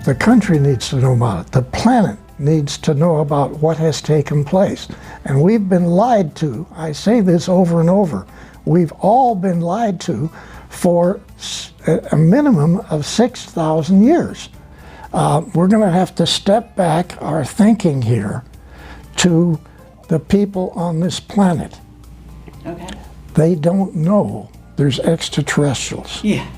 The country needs to know about it. The planet needs to know about what has taken place. And we've been lied to. I say this over and over. We've all been lied to for a minimum of 6,000 years. We're going to have to step back our thinking here to the people on this planet. Okay. They don't know there's extraterrestrials. Yeah.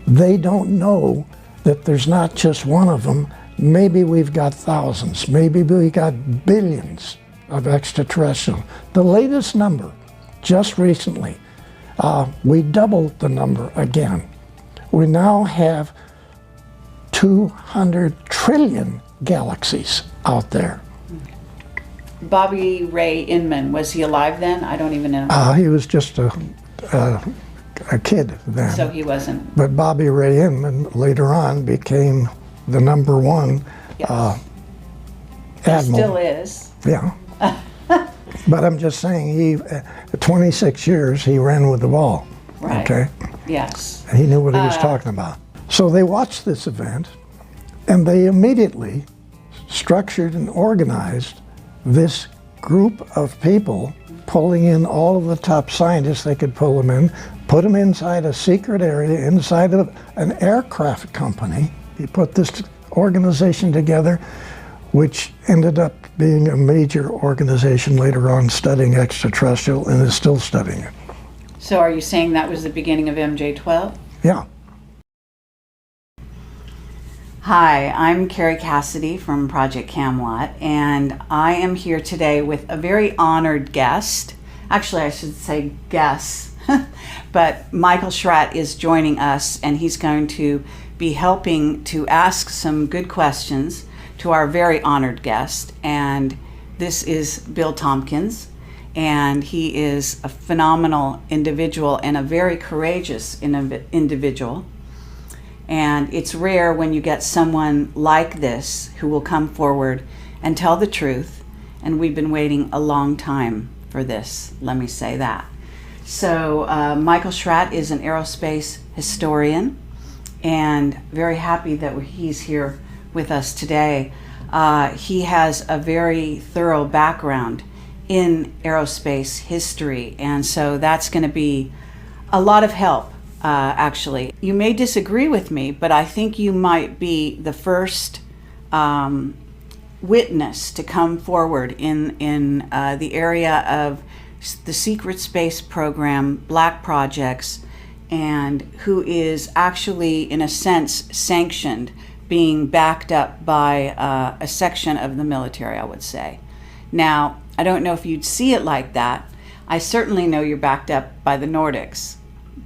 They don't know that there's not just one of them. Maybe we've got thousands, maybe we got billions of extraterrestrials. The latest number, just recently, we doubled the number again. We now have 200 trillion galaxies out there. Bobby Ray Inman, was he alive then? I don't even know. He was just a kid then. So he wasn't. But Bobby Ray Inman later on became the #1 Yes. admiral. He still is. Yeah. But I'm just saying, he, 26 years, he ran with the ball. Right. Okay? Yes. And he knew what he was talking about. So they watched this event, and they immediately structured and organized this group of people, pulling in all of the top scientists they could pull them in, put them inside a secret area, inside of an aircraft company. He put this organization together, which ended up being a major organization later on studying extraterrestrial and is still studying it. So are you saying that was the beginning of MJ-12? Yeah. Hi, I'm Carrie Cassidy from Project Camelot, and I am here today with a very honored guest. Actually, I should say guest, but Michael Schratt is joining us, and he's going to be helping to ask some good questions to our very honored guest. And this is Bill Tompkins, and he is a phenomenal individual and a very courageous individual. And it's rare when you get someone like this who will come forward and tell the truth. And we've been waiting a long time for this, let me say that. So Michael Schratt is an aerospace historian, and very happy that he's here with us today. He has a very thorough background in aerospace history, and so that's going to be a lot of help. Actually, you may disagree with me, but I think you might be the first witness to come forward in the area of the secret space program, black projects, and who is actually, in a sense, sanctioned, being backed up by a section of the military, I would say. Now, I don't know if you'd see it like that. I certainly know you're backed up by the Nordics.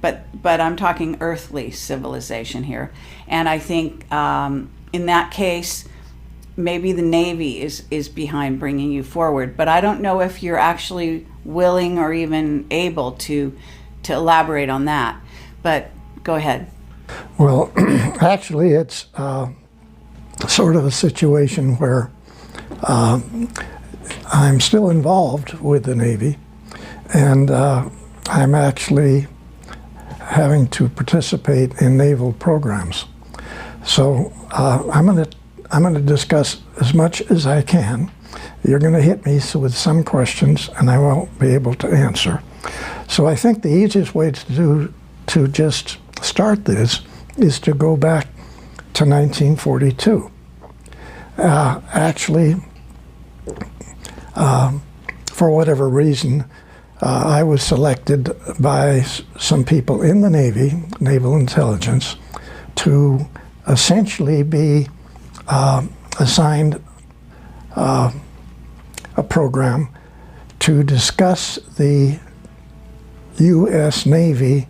But I'm talking earthly civilization here. And I think in that case, maybe the Navy is behind bringing you forward. But I don't know if you're actually willing or even able to elaborate on that. But go ahead. Well, actually, it's sort of a situation where I'm still involved with the Navy, and I'm actually having to participate in naval programs. So I'm going to discuss as much as I can. You're going to hit me with some questions, and I won't be able to answer. So I think the easiest way to just start this is to go back to 1942. Actually, for whatever reason, I was selected by some people in the Navy, Naval Intelligence, to essentially be assigned a program to discuss the U.S. Navy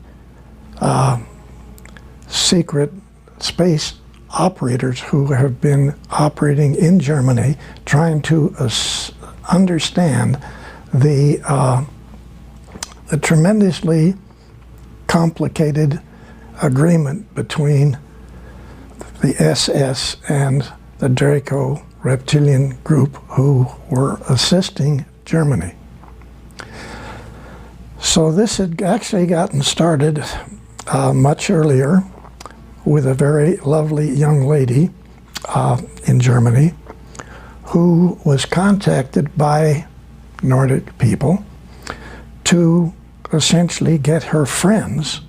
secret space operators who have been operating in Germany, trying to understand the tremendously complicated agreement between the SS and the Draco reptilian group who were assisting Germany. So this had actually gotten started much earlier with a very lovely young lady in Germany who was contacted by Nordic people to essentially get her friends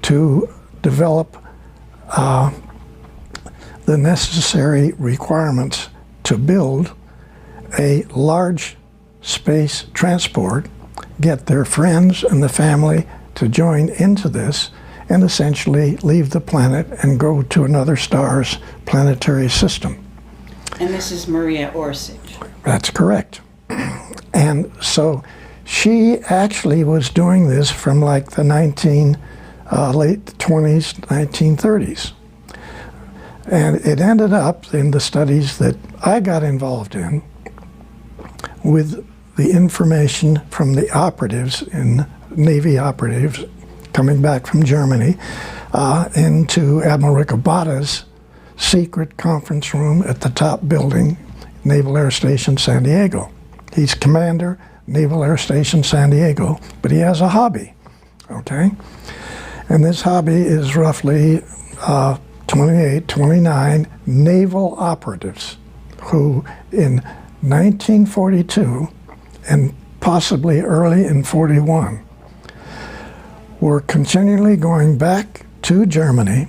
to develop the necessary requirements to build a large space transport, get their friends and the family to join into this, and essentially leave the planet and go to another star's planetary system. And this is Maria Orsich. That's correct. And so she actually was doing this from like the late 20s, 1930s. And it ended up in the studies that I got involved in with the information from the operatives, Navy operatives coming back from Germany, into Admiral Ricobata's secret conference room at the top building, Naval Air Station San Diego. He's commander, Naval Air Station San Diego, but he has a hobby, okay? And this hobby is roughly 28, 29 naval operatives who in 1942 and possibly early in 41 were continually going back to Germany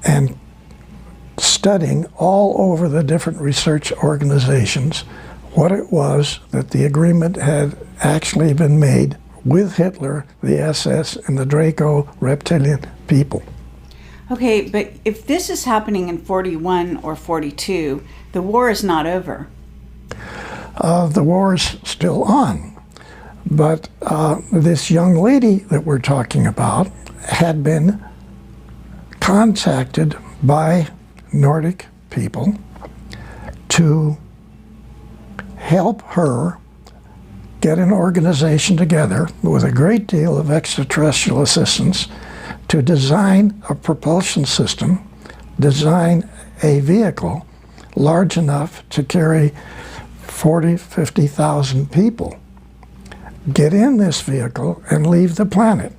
and studying all over the different research organizations what it was that the agreement had actually been made with Hitler, the SS, and the Draco reptilian people. Okay, but if this is happening in 41 or 42, the war is not over. The war is still on. But this young lady that we're talking about had been contacted by Nordic people to help her get an organization together with a great deal of extraterrestrial assistance to design a propulsion system, design a vehicle large enough to carry 40, 50,000 people, get in this vehicle and leave the planet.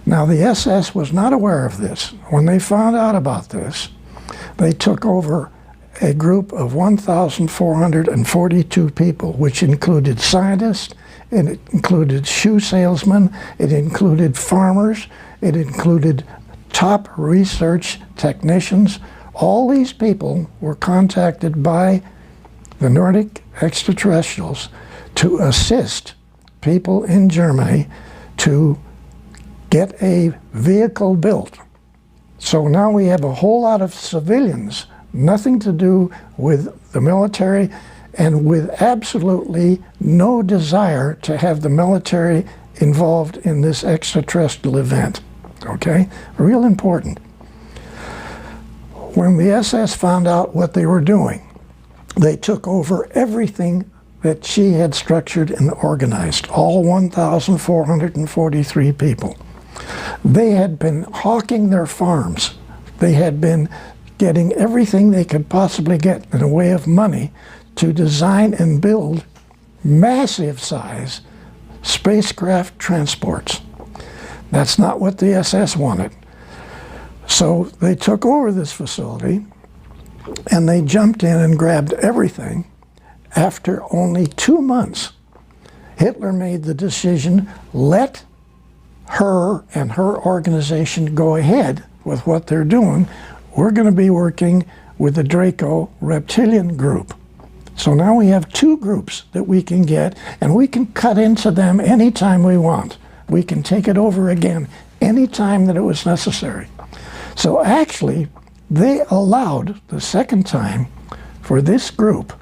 Now the SS was not aware of this. When they found out about this, they took over a group of 1,442 people, which included scientists, it included shoe salesmen, it included farmers, it included top research technicians. All these people were contacted by the Nordic extraterrestrials to assist people in Germany to get a vehicle built. So now we have a whole lot of civilians, nothing to do with the military, and with absolutely no desire to have the military involved in this extraterrestrial event. Okay? Real important. When the SS found out what they were doing, they took over everything that she had structured and organized, all 1,443 people. They had been hawking their farms. They had been getting everything they could possibly get in the way of money to design and build massive size spacecraft transports. That's not what the SS wanted. So they took over this facility and they jumped in and grabbed everything. After only 2 months, Hitler made the decision, let her and her organization go ahead with what they're doing. We're going to be working with the Draco reptilian group. So now we have two groups that we can get, and we can cut into them anytime we want. We can take it over again anytime that it was necessary. So actually, they allowed the second time for this group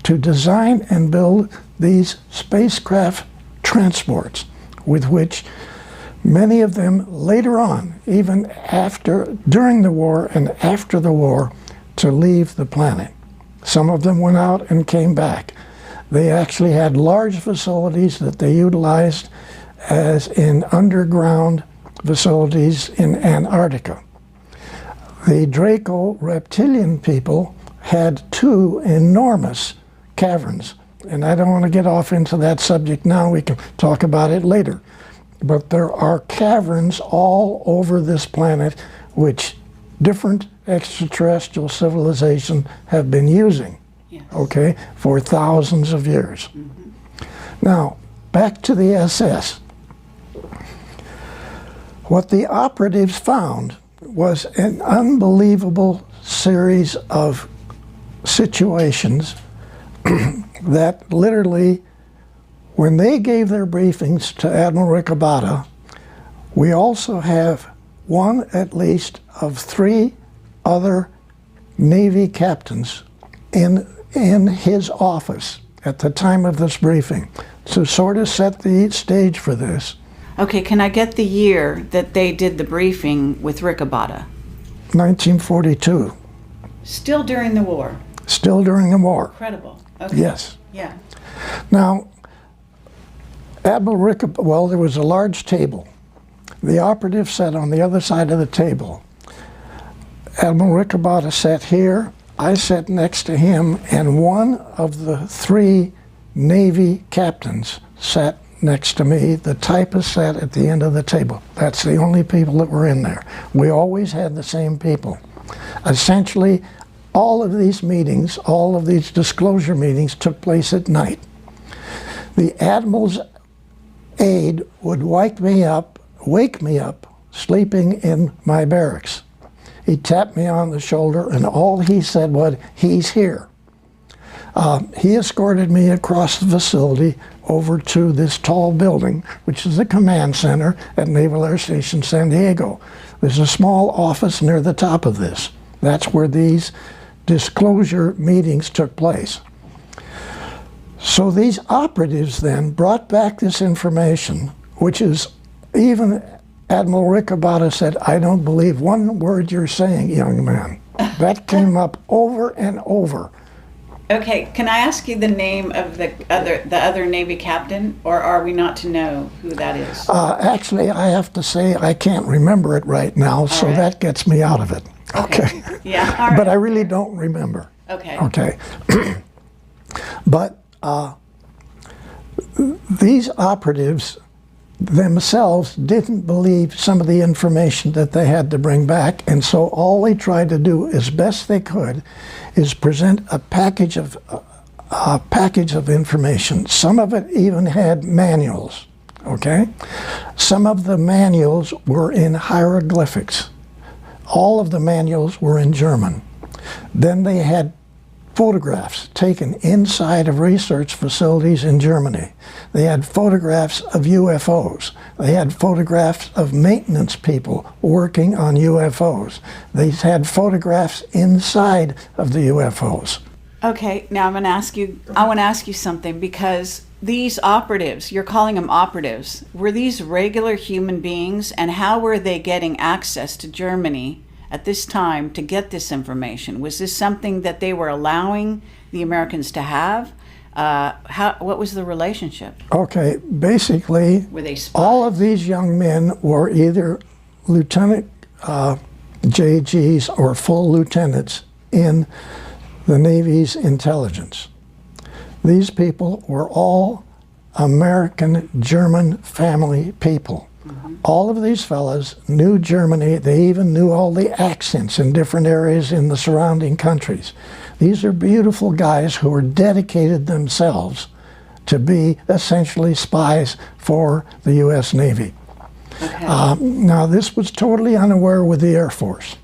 to design and build these spacecraft transports, with which many of them later on, even during the war and after the war, to leave the planet. Some of them went out and came back. They actually had large facilities that they utilized as in underground facilities in Antarctica. The Draco reptilian people had two enormous caverns. And I don't want to get off into that subject now. We can talk about it later. But there are caverns all over this planet which different extraterrestrial civilizations have been using, Yes. okay, for thousands of years. Now, back to the SS. What the operatives found was an unbelievable series of situations that literally, when they gave their briefings to Admiral Ricobata, we also have one at least of 3 other Navy captains in his office at the time of this briefing to sort of set the stage for this. Okay, can I get the year that they did the briefing with Ricobata? 1942, Still during the war. still during the war. Incredible. Okay. Yes. Yeah. Now, Admiral Ricobata, well, there was a large table. The operative sat on the other side of the table. Admiral Ricobata sat here, I sat next to him, and one of the 3 Navy captains sat next to me. The typist sat at the end of the table. That's the only people that were in there. We always had the same people. Essentially, all of these meetings, all of these disclosure meetings took place at night. The Admiral's aide would wake me up, sleeping in my barracks. He tapped me on the shoulder, and all he said was, "He's here." He escorted me across the facility over to this tall building, which is the command center at Naval Air Station San Diego. There's a small office near the top of this. That's where these disclosure meetings took place. So these operatives then brought back this information, which is, even Admiral Ricobata said, "I don't believe one word you're saying, young man." That came up over and over. Okay, can I ask you the name of the other Navy captain, or are we not to know who that is? Actually, I have to say I can't remember it right now, so right. that gets me out of it. Okay. Yeah, all right. But I really don't remember. Okay. Okay. But these operatives themselves didn't believe some of the information that they had to bring back, and so all they tried to do as best they could is present a package of information. Some of it even had manuals, okay? Some of the manuals were in hieroglyphics. All of the manuals were in German. Then they had photographs taken inside of research facilities in Germany. They had photographs of UFOs. They had photographs of maintenance people working on UFOs. They had photographs inside of the UFOs. Okay, now I want to ask you something, because these operatives, you're calling them operatives, were these regular human beings, and how were they getting access to Germany at this time to get this information? Was this something that they were allowing the Americans to have? What was the relationship? Okay, basically, Were they spies? all of these young men were either lieutenant JGs or full lieutenants in the Navy's intelligence. These people were all American-German family people. All of these fellas knew Germany. They even knew all the accents in different areas in the surrounding countries. These are beautiful guys who were dedicated themselves to be essentially spies for the U.S. Navy. Okay. Now, this was totally unaware with the Air Force.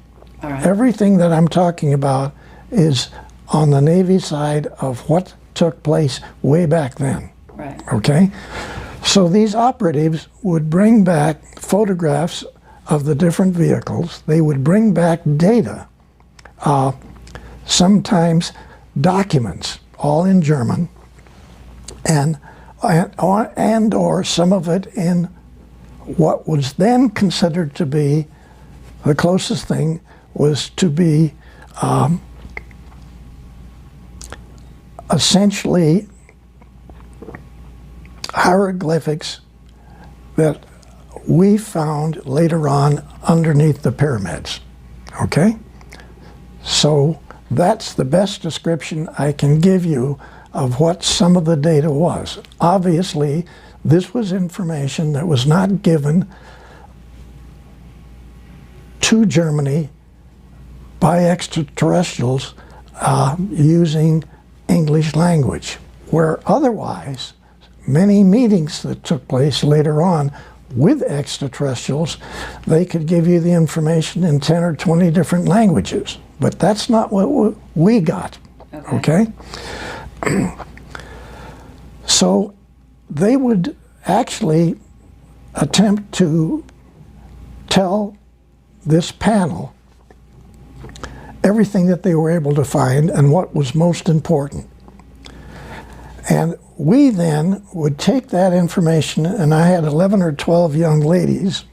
All right. Everything that I'm talking about is on the Navy side of what took place way back then. Right. Okay? So these operatives would bring back photographs of the different vehicles. They would bring back data, sometimes documents, all in German, and or some of it in what was then considered to be the closest thing was to be essentially hieroglyphics that we found later on underneath the pyramids. Okay? So that's the best description I can give you of what some of the data was. Obviously, this was information that was not given to Germany by extraterrestrials using English language, where otherwise many meetings that took place later on with extraterrestrials, they could give you the information in 10 or 20 different languages. But that's not what we got, okay? So they would actually attempt to tell this panel everything that they were able to find and what was most important. And we then would take that information, and I had 11 or 12 young ladies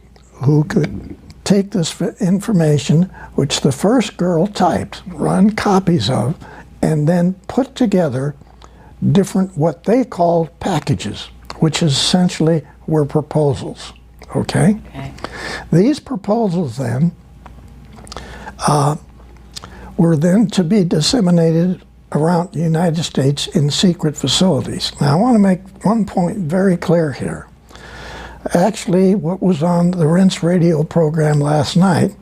who could take this information, which the first girl typed, run copies of, and then put together different, what they called packages, which essentially were proposals, okay? These proposals then were then to be disseminated around the United States in secret facilities. Now, I want to make one point very clear here. Actually, what was on the Rinse radio program last night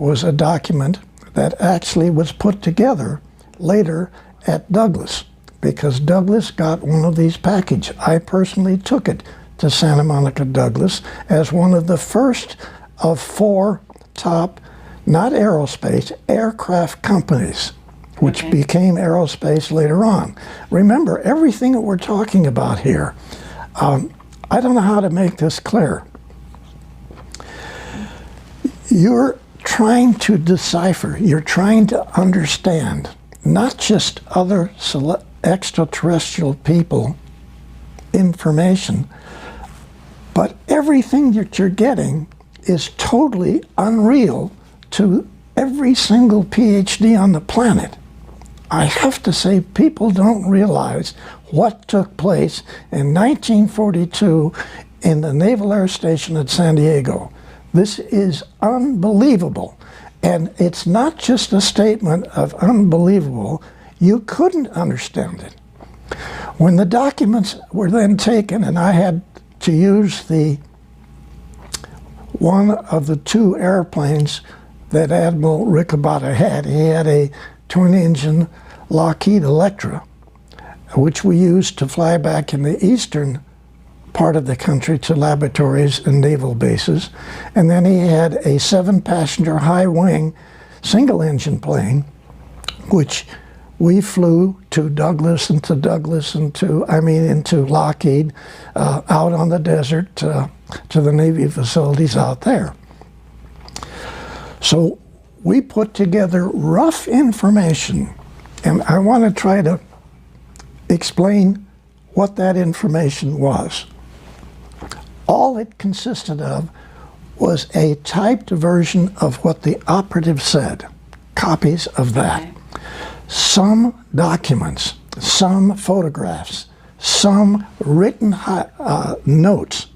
was a document that actually was put together later at Douglas, because Douglas got one of these packages. I personally took it to Santa Monica Douglas as one of the first of 4 top, not aerospace, aircraft companies, which became aerospace later on. Remember, everything that we're talking about here, I don't know how to make this clear. You're trying to decipher, you're trying to understand, not just other extraterrestrial people information, but everything that you're getting is totally unreal to every single PhD on the planet. I have to say, people don't realize what took place in 1942 in the Naval Air Station at San Diego. This is unbelievable. And it's not just a statement of unbelievable. You couldn't understand it. When the documents were then taken, and I had to use one of the 2 airplanes that Admiral Riccobotta had. He had a twin-engine Lockheed Electra, which we used to fly back in the eastern part of the country to laboratories and naval bases. And then he had a 7-passenger high-wing single-engine plane, which we flew to Douglas and into Lockheed, out on the desert to the Navy facilities out there. So we put together rough information, and I want to try to explain what that information was. All it consisted of was a typed version of what the operative said, copies of that. Some documents, some photographs, some written notes.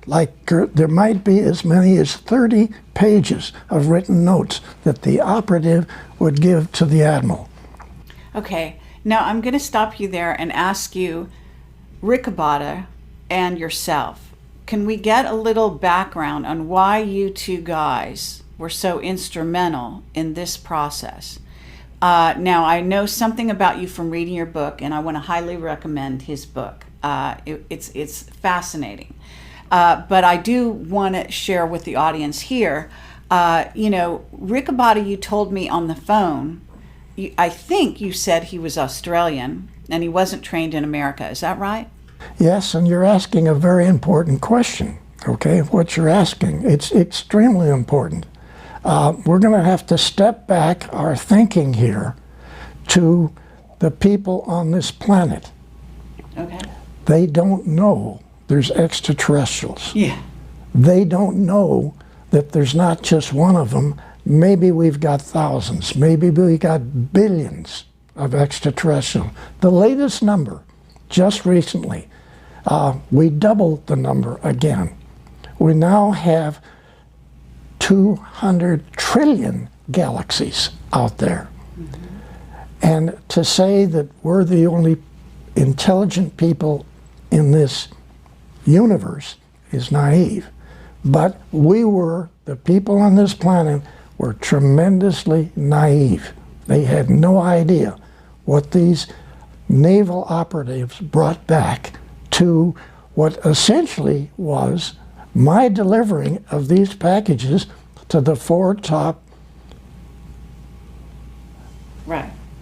Like there might be as many as 30 pages of written notes that the operative would give to the admiral. Okay, now I'm going to stop you there and ask you, Riccobotta and yourself, can we get a little background on why you 2 guys were so instrumental in this process? Now, I know something about you from reading your book, and I want to highly recommend his book. It's fascinating. But I do want to share with the audience here, Riccobotta, you told me on the phone, I think you said he was Australian and he wasn't trained in America. Is that right? Yes, and you're asking a very important question, okay? What you're asking, it's extremely important. We're going to have to step back our thinking here to the people on this planet. Okay. They don't know there's extraterrestrials. Yeah. They don't know that there's not just one of them. Maybe we've got thousands. Maybe we got billions of extraterrestrials. The latest number, just recently, we doubled the number again. We now have 200 trillion galaxies out there. Mm-hmm. And to say that we're the only intelligent people in this universe is naive. But we were, the people on this planet, were tremendously naive. They had no idea what these naval operatives brought back to what essentially was my delivering of these packages to the 4 top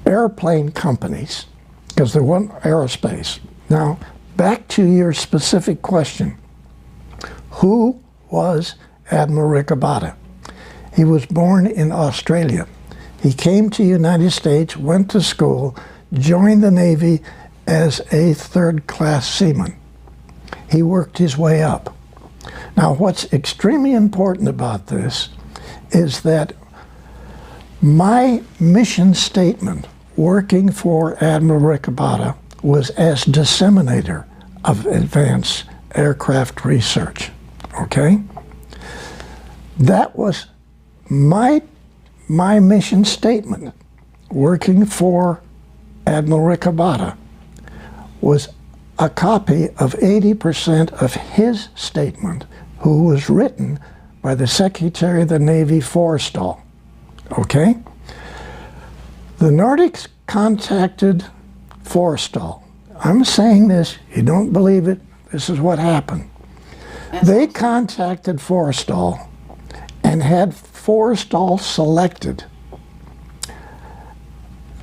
airplane companies, because there wasn't aerospace. Now, back to your specific question. Who was Admiral Ricabada? He was born in Australia. He came to the United States, went to school, joined the Navy as a 3rd-class seaman. He worked his way up. Now, what's extremely important about this is that my mission statement working for Admiral Ricabada was as disseminator of advanced aircraft research, okay? That was my mission statement working for Admiral Ricabada was a copy of 80% of his statement, who was written by the Secretary of the Navy Forrestal, okay? The Nordics contacted Forrestal. I'm saying this, you don't believe it, this is what happened. They contacted Forrestal and had Forrestal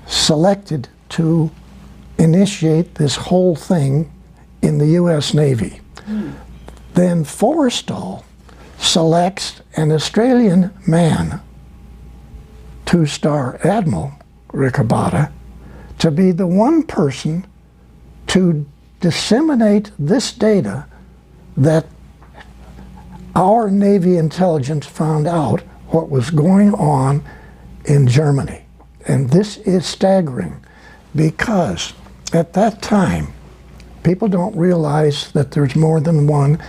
selected to initiate this whole thing in the U.S. Navy. Then Forrestal selects an Australian man, 2-star Admiral Ricabada, to be the one person to disseminate this data that our Navy intelligence found out what was going on in Germany. And this is staggering because at that time, people don't realize that there's more than one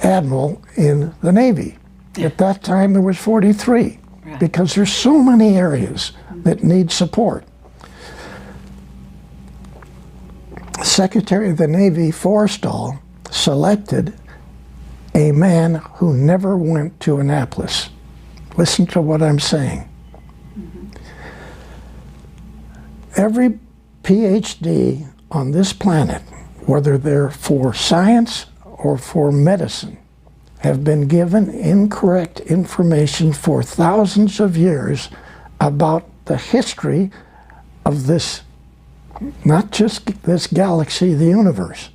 admiral in the Navy. At that time, there was 43 because there's so many areas that need support. Secretary of the Navy Forrestal selected a man who never went to Annapolis. Listen to what I'm saying. Every PhD on this planet, whether they're for science or for medicine, have been given incorrect information for thousands of years about the history of this, not just this galaxy, the universe.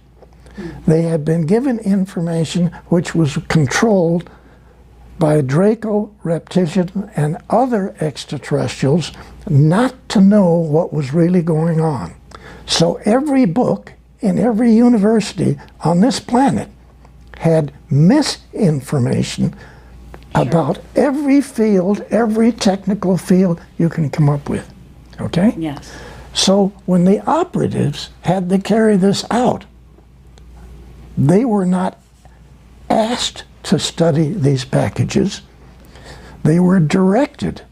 They have been given information which was controlled by Draco, Reptilian, and other extraterrestrials not to know what was really going on. So every book in every university on this planet had misinformation about every field, every technical field you can come up with, okay? Yes. So when the operatives had to carry this out, they were not asked to study these packages. They were directed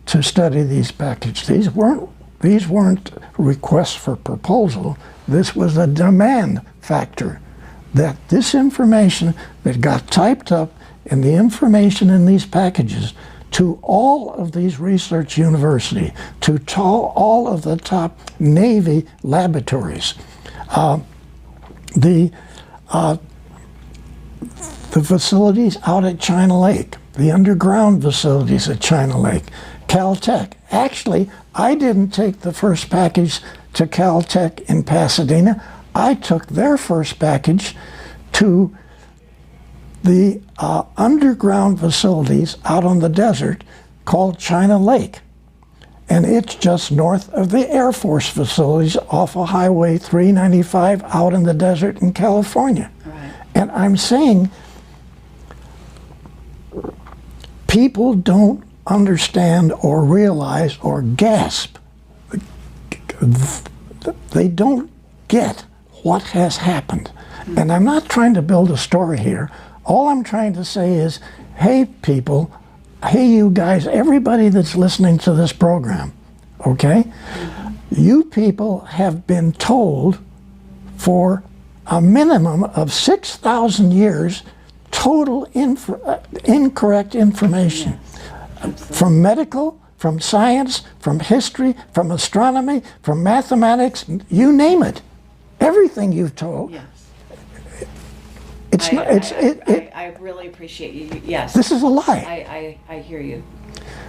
to study these packages. These weren't requests for proposal. This was a demand factor that this information that got typed up and the information in these packages to all of these research universities, to all of the top Navy laboratories, the facilities out at China Lake, the underground facilities at China Lake, Caltech. Actually, I didn't take the first package to Caltech in Pasadena. I took their first package to the underground facilities out on the desert called China Lake. And it's just north of the Air Force facilities off of Highway 395 out in the desert in California. Right. And I'm saying people don't understand or realize or gasp. They don't get what has happened. And I'm not trying to build a story here. All I'm trying to say is, hey people, hey you guys, everybody that's listening to this program, okay? You people have been told for a minimum of 6,000 years total incorrect information. from medical, from science, from history, from astronomy, from mathematics, you name it. Everything you've told. Yes. It's not. I really appreciate you. Yes. This is a lie. I hear you.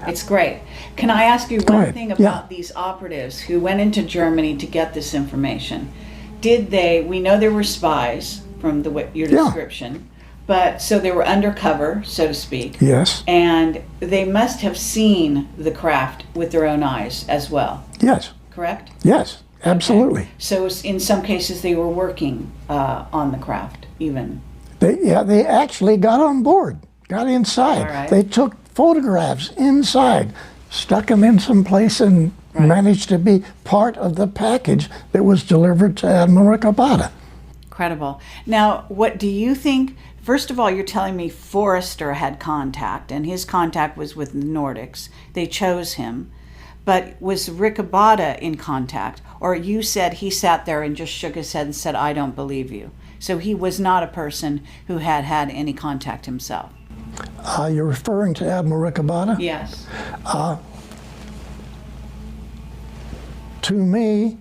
It's great. Can I ask you one thing about these operatives who went into Germany to get this information? Did they? We know they were spies from your description, but so they were undercover, so to speak. Yes. And they must have seen the craft with their own eyes as well. Yes. Correct? Yes. Absolutely. Okay. So in some cases they were working on the craft even. They actually got on board, got inside. All right. They took photographs inside, stuck them in some place, and managed to be part of the package that was delivered to Admiral Ricobata. Incredible. Now, what do you think? First of all, you're telling me Forrester had contact, and his contact was with the Nordics. They chose him. But was Ricobata in contact? Or you said he sat there and just shook his head and said, I don't believe you. So he was not a person who had had any contact himself. You're referring to Admiral Ricobata? Yes. To me,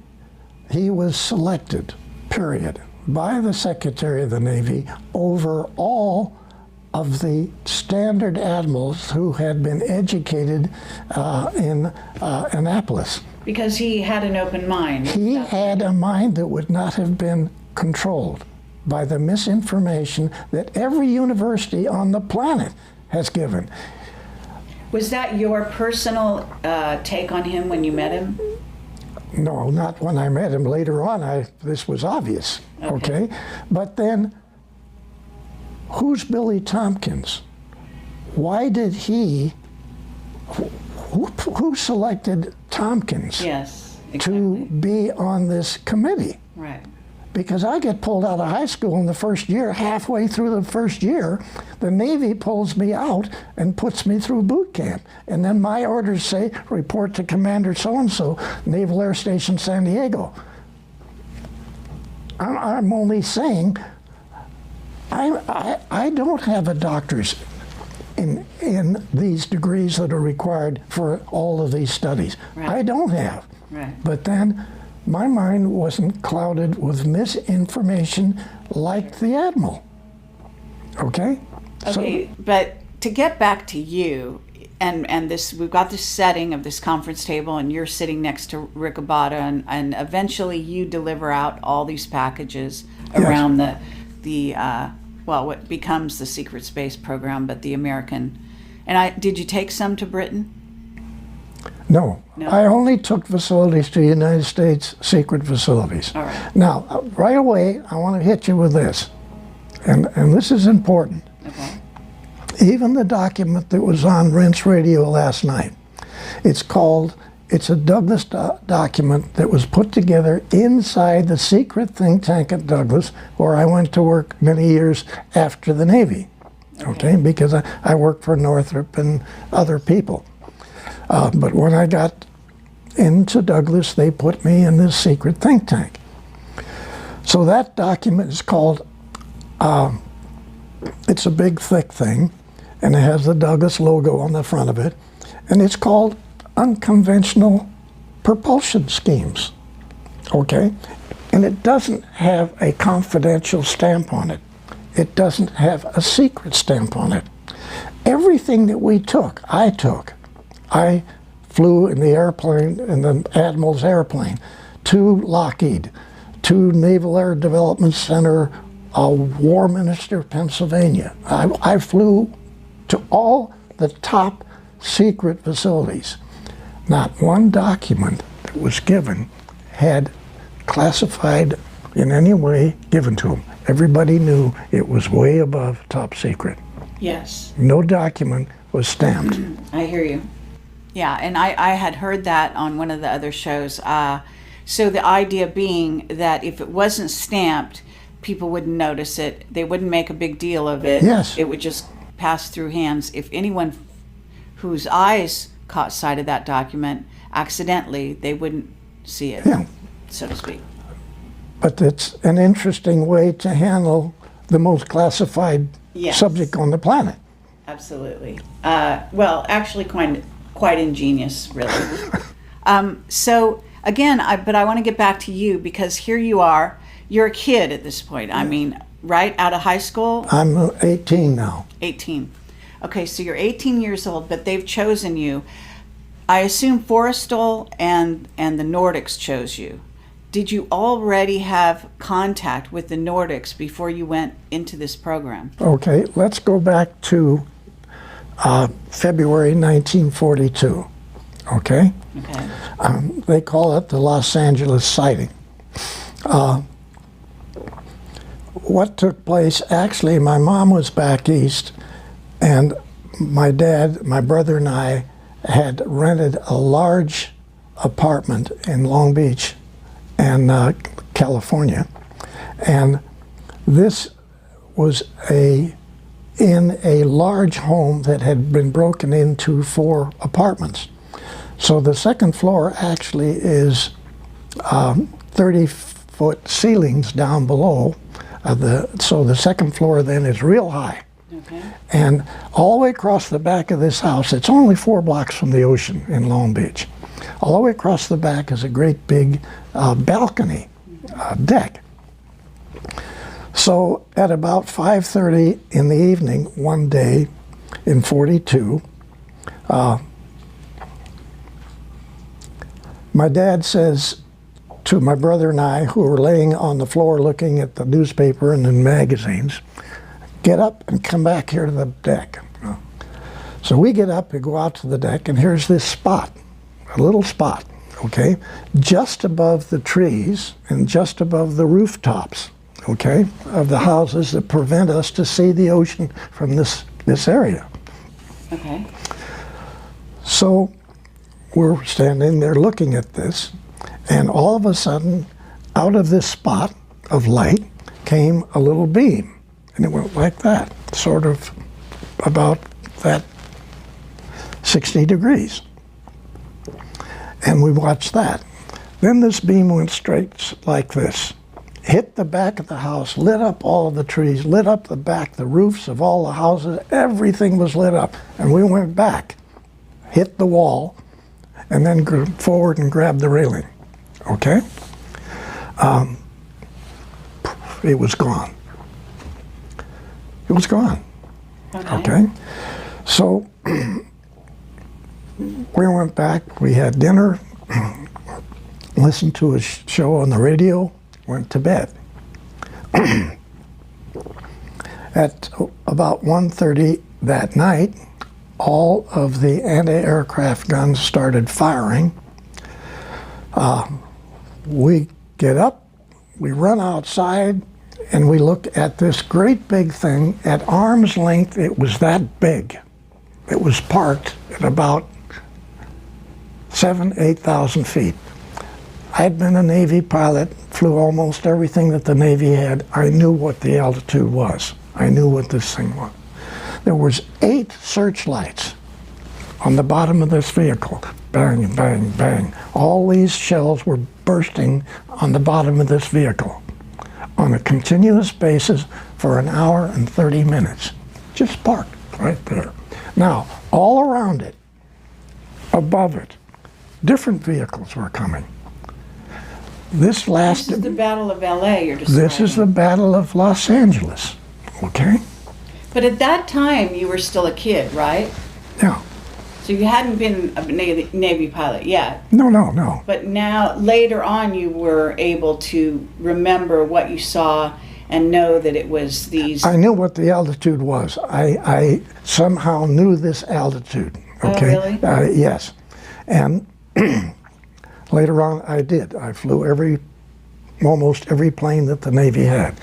he was selected, period, by the Secretary of the Navy over all of the standard admirals who had been educated in Annapolis. Because he had an open mind. He had a mind that would not have been controlled by the misinformation that every university on the planet has given. Was that your personal take on him when you met him? No, not when I met him. Later on, this was obvious, okay? But then, who's Billy Tompkins? Why did who selected Tompkins to be on this committee? Right. Because I get pulled out of high school in the first year, halfway through the first year, the Navy pulls me out and puts me through boot camp. And then my orders say, report to Commander so-and-so, Naval Air Station San Diego. I'm only saying, I don't have a doctor's in these degrees that are required for all of these studies. Right. I don't have. Right. But then, my mind wasn't clouded with misinformation like the Admiral. Okay? Okay, but to get back to you, and this, we've got this setting of this conference table, and you're sitting next to Ricobata, and eventually you deliver out all these packages around what becomes the secret space program, but the American. And did you take some to Britain? No. I only took facilities to United States secret facilities. All right. Now, right away, I want to hit you with this, and this is important. Okay. Even the document that was on Rinse Radio last night, it's a Douglas document that was put together inside the secret think tank at Douglas, where I went to work many years after the Navy, okay? Because I worked for Northrop and other people. But when I got into Douglas, they put me in this secret think tank. So that document is called, it's a big thick thing, and it has the Douglas logo on the front of it, and it's called Unconventional Propulsion Schemes, okay? And it doesn't have a confidential stamp on it. It doesn't have a secret stamp on it. Everything that we took, I took. I flew in the airplane, in the Admiral's airplane, to Lockheed, to Naval Air Development Center, Warminster, Pennsylvania. I flew to all the top secret facilities. Not one document that was given had classified in any way given to them. Everybody knew it was way above top secret. Yes. No document was stamped. I hear you. Yeah, and I had heard that on one of the other shows. So the idea being that if it wasn't stamped, people wouldn't notice it. They wouldn't make a big deal of it. Yes. It would just pass through hands. If anyone whose eyes caught sight of that document accidentally, they wouldn't see it, so to speak. But it's an interesting way to handle the most classified subject on the planet. Absolutely. Well, actually, quite ingenious, really. So again, but I want to get back to you because here you are. You're a kid at this point. I mean, right out of high school. I'm 18 now. 18. Okay, so you're 18 years old, but they've chosen you. I assume Forrestal and the Nordics chose you. Did you already have contact with the Nordics before you went into this program? Okay, let's go back to February 1942. Okay? Okay. They call it the Los Angeles sighting. What took place, actually, my mom was back east, and my dad, my brother, and I had rented a large apartment in Long Beach and California, and this was in a large home that had been broken into 4 apartments. So the second floor actually is 30-foot ceilings down below. So the second floor then is real high. Okay. And all the way across the back of this house, it's only 4 blocks from the ocean in Long Beach. All the way across the back is a great big balcony deck. So at about 5:30 in the evening one day in 42, my dad says to my brother and I, who were laying on the floor looking at the newspaper and the magazines, get up and come back here to the deck. So we get up and go out to the deck, and here's this spot, a little spot, okay, just above the trees and just above the rooftops, okay, of the houses that prevent us to see the ocean from this area. Okay. So we're standing there looking at this, and all of a sudden, out of this spot of light came a little beam. And it went like that, sort of about that 60 degrees. And we watched that. Then this beam went straight like this, hit the back of the house, lit up all of the trees, lit up the back, the roofs of all the houses, everything was lit up. And we went back, hit the wall, and then forward and grabbed the railing, okay? It was gone. It was gone. Okay. So we went back, we had dinner, listened to a show on the radio, went to bed. At about 1:30 that night, all of the anti-aircraft guns started firing. We get up, we run outside, and we look at this great big thing at arm's length. It was that big. It was parked at about 8,000 feet. I'd been a Navy pilot, flew almost everything that the Navy had. I knew what the altitude was. I knew what this thing was. There was 8 searchlights on the bottom of this vehicle. Bang, bang, bang. All these shells were bursting on the bottom of this vehicle on a continuous basis for an hour and 30 minutes. Just parked right there. Now, all around it, above it, different vehicles were coming. This lasted... This is the Battle of LA you're describing. This is the Battle of Los Angeles, okay? But at that time, you were still a kid, right? Yeah. So you hadn't been a Navy pilot yet. No. But now, later on, you were able to remember what you saw and know that it was these... I knew what the altitude was. I somehow knew this altitude, okay? Oh, really? Yes. And later on, I did. I flew almost every plane that the Navy had.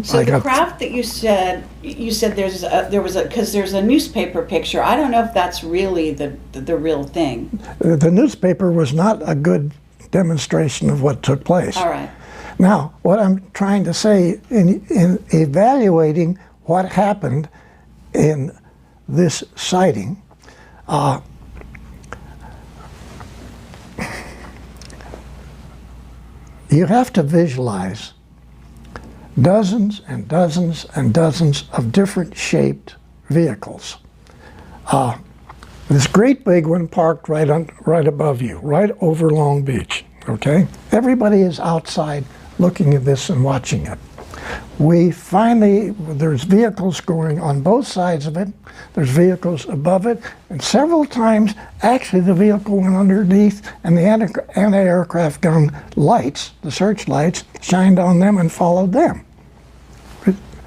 So the craft that you said there was because there's a newspaper picture. I don't know if that's really the real thing. The newspaper was not a good demonstration of what took place. All right. Now, what I'm trying to say in evaluating what happened in this sighting, you have to visualize dozens and dozens and dozens of different shaped vehicles This great big one parked right above you, right over Long Beach, okay? Everybody is outside looking at this and watching it. We finally, there's vehicles going on both sides of it. There's vehicles above it, and several times, actually the vehicle went underneath and the anti-aircraft gun lights, the searchlights, shined on them and followed them.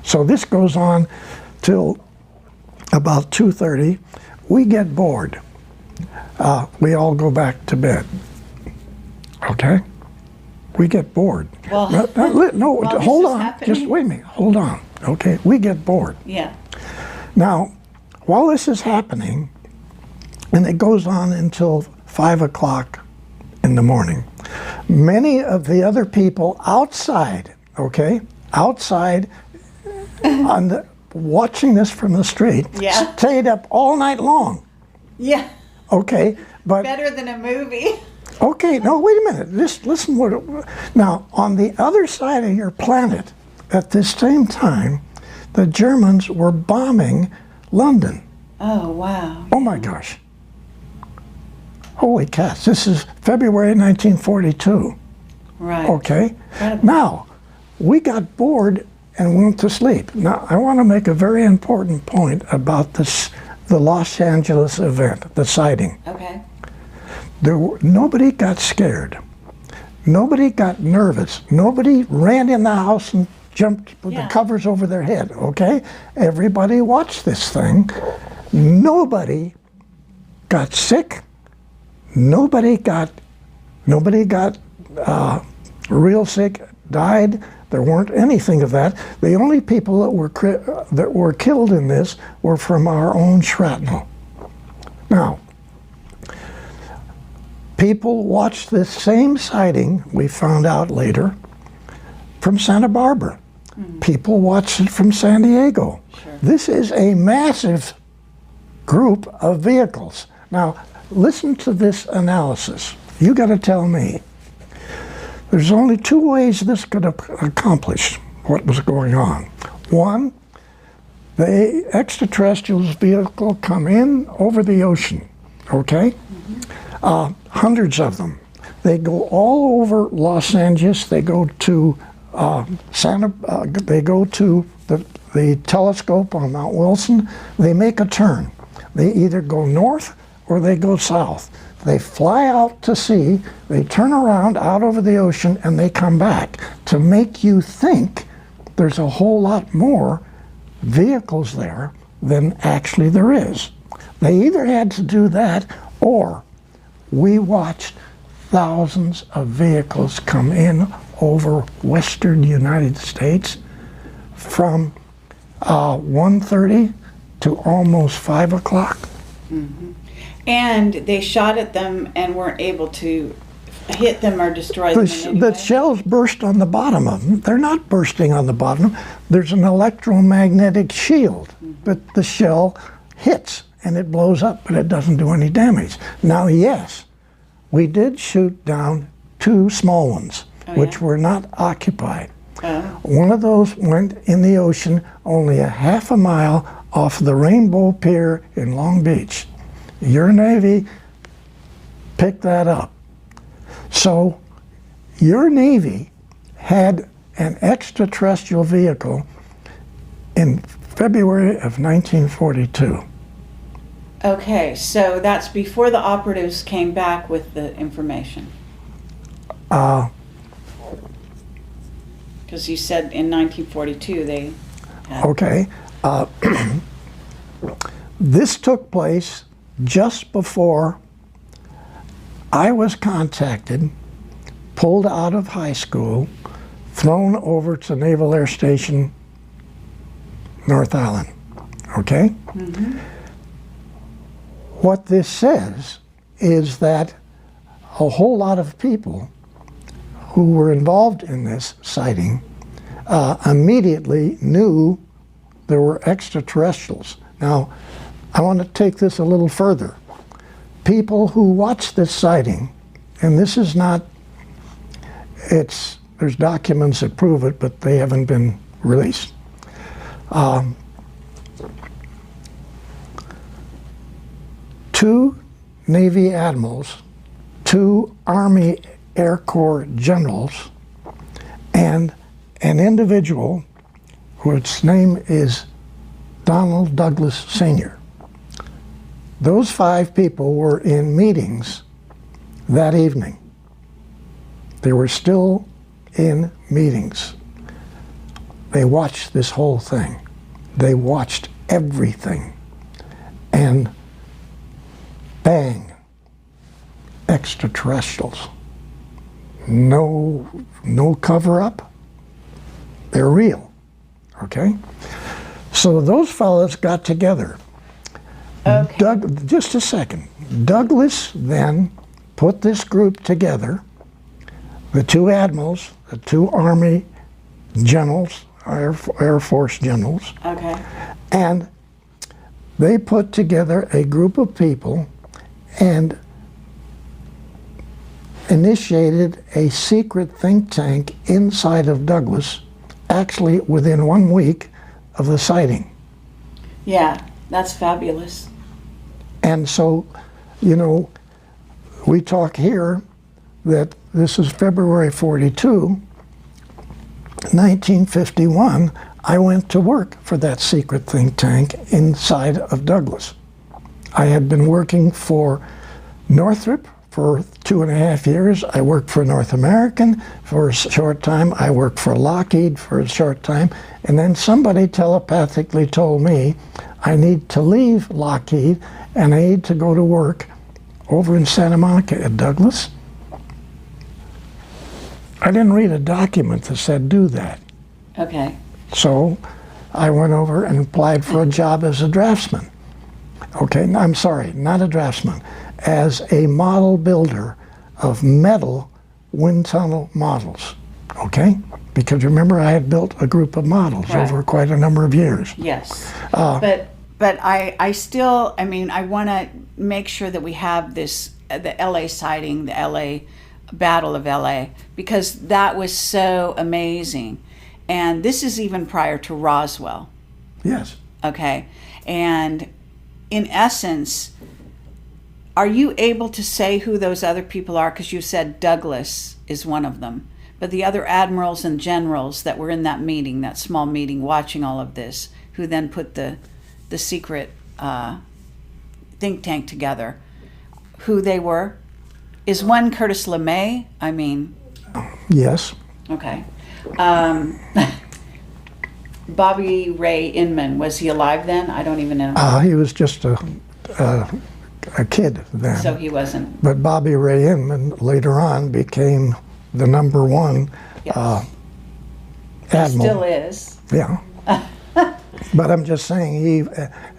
So this goes on till about 2:30. We get bored. We all go back to bed. Okay? We get bored. Well, no, hold on. Happening. Just wait a minute. Hold on. Okay? We get bored. Yeah. Now, while this is happening, and it goes on until 5 o'clock in the morning, many of the other people outside, okay, outside watching this from the street, Yeah. stayed up all night long. Yeah. Okay, but Better than a movie. okay, no, wait a minute. Just listen now, on the other side of your planet, at this same time, the Germans were bombing London. Oh, wow. Oh my gosh. Holy cats, this is February 1942. Right. Okay? Incredible. Now, we got bored and went to sleep. Now, I want to make a very important point about this, the Los Angeles event, the sighting. Okay. Nobody got scared. Nobody got nervous. Nobody ran in the house and jumped with the covers over their head, okay? Everybody watched this thing. Nobody got sick. Nobody got real sick, died. There weren't anything of that. The only people that were killed in this were from our own shrapnel. Now, people watched this same sighting, we found out later, from Santa Barbara. People watched it from San Diego. Sure. This is a massive group of vehicles. Now, listen to this analysis. You got to tell me. There's only two ways this could accomplish what was going on. One, the extraterrestrials vehicle come in over the ocean, okay? Hundreds of them. They go all over Los Angeles. They go to they go to the telescope on Mount Wilson. They make a turn. They either go north or they go south. They fly out to sea, they turn around out over the ocean, and they come back to make you think there's a whole lot more vehicles there than actually there is. They either had to do that, or we watched thousands of vehicles come in over western United States from 1:30 to almost 5 o'clock. Mm-hmm. And they shot at them and weren't able to hit them or destroy them in any The way? shells burst on the bottom of them. They're not bursting on the bottom. There's an electromagnetic shield, but the shell hits and it blows up, but it doesn't do any damage. Now, yes, we did shoot down 2 small ones, which were not occupied. One of those went in the ocean only a half a mile off the Rainbow Pier in Long Beach. Your Navy picked that up. So your Navy had an extraterrestrial vehicle in February of 1942. Okay, so that's before the operatives came back with the information. Because you said in 1942 they had... Okay. This took place just before I was contacted, pulled out of high school, thrown over to Naval Air Station, North Island. Okay? Mm-hmm. What this says is that a whole lot of people who were involved in this sighting immediately knew there were extraterrestrials. Now, I want to take this a little further. People who watched this sighting, and this is not, there's documents that prove it, but they haven't been 2 Navy admirals, 2 Army Air Corps generals, and an individual whose name is Donald Douglas Sr. Those 5 people were in meetings that evening. They were still in meetings. They watched this whole thing. They watched everything. And bang, extraterrestrials. No cover-up. They're real, okay? So those fellows got together. Okay. Just a second. Douglas then put this group together, the 2 admirals, the 2 Army generals, Air Force generals, Okay. and they put together a group of people and initiated a secret think tank inside of Douglas, actually within 1 week of the sighting. Yeah, that's fabulous. And so, you know, we talk here that this is February 42, 1951, I went to work for that secret think tank inside of Douglas. I had been working for Northrop for 2.5 years. I worked for North American for a short time. I worked for Lockheed for a short time. And then somebody telepathically told me I need to leave Lockheed and I need to go to work over in Santa Monica at Douglas. I didn't read a document that said do that. Okay. So I went over and applied for a job as a draftsman. Okay, I'm sorry, not a draftsman, as a model builder of metal wind tunnel models. Okay? Because remember, I had built a group of models Right. over quite a number of years. Yes. But I still, I mean, I want to make sure that we have this, the LA sighting, the LA Battle of LA, because that was so amazing. And this is even prior to Roswell. Yes. Okay. And in essence, are you able to say who those other people are? Because you said Douglas is one of them. But the other admirals and generals that were in that meeting, that small meeting, watching all of this, who then put the secret think tank together, who they were? Is one Curtis LeMay? I mean... Yes. Okay. Bobby Ray Inman, was he alive then? I don't even know. He was just a kid then. So he wasn't. But Bobby Ray Inman later on became the #1 Yes. admiral. Still is. Yeah. But I'm just saying, he,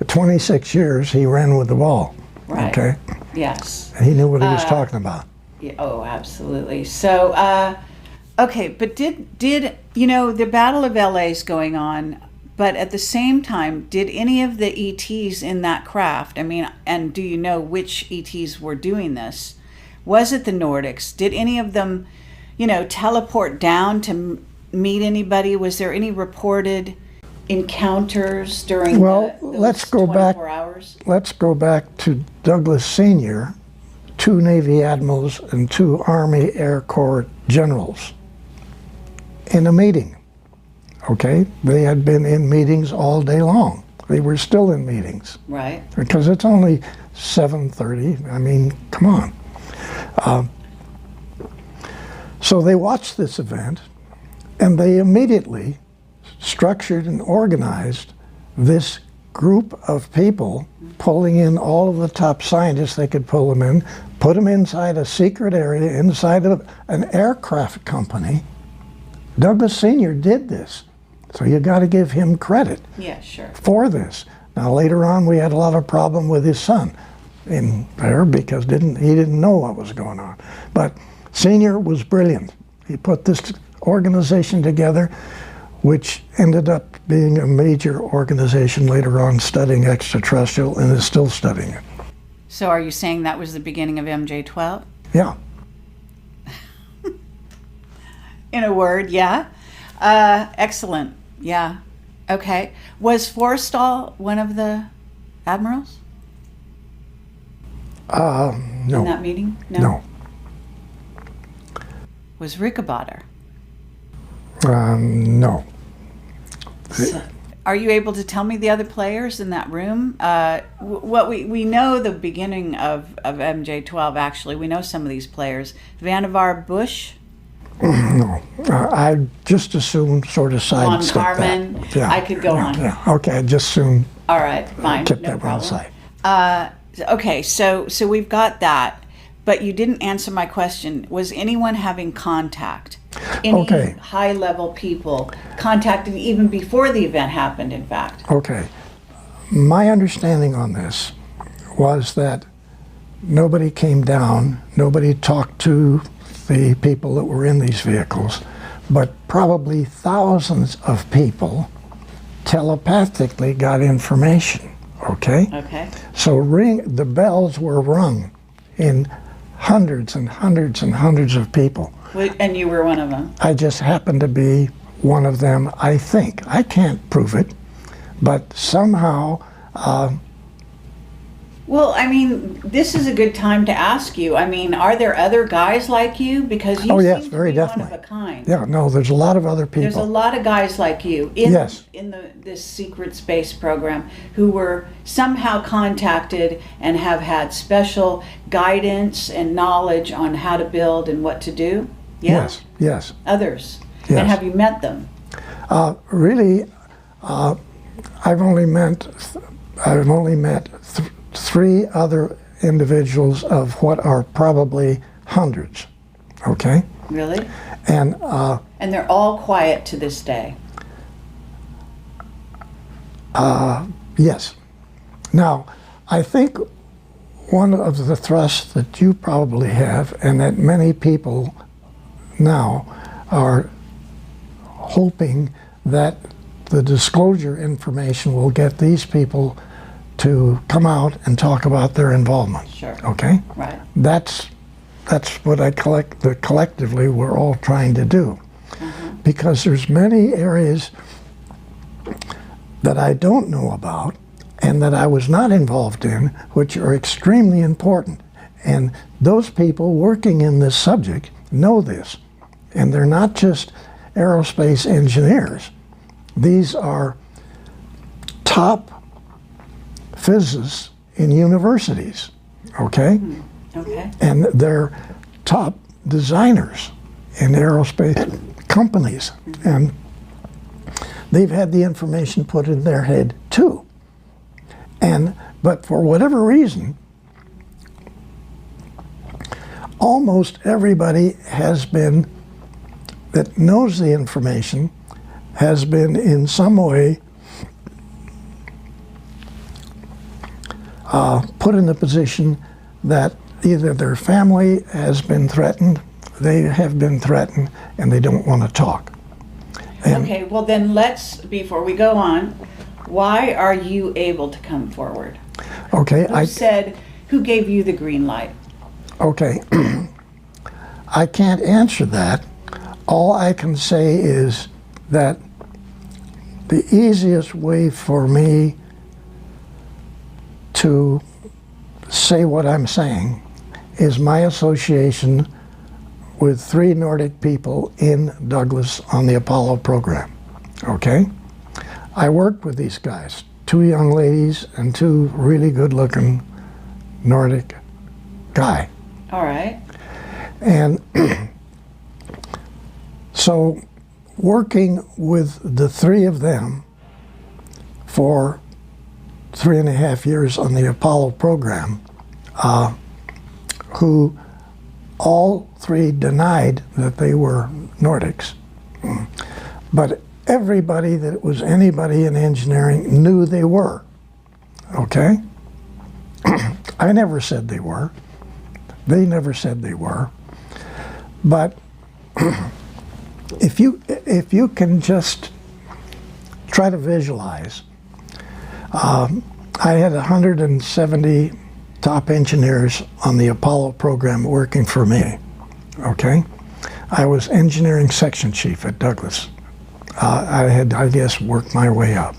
26 years, he ran with the ball. Right. Okay? Yes. And he knew what he was talking about. Yeah, oh, absolutely. So, okay, but did you know, the Battle of LA is going on, but at the same time, did any of the ETs in that craft, I mean, and do you know which ETs were doing this? Was it the Nordics? Did any of them, you know, teleport down to meet anybody? Was there any reported encounters during Well, those let's go 24 hours? Let's go back to Douglas Sr., 2 Navy admirals and 2 Army Air Corps generals in a meeting. Okay? They had been in meetings all day long. They were still in meetings. Right. Because it's only 7:30. I mean, come on. So they watched this event, and they immediately structured and organized this group of people, pulling in all of the top scientists they could pull them in, put them inside a secret area inside of an aircraft company. Douglas Sr. did this, so you got to give him credit Yeah, sure. for this. Now later on, we had a lot of problem with his son in there because he didn't know what was going on. But Sr. was brilliant. He put this organization together, which ended up being a major organization later on studying extraterrestrial and is still studying it. So are you saying that was the beginning of MJ-12? Yeah. In a word, yeah. Excellent. Yeah. Okay. Was Forrestal one of the admirals? No. in that meeting? No. Was Rick a botter? No. Are you able to tell me the other players in that room? What we know the beginning of MJ12, actually. We know some of these players. Vannevar Bush? No. I just assume sort of Lon sidestep Carmen? that. Yeah. I could go on. Yeah. Okay, I just assume All right, fine. kept No that one problem. aside. Okay, so we've got that, but you didn't answer my question. Was anyone having contact? Any Okay. high-level people contacted even before the event happened, in fact? Okay. My understanding on this was that nobody came down, nobody talked to the people that were in these vehicles, but probably thousands of people telepathically got information, okay? Okay. So the bells were rung in hundreds and hundreds and hundreds of people. And you were one of them? I just happened to be one of them, I think. I can't prove it, but somehow, Well, I mean, this is a good time to ask you. I mean, are there other guys like you? Because you Oh, yes, seem to very be definitely. one of a kind. yeah, no, there's a lot of other There's a people. lot of guys like you in Yes. this secret space program who were somehow contacted and have had special guidance and knowledge on how to build and what to do. Yeah? Yes, yes. Others. Yes. And have you met them? Really, I've only met three other individuals of what are probably hundreds, okay? Really? And And they're all quiet to this day. yes. Now, I think one of the thrusts that you probably have, and that many people now are hoping that the disclosure information will get these people to come out and talk about their involvement. Sure. Okay? Right. That's what collectively we're all trying to do. Because there's many areas that I don't know about and that I was not involved in, which are extremely important. And those people working in this subject know this. And they're not just aerospace engineers. These are top physicists in universities, okay? Okay. And they're top designers in aerospace companies. And they've had the information put in their head too. But for whatever reason, almost everybody that knows the information has been in some way put in the position that either their family has been threatened, they have been threatened, and they don't want to talk. And Okay, well then before we go on, why are you able to come forward? okay, Who gave you the green light? okay, I can't answer that. All I can say is that the easiest way for me to say what I'm saying is my association with 3 Nordic people in Douglas on the Apollo program, okay? I worked with these guys, 2 young ladies and 2 really good-looking Nordic guy. All right. And so working with the 3 of them for 3.5 years on the Apollo program, who all 3 denied that they were Nordics. But everybody that was anybody in engineering knew they were, okay? I never said they were. They never said they were. But if you can just try to visualize, I had 170 top engineers on the Apollo program working for me, okay? I was engineering section chief at Douglas. I had, I guess, worked my way up.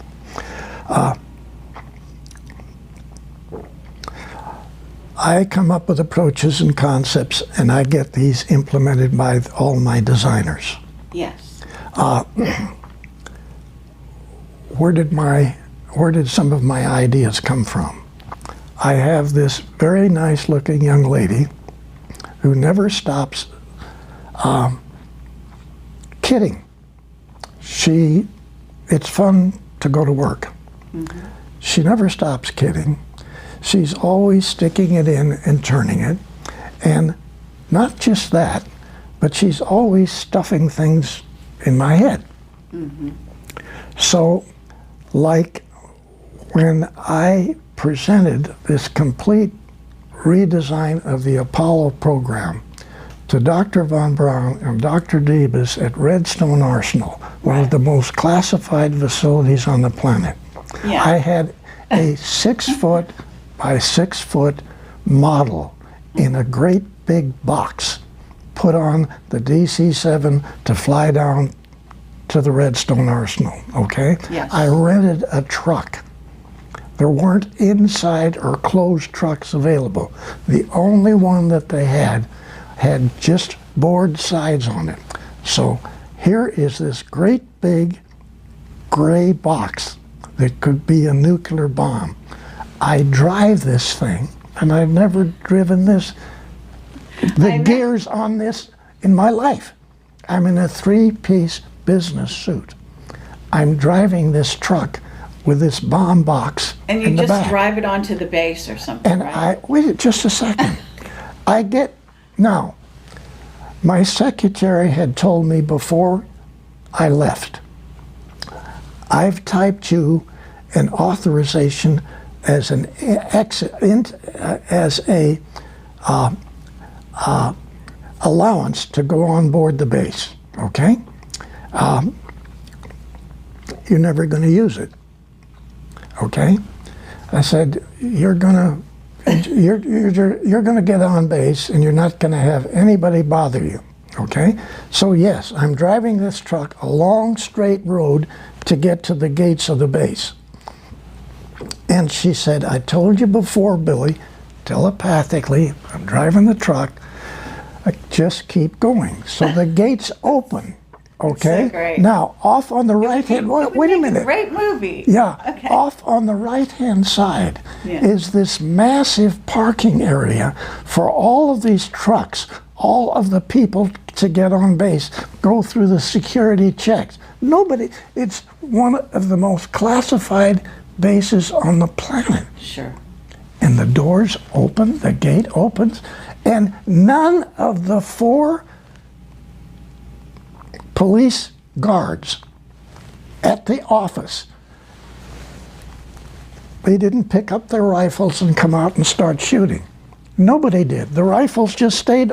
I come up with approaches and concepts, and I get these implemented by all my designers. Yes. Where did some of my ideas come from? I have this very nice looking young lady who never stops kidding. It's fun to go to work. Mm-hmm. She never stops kidding. She's always sticking it in and turning it. And not just that, but she's always stuffing things in my head. Mm-hmm. So, like when I presented this complete redesign of the Apollo program to Dr. Von Braun and Dr. Debus at Redstone Arsenal, one of the most classified facilities on the planet. Yeah. I had a 6 foot by 6 foot model in a great big box put on the DC-7 to fly down to the Redstone Arsenal, okay? Yes. I rented a truck. There weren't inside or closed trucks available. The only one that they had just board sides on it. So here is this great big gray box that could be a nuclear bomb. I drive this thing, and I've never driven the gears on this in my life. I'm in a 3-piece business suit. I'm driving this truck with this bomb box and you in the just back. Drive it onto the base or something, and right? Wait just a second. Now, my secretary had told me before I left, I've typed you an authorization as an allowance to go on board the base, okay? You're never going to use it, okay? I said, you're gonna get on base and you're not going to have anybody bother you, okay? So yes, I'm driving this truck a long straight road to get to the gates of the base. And she said, I told you before, Billy, telepathically, I'm driving the truck, I just keep going. So the gates open, okay? So great. Now, off on the right hand, wait a minute. Great movie. Yeah, okay. Off on the right-hand side is this massive parking area for all of these trucks, all of the people to get on base, go through the security checks. It's one of the most classified bases on the planet. Sure. And the doors open, the gate opens, and none of the 4 police guards at the office, they didn't pick up their rifles and come out and start shooting. Nobody did. The rifles just stayed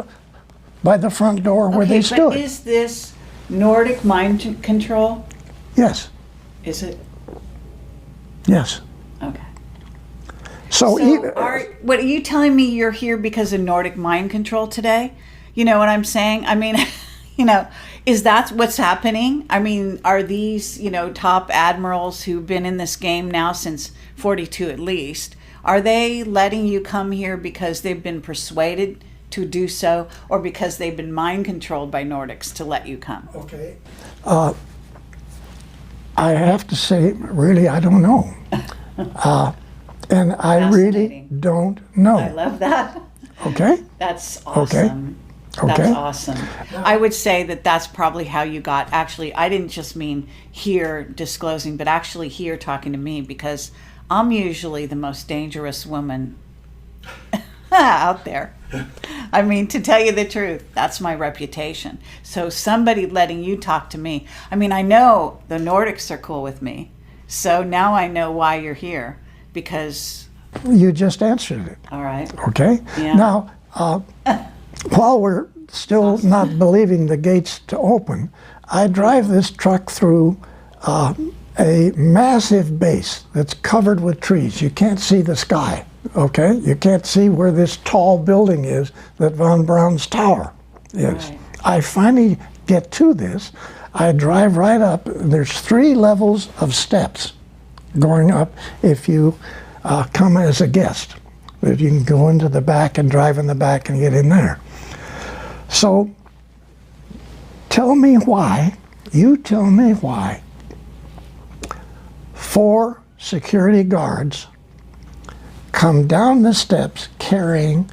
by the front door where they stood. But is this Nordic mind control? Yes. Is it? Yes. Okay. So what are you telling me? You're here because of Nordic mind control today? You know what I'm saying? I mean, is that what's happening? I mean, are these, top admirals who've been in this game now since 42 at least, are they letting you come here because they've been persuaded to do so, or because they've been mind controlled by Nordics to let you come? Okay. I have to say, really, I don't know. And I really don't know. I love that. Okay? That's awesome. Okay. That's awesome. I would say that that's probably how you got, actually, I didn't just mean here disclosing, but actually here talking to me, because I'm usually the most dangerous woman out there. I mean, to tell you the truth, that's my reputation. So somebody letting you talk to me, I mean, I know the Nordics are cool with me, so now I know why you're here, because... You just answered it. All right. Okay? Yeah. Now, while we're still not believing the gates to open, I drive this truck through a massive base that's covered with trees. You can't see the sky, okay? You can't see where this tall building is that Von Braun's tower is. Right. I finally get to this. I drive right up. There's 3 levels of steps going up if you come as a guest. that you can go into the back and drive in the back and get in there. So tell me why, you tell me why 4 security guards come down the steps carrying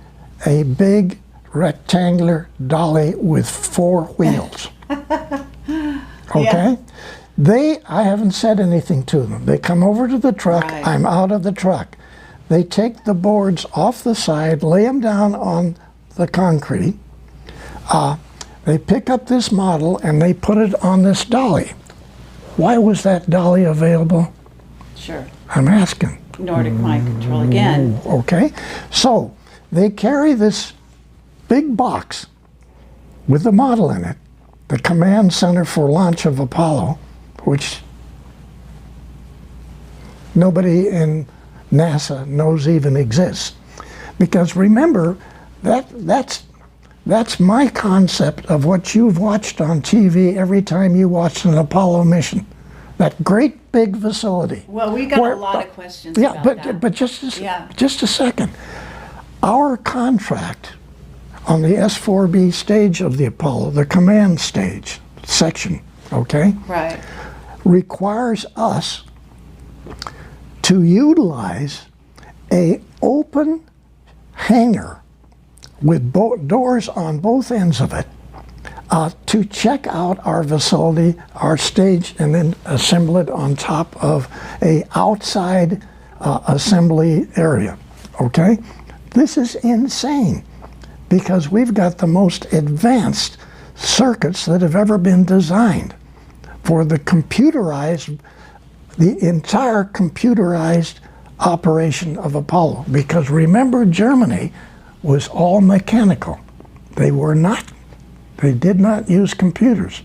a big rectangular dolly with 4 wheels. Okay? Yeah. I haven't said anything to them. They come over to the truck, right. I'm out of the truck. They take the boards off the side, lay them down on the concrete. They pick up this model and they put it on this dolly. Why was that dolly available? Sure. I'm asking. Nordic mind control again. Okay. So they carry this big box with the model in it, the command center for launch of Apollo, which nobody in NASA knows even exists. Because remember, that's my concept of what you've watched on TV every time you watched an Apollo mission. That great big facility. Well, we got a lot of questions about that. But just a second. Our contract on the S-4B stage of the Apollo, the command stage section, okay? Right. Requires us to utilize a open hangar with doors on both ends of it to check out our facility, our stage, and then assemble it on top of a outside assembly area, okay? This is insane because we've got the most advanced circuits that have ever been designed for the entire computerized operation of Apollo. Because remember, Germany was all mechanical. They did not use computers.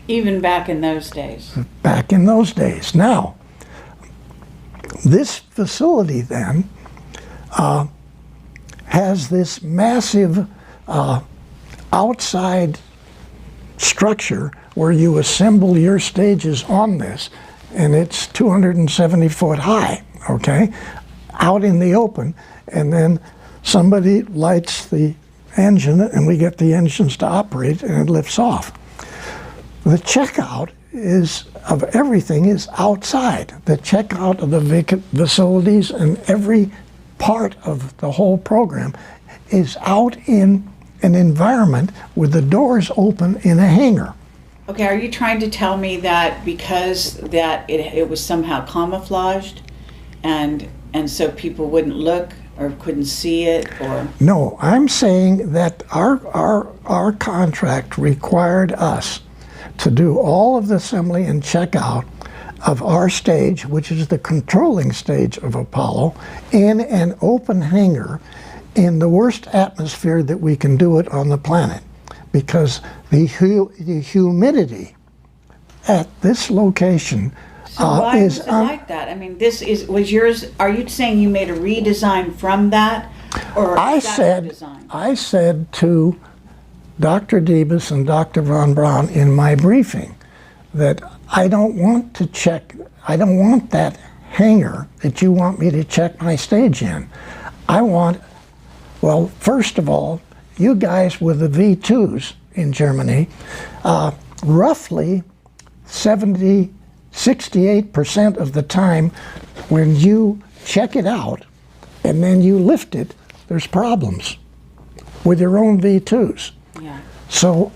Even back in those days. Back in those days. Now, this facility then has this massive outside structure where you assemble your stages on this, and it's 270 foot high, okay, out in the open, and then somebody lights the engine and we get the engines to operate and it lifts off. The checkout of everything is outside. The checkout of the facilities and every part of the whole program is out in an environment with the doors open in a hangar. Okay, are you trying to tell me that because it was somehow camouflaged and so people wouldn't look or couldn't see it, or? No, I'm saying that our contract required us to do all of the assembly and checkout of our stage, which is the controlling stage of Apollo, in an open hangar in the worst atmosphere that we can do it on the planet, because the humidity at this location so why was it like that? I mean, was yours. Are you saying you made a redesign from that, or I said to Dr. Debus and Dr. Von Braun in my briefing that I don't want that hangar that you want me to check my stage in. I want, well, first of all, you guys with the V2s in Germany, roughly 68% of the time when you check it out and then you lift it, there's problems with your own V2s. Yeah. So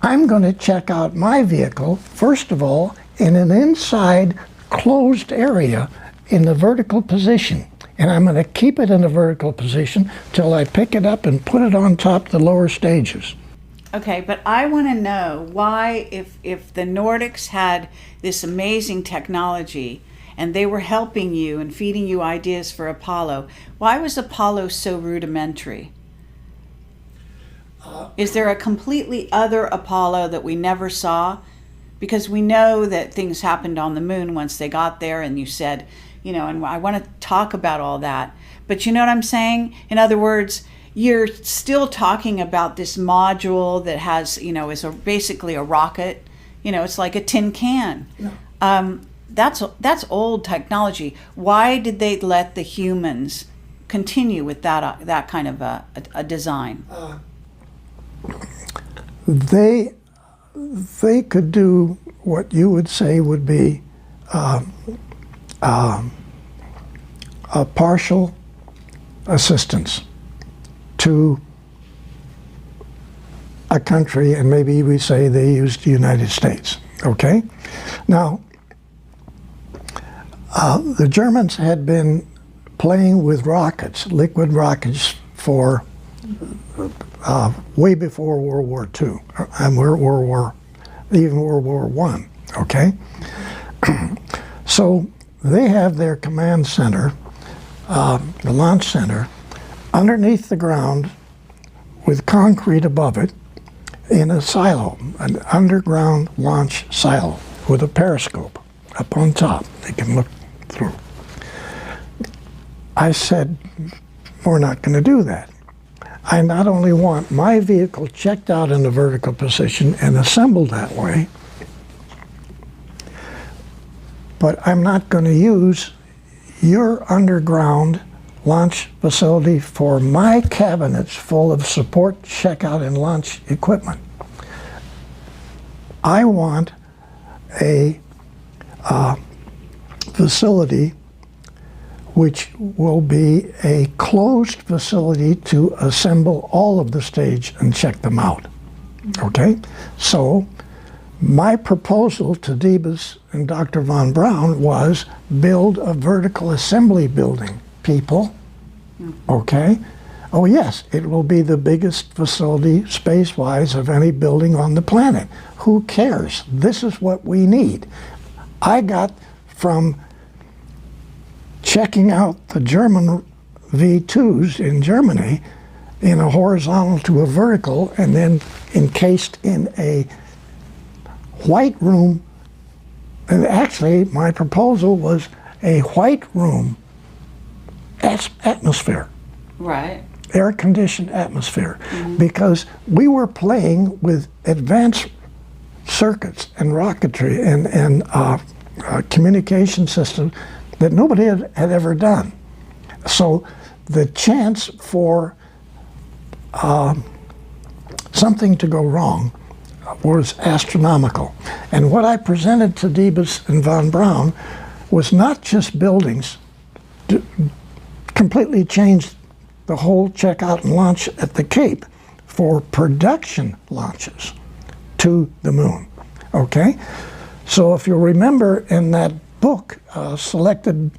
I'm going to check out my vehicle, first of all, in an inside closed area in the vertical position. And I'm going to keep it in a vertical position till I pick it up and put it on top of the lower stages. Okay, but I want to know why, if the Nordics had this amazing technology and they were helping you and feeding you ideas for Apollo, why was Apollo so rudimentary? Is there a completely other Apollo that we never saw? Because we know that things happened on the moon once they got there, and you said, and I want to talk about all that. But you know what I'm saying? In other words, you're still talking about this module that has, is basically a rocket. It's like a tin can. Yeah. that's old technology. Why did they let the humans continue with that kind of a design? They could do what you would say would be a partial assistance to a country, and maybe we say they used the United States. Okay? Now, the Germans had been playing with rockets, liquid rockets, for way before World War II, and even World War I. Okay? So they have their command center, the launch center, underneath the ground with concrete above it in a silo, an underground launch silo with a periscope up on top. They can look through. I said, we're not going to do that. I not only want my vehicle checked out in a vertical position and assembled that way, but I'm not going to use your underground launch facility for my cabinets full of support, checkout, and launch equipment. I want a facility which will be a closed facility to assemble all of the stage and check them out. Okay? So my proposal to Debus and Dr. von Braun was build a vertical assembly building, people. Okay? Oh yes, it will be the biggest facility space-wise of any building on the planet. Who cares? This is what we need. I got from checking out the German V2s in Germany in a horizontal to a vertical, and then encased in a white room. And actually, my proposal was a white room atmosphere. Right. Air-conditioned atmosphere. Because we were playing with advanced circuits and rocketry and communication systems that nobody had ever done. So the chance for something to go wrong was astronomical. And what I presented to Debus and von Braun was not just buildings, completely changed the whole checkout and launch at the Cape for production launches to the moon. Okay? So if you'll remember in that book, Selected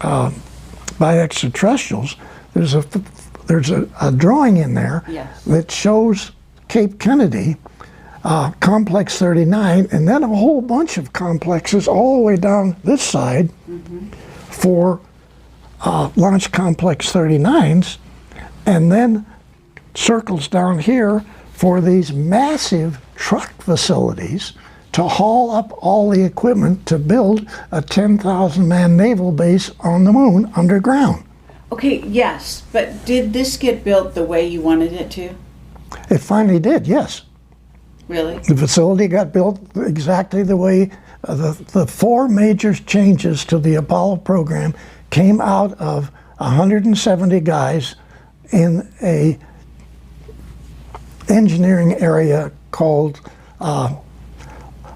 by Extraterrestrials, there's a drawing in there that shows Cape Kennedy, Complex 39, and then a whole bunch of complexes all the way down this side for Launch Complex 39s, and then circles down here for these massive truck facilities to haul up all the equipment to build a 10,000-man naval base on the moon underground. Okay, yes, but did this get built the way you wanted it to? It finally did, yes. Really? The facility got built exactly the way the four major changes to the Apollo program came out of 170 guys in a engineering area called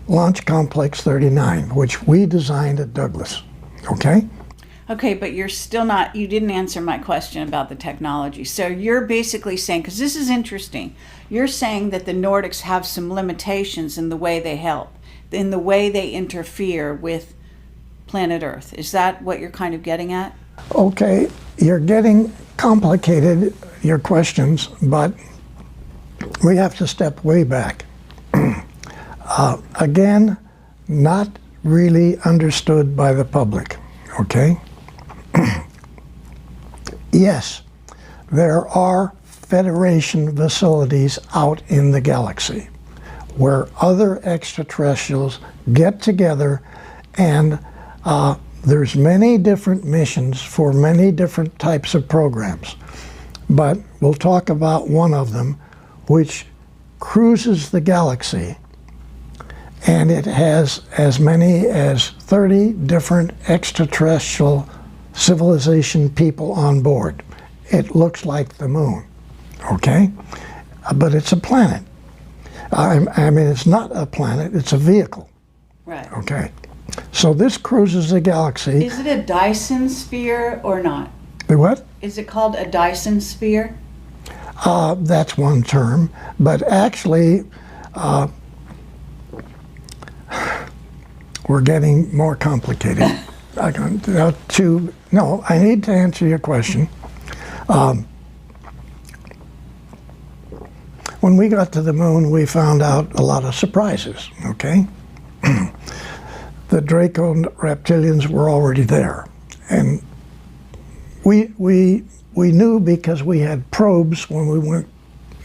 Launch Complex 39, which we designed at Douglas. Okay? Okay, but you're still not, you didn't answer my question about the technology. So you're basically saying, because this is interesting, you're saying that the Nordics have some limitations in the way they help, in the way they interfere with planet Earth. Is that what you're kind of getting at? Okay, you're getting complicated, your questions, but we have to step way back. Again, not really understood by the public, okay? Yes, there are Federation facilities out in the galaxy where other extraterrestrials get together, and there's many different missions for many different types of programs. But we'll talk about one of them, which cruises the galaxy and it has as many as 30 different extraterrestrial civilization people on board. It looks like the moon, okay? But it's a planet. I mean, it's not a planet, it's a vehicle. Right. Okay. So this cruises the galaxy. Is it a Dyson sphere or not? The what? Is it called a Dyson sphere? That's one term, but actually, we're getting more complicated. I need to answer your question. When we got to the moon, we found out a lot of surprises, okay? The Draco reptilians were already there. And we knew because we had probes when we went,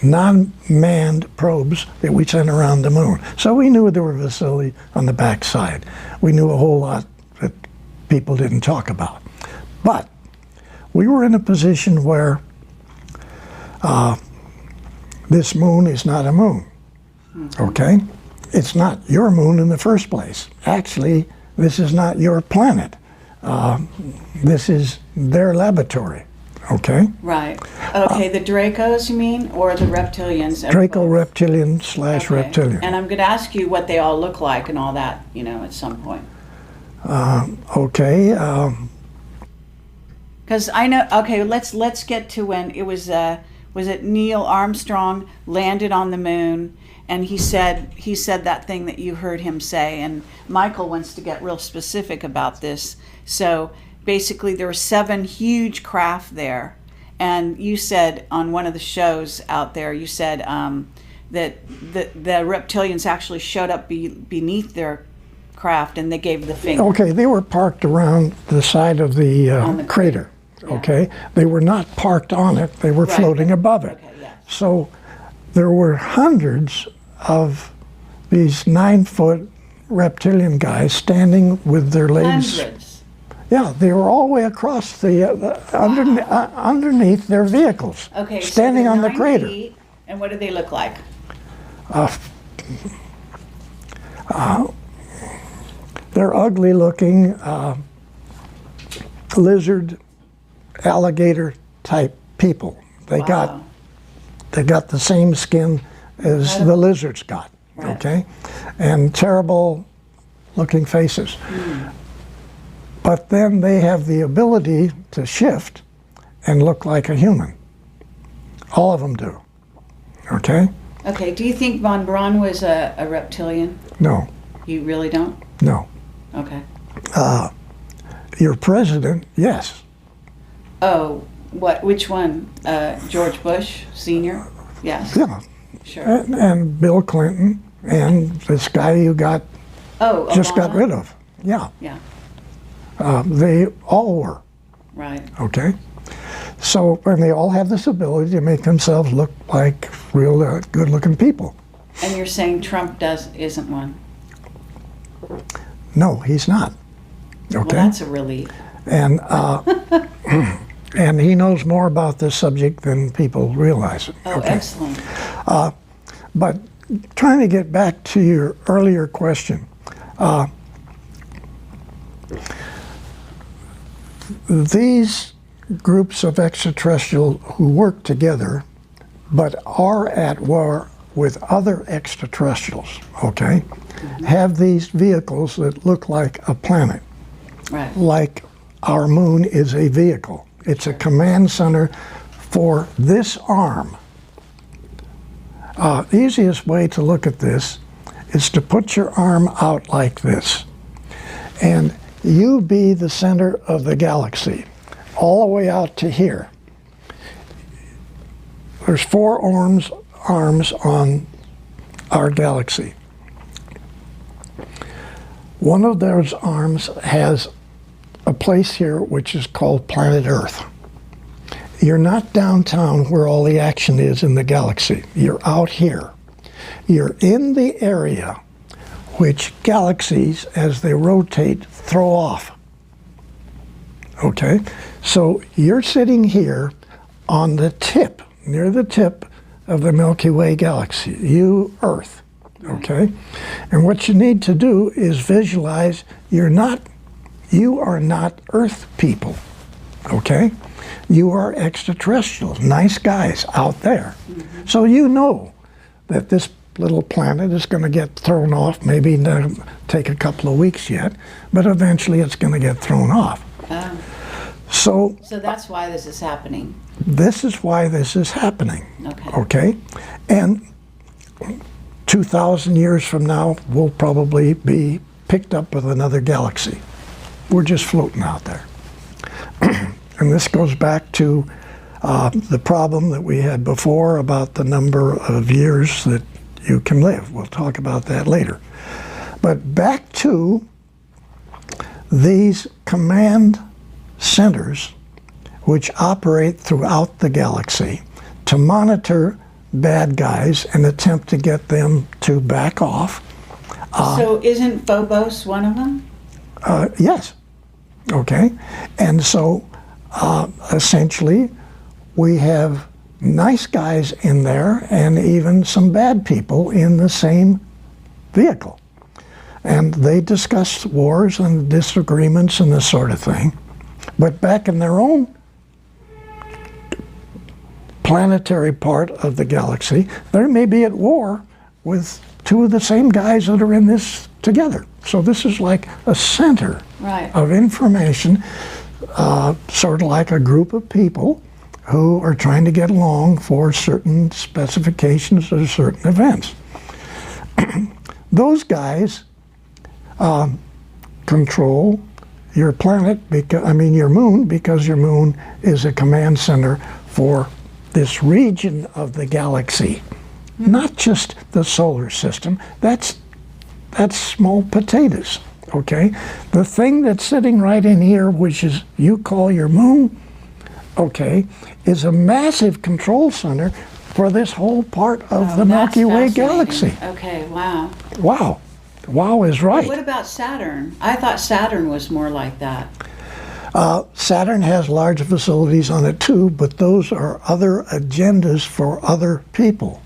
non-manned probes that we sent around the moon. So we knew there were facilities on the backside. We knew a whole lot that people didn't talk about. But we were in a position where this moon is not a moon, okay? It's not your moon in the first place. Actually, this is not your planet. This is their laboratory, okay? Right. Okay, the Dracos, you mean, or the reptilians? Draco reptilian / reptilian. And I'm going to ask you what they all look like and all that, you know, at some point. Okay. Because I know. Okay, let's get to when it was. Was it Neil Armstrong landed on the moon, and he said that thing that you heard him say, and Michael wants to get real specific about this. So basically, there were 7 huge craft there, and you said on one of the shows out there, you said that the reptilians actually showed up beneath their craft, and they gave the finger. Okay, they were parked around the side of the crater. Yeah. Okay, they were not parked on it; they were floating above it. Okay, yeah. So there were hundreds of these 9-foot reptilian guys standing with their legs. Hundreds. Yeah, they were all the way across the underneath their vehicles. Okay, standing so on the 9 crater. feet, and what do they look like? They're ugly looking, lizard, alligator type people. They got the same skin as the lizards got, okay? And terrible looking faces. But then they have the ability to shift and look like a human. All of them do, okay? Okay, do you think von Braun was a reptilian? No, You really don't? no. Okay. Your president, yes. Oh, which one? George Bush Sr.? Yes. Yeah. Sure. And Bill Clinton and this guy you got just got Obama? rid of. Yeah. Yeah, They all were, right. okay? So, and they all have this ability to make themselves look like real good-looking people. And you're saying Trump isn't one? No, he's not, okay? Well, that's a relief. And, and he knows more about this subject than people realize. Oh, okay? excellent. But trying to get back to your earlier question, these groups of extraterrestrial who work together but are at war with other extraterrestrials, okay, have these vehicles that look like a planet, Right. like our moon is a vehicle. It's a command center for this arm. Easiest way to look at this is to put your arm out like this, and you be the center of the galaxy, all the way out to here. There's 4 arms on our galaxy. One of those arms has a place here which is called planet Earth. You're not downtown where all the action is in the galaxy. You're out here. You're in the area which galaxies, as they rotate, throw off. Okay? So you're sitting here on the tip, near the tip of the Milky Way galaxy, you Earth. okay? And what you need to do is visualize you are not Earth people, okay? You are extraterrestrials, nice guys out there. So you know that this little planet is going to get thrown off, maybe take a couple of weeks yet, but eventually it's going to get thrown off. So that's why this is happening. This is why this is happening. Okay. And 2,000 years from now, we'll probably be picked up with another galaxy. We're just floating out there. And this goes back to the problem that we had before about the number of years that you can live. We'll talk about that later. But back to these command centers which operate throughout the galaxy to monitor bad guys and attempt to get them to back off. So isn't Phobos one of them? Yes. Okay. And so essentially we have nice guys in there and even some bad people in the same vehicle. And they discuss wars and disagreements and this sort of thing. But back in their own planetary part of the galaxy, they may be at war with two of the same guys that are in this together. So this is like a center of information, sort of like a group of people who are trying to get along for certain specifications or certain events. Those guys control your planet, your moon, because your moon is a command center for this region of the galaxy, not just the solar system. That's small potatoes, okay? The thing that's sitting right in here, which is you call your moon, okay, is a massive control center for this whole part of the Milky Way galaxy. Okay, wow. Wow. Wow is right. What about Saturn? I thought Saturn was more like that. Saturn has large facilities on it too, but those are other agendas for other people,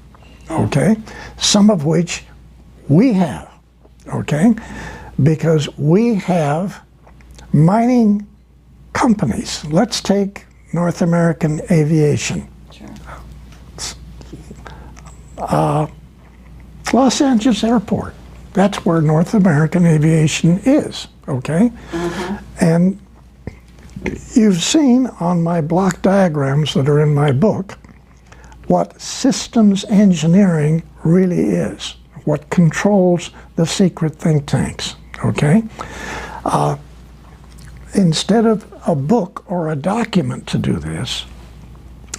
okay? Some of which we have, okay? Because we have mining companies. Let's take North American aviation. Sure. Los Angeles Airport. That's where North American aviation is, okay? And you've seen on my block diagrams that are in my book what systems engineering really is, what controls the secret think tanks, okay? Instead of a book or a document to do this,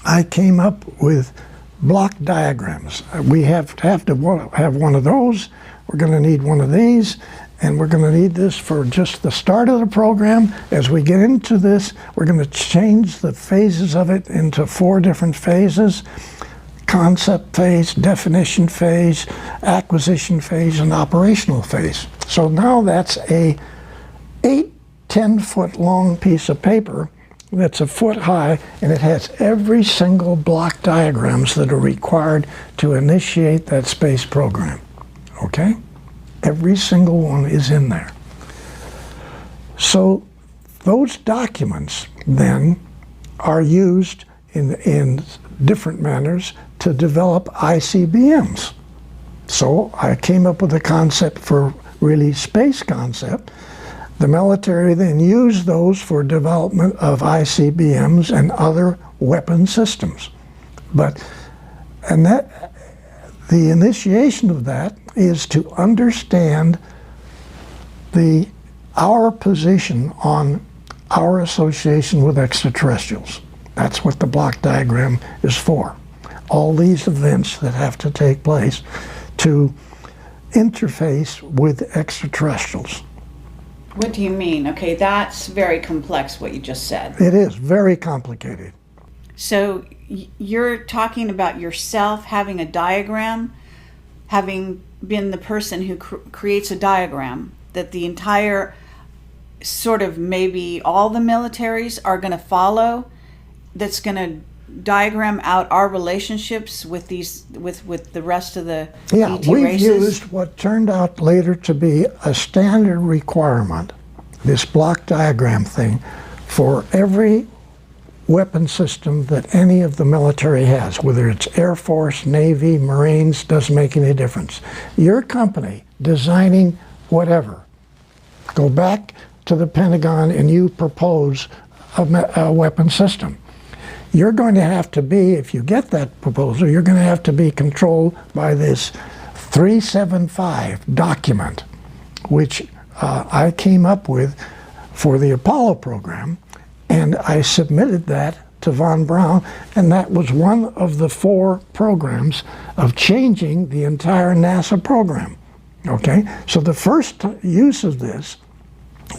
I came up with block diagrams. We have to have one of those. We're going to need one of these, and we're going to need this for just the start of the program. As we get into this, we're going to change the phases of it into 4 different phases: concept phase, definition phase, acquisition phase, and operational phase. So now that's a 10-foot long piece of paper that's a foot high, and it has every single block diagrams that are required to initiate that space program. Okay? Every single one is in there. So those documents then are used in different manners to develop ICBMs. So I came up with a concept for really space concept. The military then used those for development of ICBMs and other weapon systems. The initiation of that is to understand our position on our association with extraterrestrials. That's what the block diagram is for. All these events that have to take place to interface with extraterrestrials. What do you mean? Okay, that's very complex what you just said. It is very complicated. So you're talking about yourself having a diagram, having been the person who creates a diagram that the entire sort of maybe all the militaries are going to follow, that's going to diagram out our relationships with these with the rest of the Yeah, ET we've races? used what turned out later to be a standard requirement, this block diagram thing, for every weapon system that any of the military has, whether it's Air Force, Navy, Marines, doesn't make any difference. Your company designing whatever, go back to the Pentagon and you propose a weapon system. You're going to have to be, if you get that proposal, you're going to have to be controlled by this 375 document, which I came up with for the Apollo program, and I submitted that to von Braun, and that was one of the 4 programs of changing the entire NASA program. Okay, so the first use of this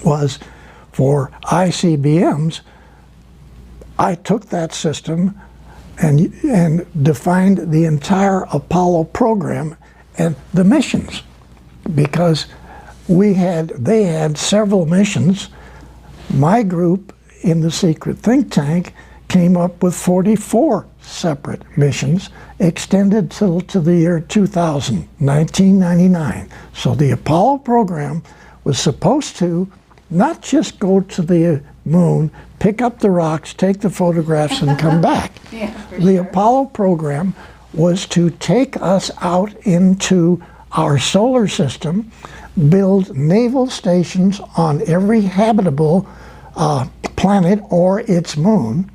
was for ICBMs. I took that system and defined the entire Apollo program and the missions, because they had several missions. My group in the secret think tank came up with 44 separate missions extended till to the year 2000, 1999. So the Apollo program was supposed to not just go to the moon, pick up the rocks, take the photographs, and come back. Yeah, The sure. Apollo program was to take us out into our solar system, build naval stations on every habitable planet or its moon,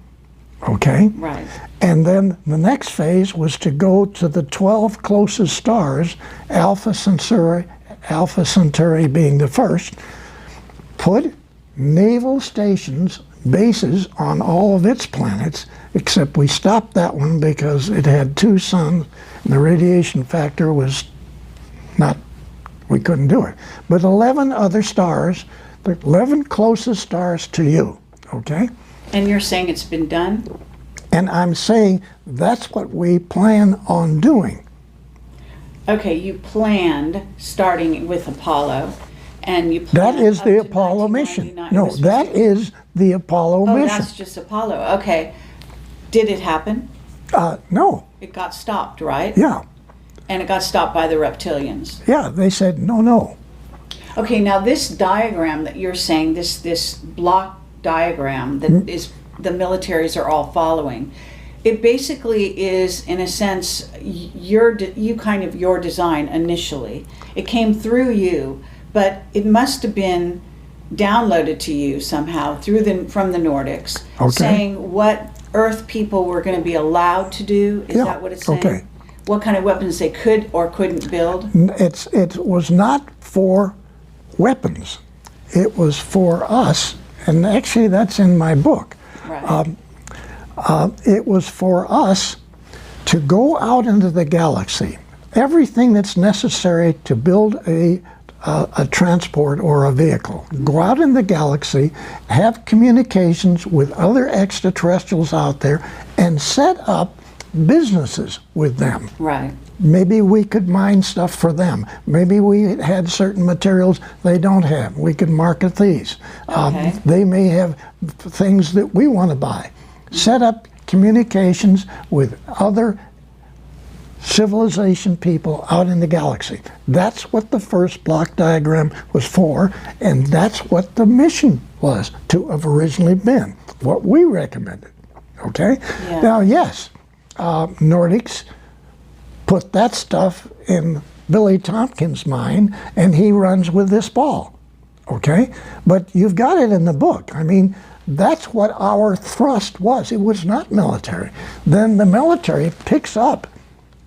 okay? Right. And then the next phase was to go to the 12 closest stars, Alpha Centauri being the first, put naval stations, bases on all of its planets, except we stopped that one because it had 2 suns and the radiation factor was not, we couldn't do it. But 11 other stars, the 11 closest stars to you, okay? And you're saying it's been done? And I'm saying that's what we plan on doing. Okay, you planned starting with Apollo, and you That planned is up the to Apollo mission. 1999. No, This was- that is the Apollo Oh, mission. that's just Apollo. Okay. Did it happen? No, It got stopped, right? yeah, And it got stopped by the reptilians. yeah, they said no. Okay, now this diagram that you're saying, this block diagram that is the militaries are all following, it basically is, in a sense, your design initially. It came through you, but it must have been downloaded to you somehow from the Nordics, Okay. saying what Earth people were going to be allowed to do. Is Yeah, that what it's saying? okay. What kind of weapons they could or couldn't build? It was not for weapons. It was for us, and actually that's in my book. Right. It was for us to go out into the galaxy. Everything that's necessary to build a transport or a vehicle. Go out in the galaxy, have communications with other extraterrestrials out there, and set up businesses with them. Right. Maybe we could mine stuff for them. Maybe we had certain materials they don't have. We could market these. Okay. They may have things that we want to buy. Set up communications with other civilization people out in the galaxy. That's what the first block diagram was for, and that's what the mission was to have originally been, what we recommended. Okay? Yeah. Now, yes, Nordics put that stuff in Billy Tompkins' mind, and he runs with this ball. Okay? But you've got it in the book. I mean, that's what our thrust was. It was not military. Then the military picks up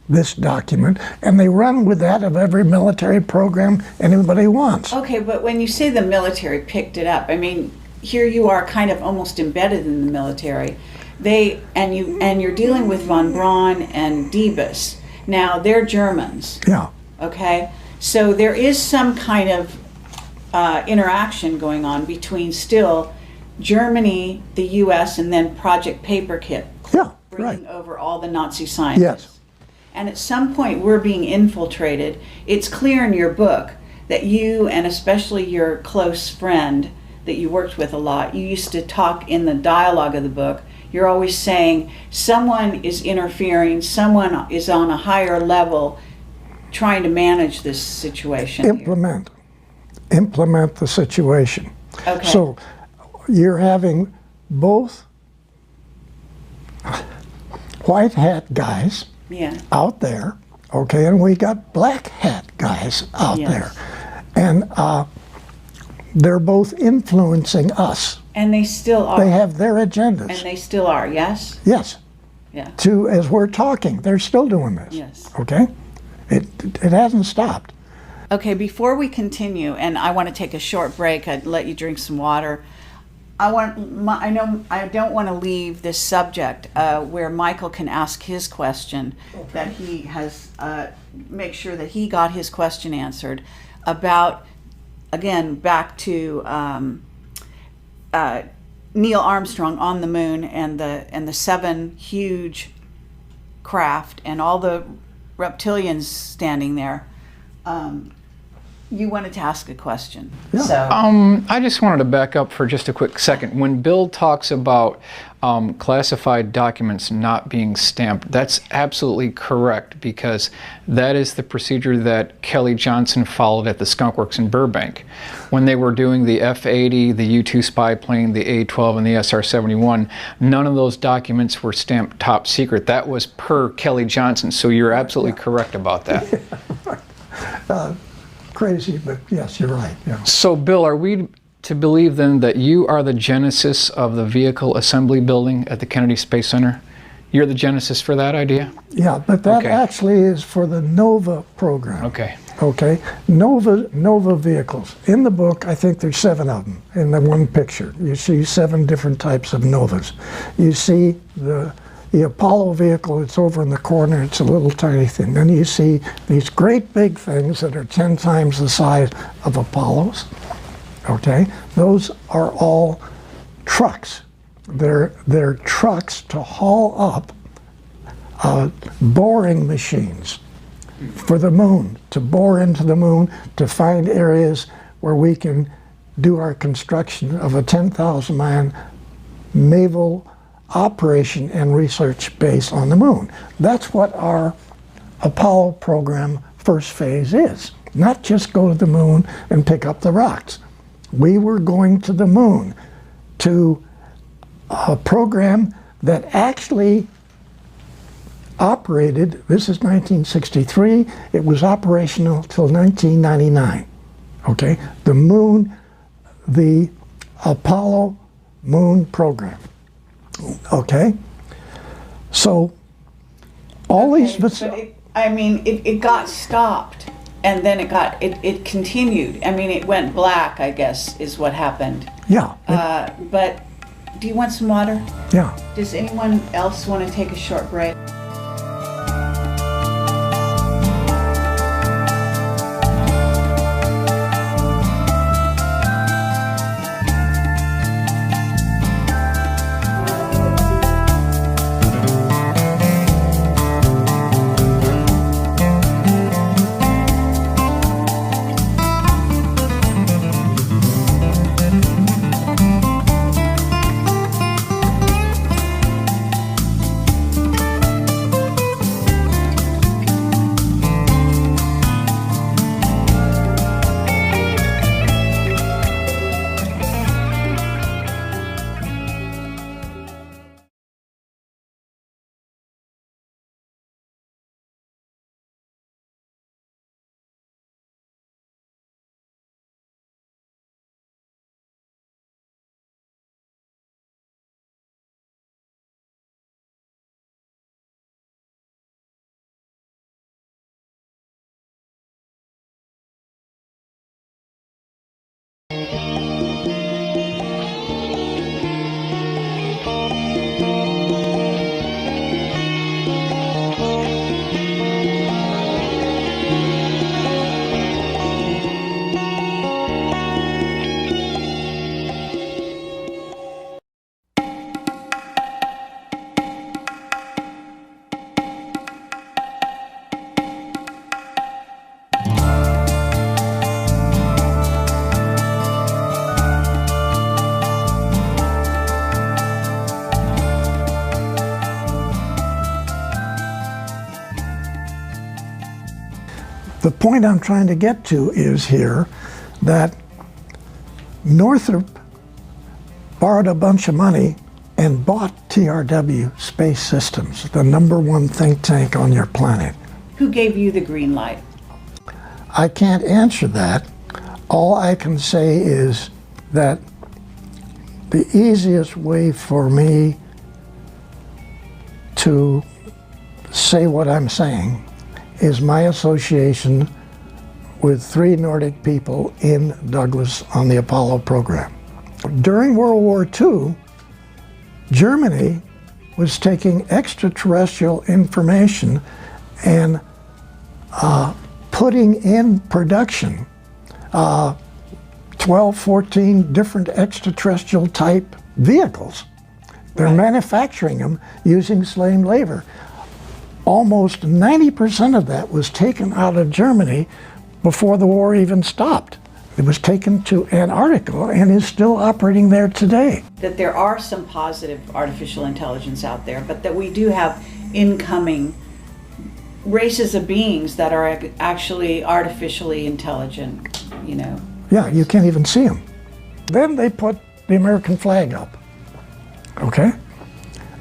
this document, and they run with that of every military program anybody wants. Okay, but when you say the military picked it up, I mean, here you are kind of almost embedded in the military. You're dealing with von Braun and Diebus. Now, they're Germans. Yeah. Okay? So there is some kind of interaction going on between still Germany, the US, and then Project Paperclip, Yeah, bringing right. over all the Nazi scientists. Yes. And at some point, we're being infiltrated. It's clear in your book that you, and especially your close friend that you worked with a lot, you used to talk in the dialogue of the book, you're always saying someone is interfering, someone is on a higher level trying to manage this situation. Implement the situation. Okay. So you're having both white hat guys Yeah. out there, okay, and we got black hat guys out Yes. there. And they're both influencing us. And they still are. They have their agendas. And they still are, yes? Yes. Yeah. As we're talking, they're still doing this. Yes. Okay? It hasn't stopped. Okay, before we continue, and I want to take a short break, I'd let you drink some water. I don't want to leave this subject where Michael can ask his question, that he has, make sure that he got his question answered about, again, back to Neil Armstrong on the moon and the 7 huge craft and all the reptilians standing there. You wanted to ask a question. Yeah. So I just wanted to back up for just a quick second. When Bill talks about classified documents not being stamped, that's absolutely correct, because that is the procedure that Kelly Johnson followed at the Skunk Works in Burbank. When they were doing the F-80, the U-2 spy plane, the A-12, and the SR-71, none of those documents were stamped top secret. That was per Kelly Johnson, so you're absolutely correct about that. Crazy, but yes, you're right. Yeah. So, Bill, are we to believe then that you are the genesis of the vehicle assembly building at the Kennedy Space Center? You're the genesis for that idea? Yeah, but that Okay. actually is for the NOVA program. Okay. Okay, NOVA vehicles. In the book, I think there's 7 of them in the one picture. You see 7 different types of NOVAs. You see the Apollo vehicle, it's over in the corner, it's a little tiny thing. Then you see these great big things that are 10 times the size of Apollos. Okay, those are all trucks. They're trucks to haul up boring machines for the moon, to bore into the moon, to find areas where we can do our construction of a 10,000-man naval operation and research base on the moon. That's what our Apollo program first phase is. Not just go to the moon and pick up the rocks. We were going to the moon to a program that actually operated, this is 1963, it was operational till 1999. Okay, the moon, the Apollo moon program. Okay, so all these. but it got stopped, and then it continued. I mean, it went black, I guess, is what happened. Yeah. But do you want some water? Yeah. Does anyone else want to take a short break? the point I'm trying to get to is here that Northrop borrowed a bunch of money and bought TRW Space Systems, the #1 think tank on your planet. Who gave you the green light? I can't answer that. All I can say is that the easiest way for me to say what I'm saying is my association with 3 Nordic people in Douglas on the Apollo program. During World War II, Germany was taking extraterrestrial information and putting in production 12, 14 different extraterrestrial type vehicles. They're manufacturing them using slave labor. Almost 90% of that was taken out of Germany before the war even stopped. It was taken to Antarctica and is still operating there today. That there are some positive artificial intelligence out there, but that we do have incoming races of beings that are actually artificially intelligent, you know. Yeah, you can't even see them. Then they put the American flag up, okay?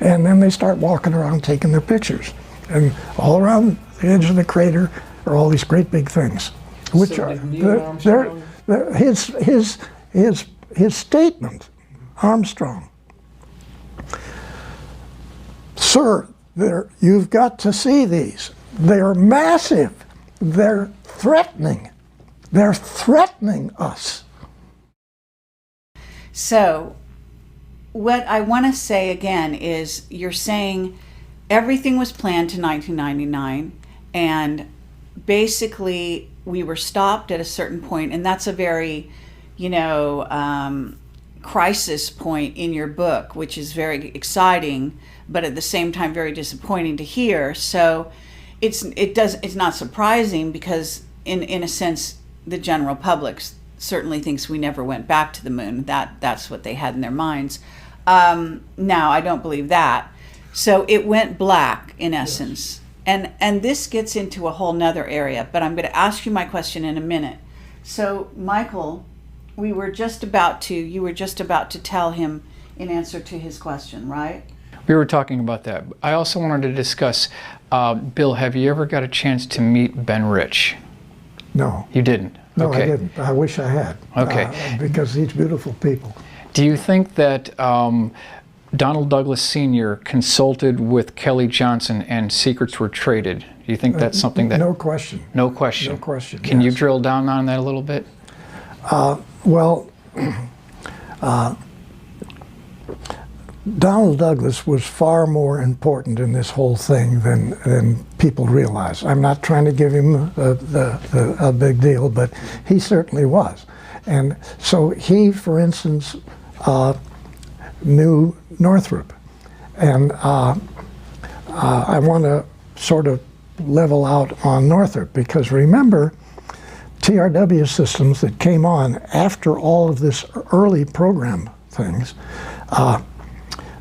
And then they start walking around taking their pictures. And all around the edge of the crater are all these great big things, which So are did Neil Armstrong- his statement, Armstrong. Sir, you've got to see these. They're massive. They're threatening. They're threatening us. So what I want to say again is you're saying everything was planned to 1999, and basically we were stopped at a certain point, and that's a very, crisis point in your book, which is very exciting, but at the same time very disappointing to hear. So it's not surprising, because in a sense the general public certainly thinks we never went back to the moon. That's what they had in their minds. Now I don't believe that. So it went black in essence. Yes. And this gets into a whole nother area, but I'm going to ask you my question in a minute. So Michael, you were just about to tell him in answer to his question, right? We were talking about that. I also wanted to discuss, Bill, have you ever got a chance to meet Ben Rich? No. You didn't? No, okay. I didn't. I wish I had. Okay. Because he's beautiful people. Do you think that Donald Douglas Sr. consulted with Kelly Johnson and secrets were traded? Do you think that's something that... No question. No question? No question, Can you yes. drill down on that a little bit? Donald Douglas was far more important in this whole thing than people realize. I'm not trying to give him a big deal, but he certainly was. And so he, for instance, knew Northrop. And I want to sort of level out on Northrop, because remember, TRW systems that came on after all of this early program things,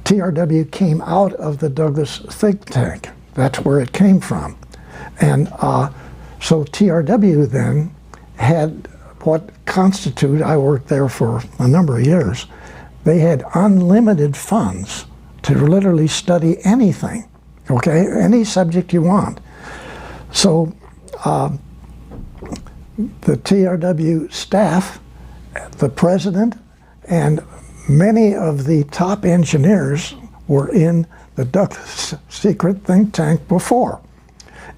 TRW came out of the Douglas think tank. That's where it came from. And so TRW then had what constituted, I worked there for a number of years, they had unlimited funds to literally study anything, okay? Any subject you want. So the TRW staff, the president, and many of the top engineers were in the Douglas secret think tank before.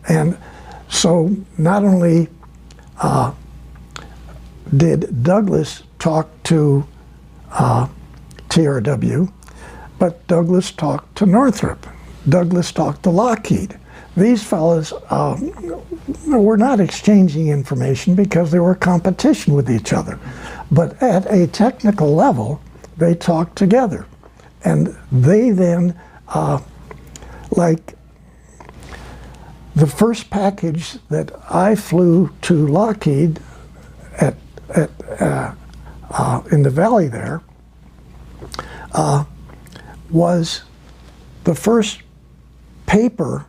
And so not only did Douglas talk to TRW, but Douglas talked to Northrop. Douglas talked to Lockheed. These fellows were not exchanging information because they were competition with each other. But at a technical level, they talked together. And they then, like the first package that I flew to Lockheed in the valley there, was the first paper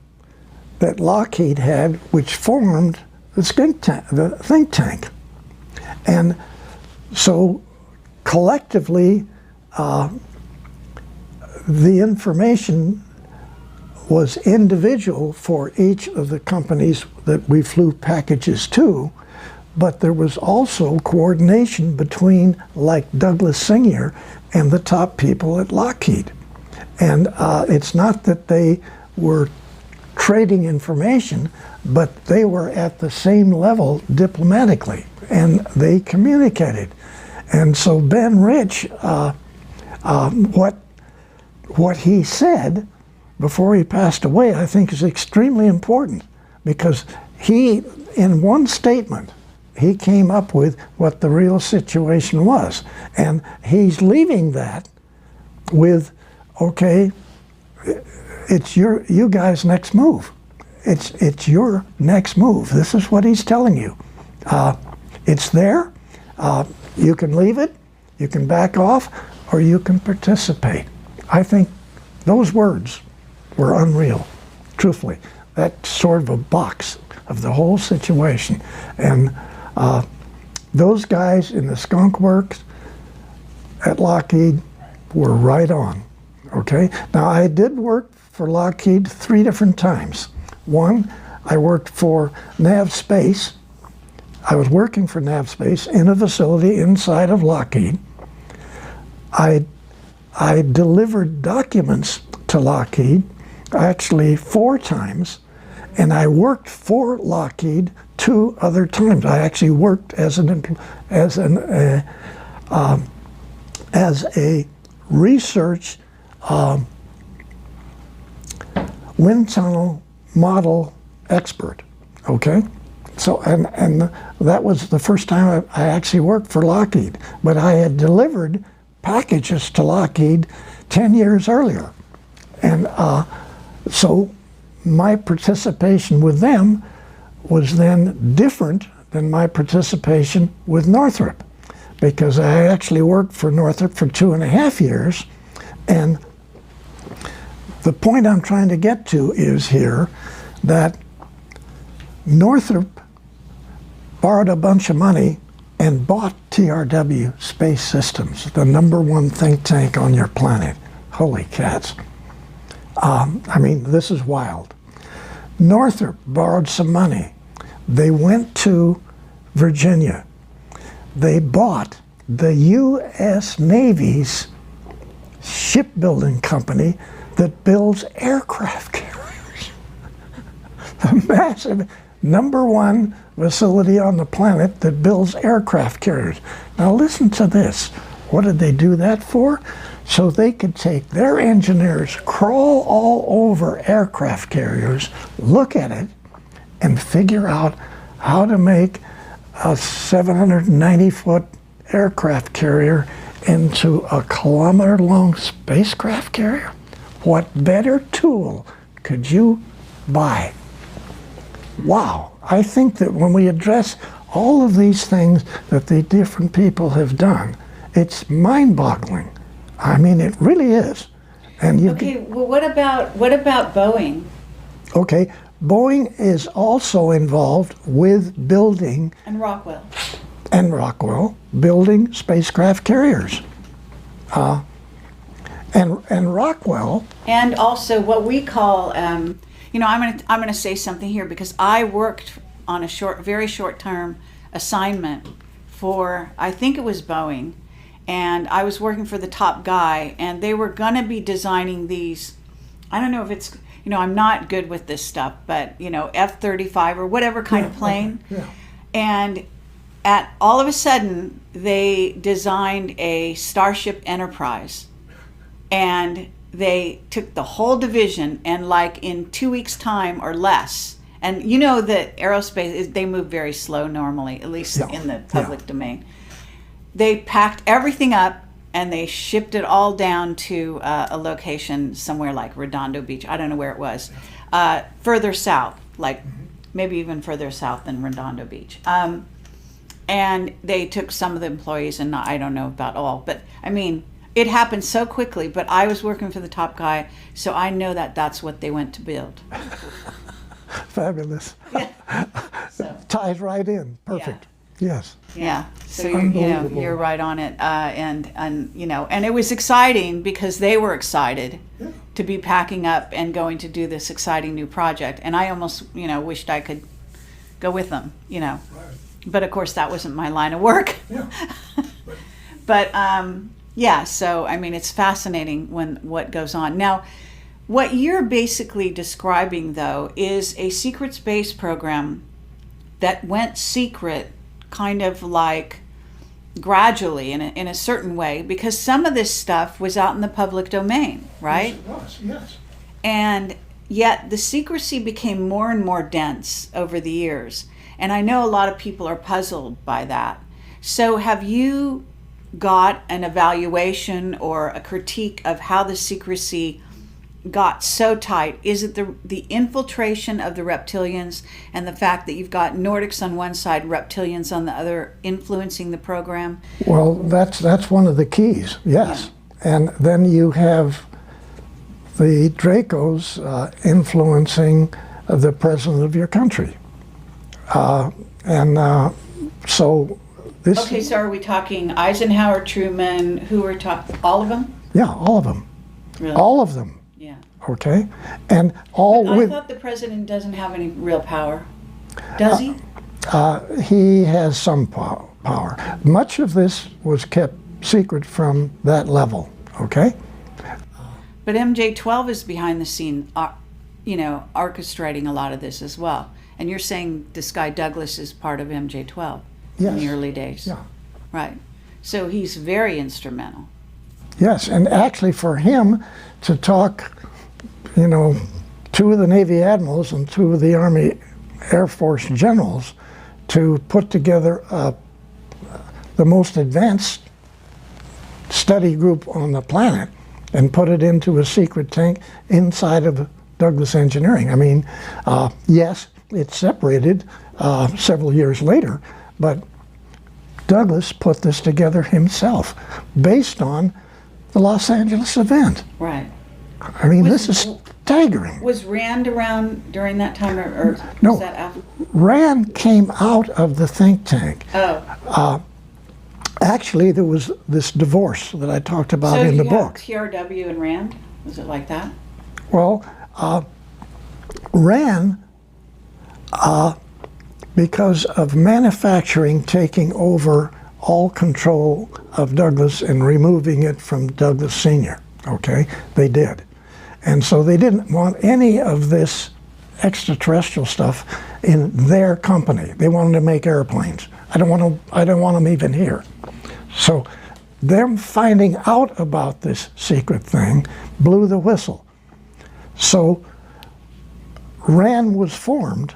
that Lockheed had, which formed the think tank. And so collectively, the information was individual for each of the companies that we flew packages to, but there was also coordination between, like Douglas Senior and the top people at Lockheed. And it's not that they were trading information, but they were at the same level diplomatically, and they communicated. And so Ben Rich, what he said before he passed away, I think is extremely important, because he, in one statement, he came up with what the real situation was. And he's leaving that with, okay, it's you guys' next move. It's your next move. This is what he's telling you. It's there. You can leave it, you can back off, or you can participate. I think those words were unreal, truthfully. That's sort of a box of the whole situation. And those guys in the skunk works at Lockheed were right on, okay? Now, I did work for Lockheed 3 different times. One, I worked for Nav Space. I was working for Nav Space in a facility inside of Lockheed. I delivered documents to Lockheed, actually 4 times, and I worked for Lockheed 2 other times. I actually worked as a research wind tunnel model expert. Okay, so and that was the first time I actually worked for Lockheed. But I had delivered packages to Lockheed 10 years earlier, and so my participation with them was then different than my participation with Northrop, because I actually worked for Northrop for 2.5 years. And the point I'm trying to get to is here that Northrop borrowed a bunch of money and bought TRW Space Systems, the #1 think tank on your planet. Holy cats. I mean, this is wild. Northrop borrowed some money. They went to Virginia. They bought the U.S. Navy's shipbuilding company that builds aircraft carriers. The massive #1 facility on the planet that builds aircraft carriers. Now listen to this. What did they do that for? So they could take their engineers, crawl all over aircraft carriers, look at it, and figure out how to make a 790-foot aircraft carrier into a kilometer-long spacecraft carrier. What better tool could you buy? Wow. I think that when we address all of these things that the different people have done, it's mind-boggling. I mean, it really is. And you okay, well, what about Boeing? Okay, Boeing is also involved with building And Rockwell. Building spacecraft carriers. And Rockwell. And also what we call, you know, I'm gonna say something here, because I worked on a very short-term assignment for, I think it was Boeing, and I was working for the top guy, and they were gonna be designing these, I don't know if it's, you know, I'm not good with this stuff, but, you know, F-35 or whatever kind of plane. Okay. Yeah. And all of a sudden, they designed a Starship Enterprise, and they took the whole division, and like in 2 weeks' time or less, and you know that aerospace, they move very slow normally, at least in the public domain. They packed everything up and they shipped it all down to a location somewhere like Redondo Beach. I don't know where it was. Further south, like maybe even further south than Redondo Beach. And they took some of the employees, and I don't know about all, but I mean, it happened so quickly, but I was working for the top guy, so I know that that's what they went to build. Fabulous. Yeah. ties right in. Perfect. Yes. Yeah, so Unbelievable. you're right on it, and it was exciting because they were excited to be packing up and going to do this exciting new project, and I almost wished I could go with them, Right. but of course that wasn't my line of work. Yeah. But so I mean it's fascinating what goes on now. What you're basically describing though is a secret space program that went secret kind of like gradually in a certain way, because some of this stuff was out in the public domain, right? Yes, it was. Yes. And yet the secrecy became more and more dense over the years. And I know a lot of people are puzzled by that. So have you got an evaluation or a critique of how the secrecy got so tight? Is it the infiltration of the reptilians and the fact that you've got Nordics on one side, reptilians on the other, influencing the program? Well, that's one of the keys. Yes. Yeah. And then you have the Dracos influencing the president of your country. So this... Okay, so are we talking Eisenhower, Truman, who are talking, all of them? Yeah, all of them. Really? All of them. Yeah. Okay? And all But I with... thought the president doesn't have any real power. Does he? He has some power. Much of this was kept secret from that level, okay? But MJ-12 is behind the scene, orchestrating a lot of this as well. And you're saying this guy Douglas is part of MJ-12 in Yes. the early days. Yeah. Right. So he's very instrumental. Yes, and actually for him to talk, two of the Navy admirals and two of the Army Air Force generals to put together the most advanced study group on the planet and put it into a secret tank inside of Douglas Engineering. I mean, yes, it separated several years later, but Douglas put this together himself based on the Los Angeles event. Right. I mean, this is staggering. Was Rand around during that time, or No. was that after? Rand came out of the think tank. Oh. Actually, there was this divorce that I talked about in the book. So you have TRW and Rand? Was it like that? Well, Rand, because of manufacturing taking over all control of Douglas and removing it from Douglas Sr., okay, they did. And so they didn't want any of this extraterrestrial stuff in their company. They wanted to make airplanes. I don't want them even here. So them finding out about this secret thing blew the whistle. So RAND was formed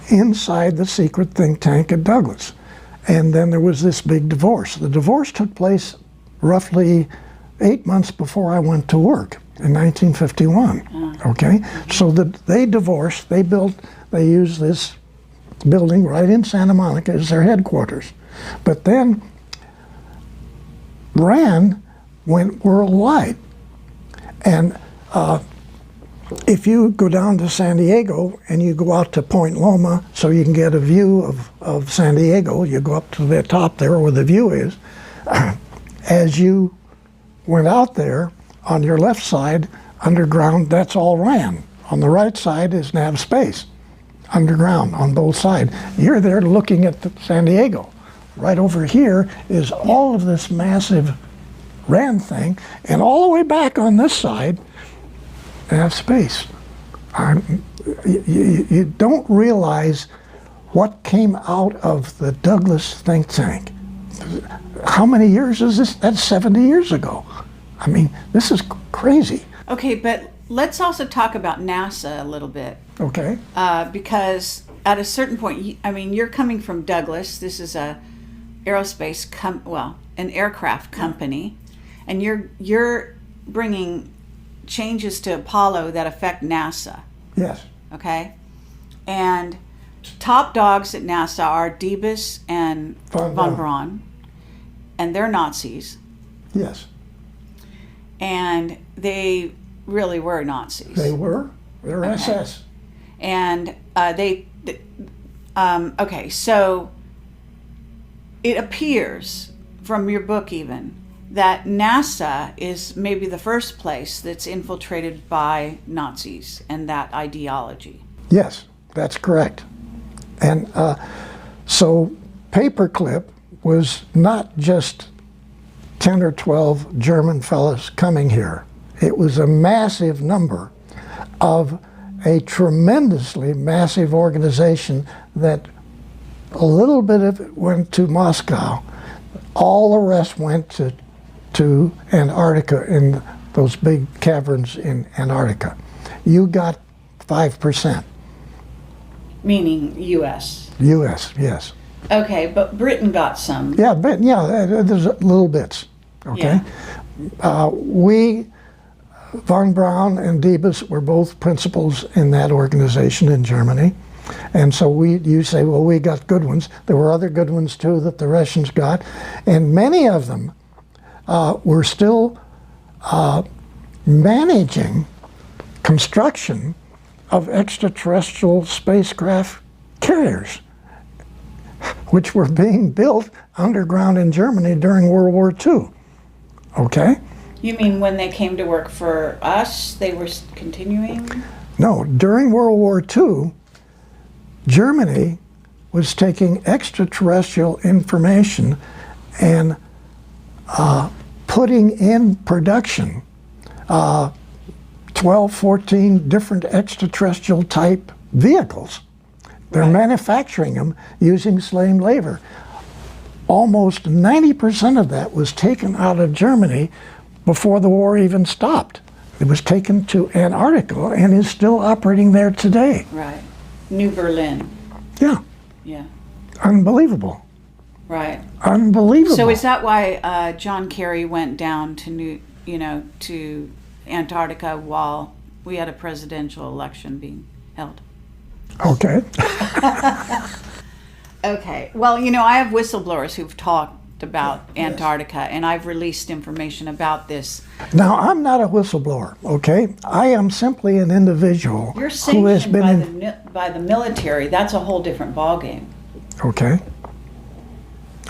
inside the secret think tank at Douglas. And then there was this big divorce. The divorce took place roughly 8 months before I went to work in 1951. Okay, so they divorced. They used this building right in Santa Monica as their headquarters. But then RAND went worldwide. And if you go down to San Diego and you go out to Point Loma so you can get a view of San Diego, you go up to the top there where the view is. As you went out there, on your left side, underground, that's all RAND. On the right side is nav space, underground on both sides. You're there looking at San Diego. Right over here is all of this massive RAND thing, and all the way back on this side, nav space. You don't realize what came out of the Douglas think tank. How many years is this? That's 70 years ago. I mean, this is crazy. Okay, but let's also talk about NASA a little bit. Okay. Because at a certain point, you're coming from Douglas. This is a aerospace an aircraft company, and you're bringing changes to Apollo that affect NASA. Yes. Okay, and top dogs at NASA are Debus and von Braun, and they're Nazis. Yes. And they really were Nazis. They were. They're Okay. SS. And they Okay, so it appears from your book even that NASA is maybe the first place that's infiltrated by Nazis and that ideology. Yes, that's correct. And so Paperclip was not just 10 or 12 German fellows coming here. It was a massive number of a tremendously massive organization that a little bit of it went to Moscow. All the rest went to Antarctica, in those big caverns in Antarctica. You got 5%. Meaning U.S. U.S., yes. Okay, but Britain got some. Yeah, but there's little bits. Okay, we, von Braun and Diebus, were both principals in that organization in Germany, and so you say, well, we got good ones. There were other good ones too that the Russians got, and many of them were still managing construction of extraterrestrial spacecraft carriers, which were being built underground in Germany during World War II. Okay? You mean when they came to work for us, they were continuing? No, during World War II, Germany was taking extraterrestrial information and putting in production 12, 14 different extraterrestrial type vehicles. They're manufacturing them using slave labor. Almost 90% of that was taken out of Germany before the war even stopped. It was taken to Antarctica and is still operating there today. Right. New Berlin. Yeah. Yeah. Unbelievable. Right. Unbelievable. So is that why John Kerry went down to to Antarctica while we had a presidential election being held? Okay. Okay. Well, I have whistleblowers who've talked about Antarctica, and I've released information about this. Now, I'm not a whistleblower, okay? I am simply an individual You're who has sanctioned been by the military. That's a whole different ballgame. Okay.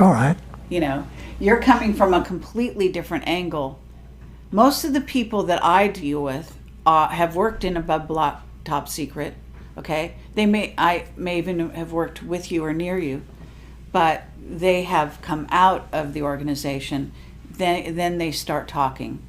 All right. You're coming from a completely different angle. Most of the people that I deal with have worked in above block top secret. Okay, I may even have worked with you or near you, but they have come out of the organization. Then they start talking,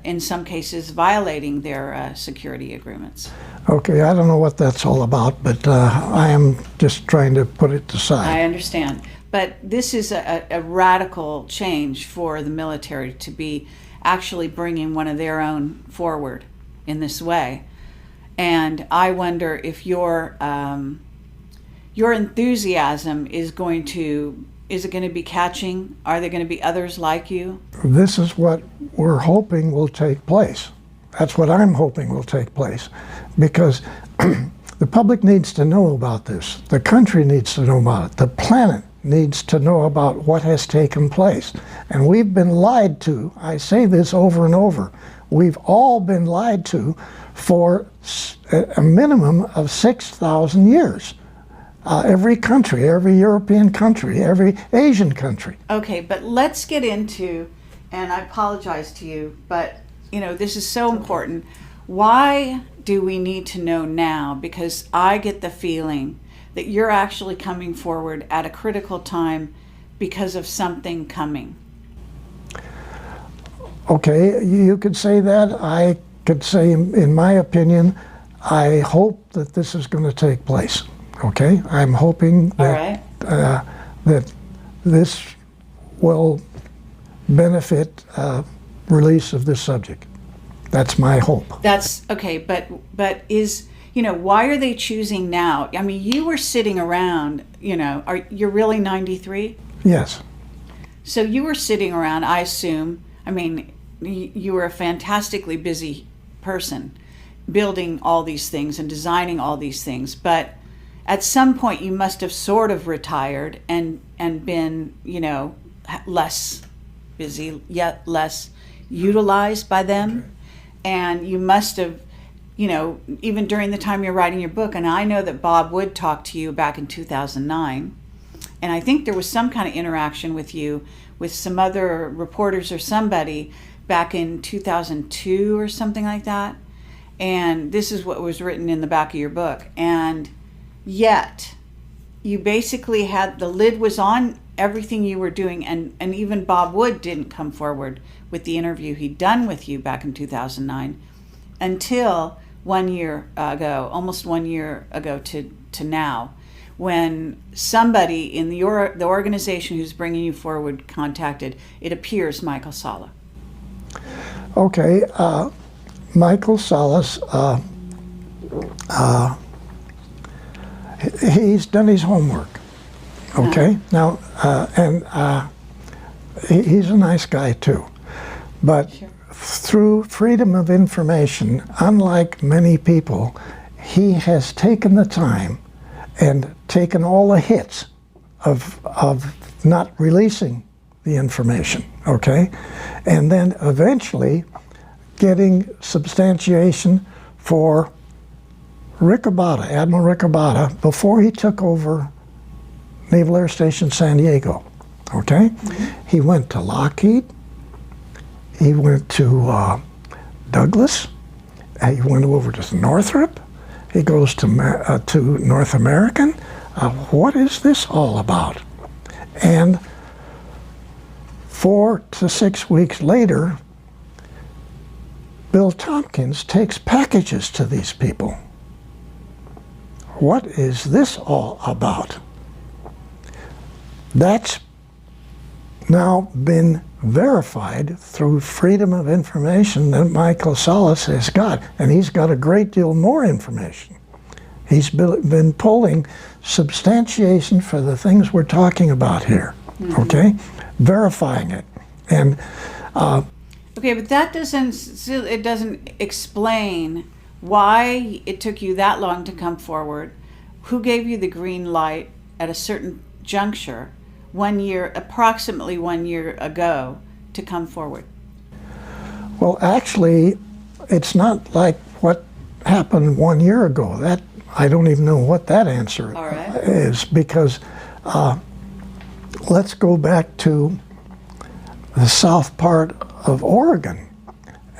in some cases violating their security agreements. Okay, I don't know what that's all about, but I am just trying to put it aside. I understand, but this is a radical change for the military to be actually bringing one of their own forward in this way. And I wonder if your enthusiasm is it going to be catching? Are there going to be others like you? This is what we're hoping will take place. That's what I'm hoping will take place, because the public needs to know about this. The country needs to know about it. The planet needs to know about what has taken place. And we've been lied to. I say this over and over. We've all been lied to for a minimum of 6,000 years. Every country, every European country, every Asian country. Okay, but let's get into, and I apologize to you, but this is so important. Why do we need to know now? Because I get the feeling that you're actually coming forward at a critical time because of something coming. Okay, you could say that. I could say, in my opinion, I hope that this is going to take place. Okay, I'm hoping that that this will benefit release of this subject. That's my hope. That's okay, but is why are they choosing now? I mean, you were sitting around. You're really 93? Yes. So you were sitting around, I assume. I mean, you were a fantastically busy person, building all these things and designing all these things. But at some point, you must have sort of retired and been, less busy, yet less utilized by them. And you must have, you know, even during the time you're writing your book, and I know that Bob Wood talked to you back in 2009, and I think there was some kind of interaction with you with some other reporters or somebody back in 2002 or something like that. And this is what was written in the back of your book. And yet, you basically had, the lid was on everything you were doing, and even Bob Wood didn't come forward with the interview he'd done with you back in 2009 until 1 year ago, almost 1 year ago to now, when somebody in the organization who's bringing you forward contacted, it appears, Michael Salla. Okay, Michael Salas, he's done his homework. Okay, now, he's a nice guy too, but Sure. Through freedom of information, unlike many people, he has taken the time and taken all the hits of not releasing the information, okay? And then eventually getting substantiation for Admiral Riccobata, before he took over Naval Air Station San Diego, okay? Mm-hmm. He went to Lockheed, he went to Douglas, he went over to Northrop, he goes to North American. What is this all about? And 4 to 6 weeks later, Bill Tompkins takes packages to these people. What is this all about? That's now been verified through freedom of information that Michael Salas has got, and he's got a great deal more information. He's been pulling substantiation for the things we're talking about here, okay? Verifying it. And okay, but that doesn't explain why it took you that long to come forward. Who gave you the green light at a certain juncture, approximately 1 year ago, to come forward? Well, actually, it's not like what happened 1 year ago. That I don't even know what that answer is, because let's go back to the south part of Oregon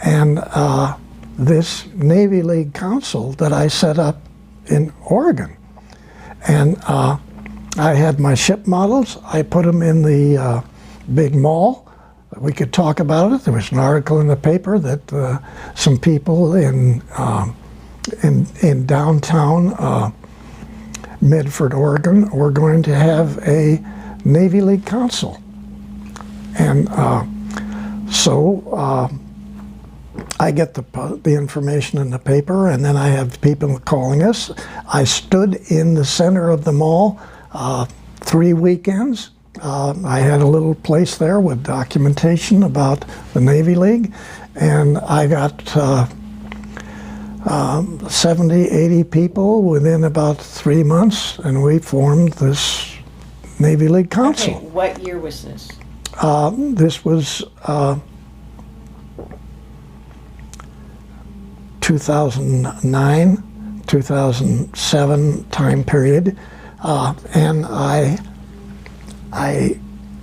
and this Navy League Council that I set up in Oregon. And I had my ship models. I put them in the big mall. We could talk about it. There was an article in the paper that some people in downtown Medford, Oregon, were going to have a Navy League Council. And so I get the information in the paper, and then I have people calling us. I stood in the center of the mall 3 weekends. I had a little place there with documentation about the Navy League, and I got 70, 80 people within about 3 months, and we formed this Navy League Council. Okay, what year was this? This was 2009, 2007 time period, and I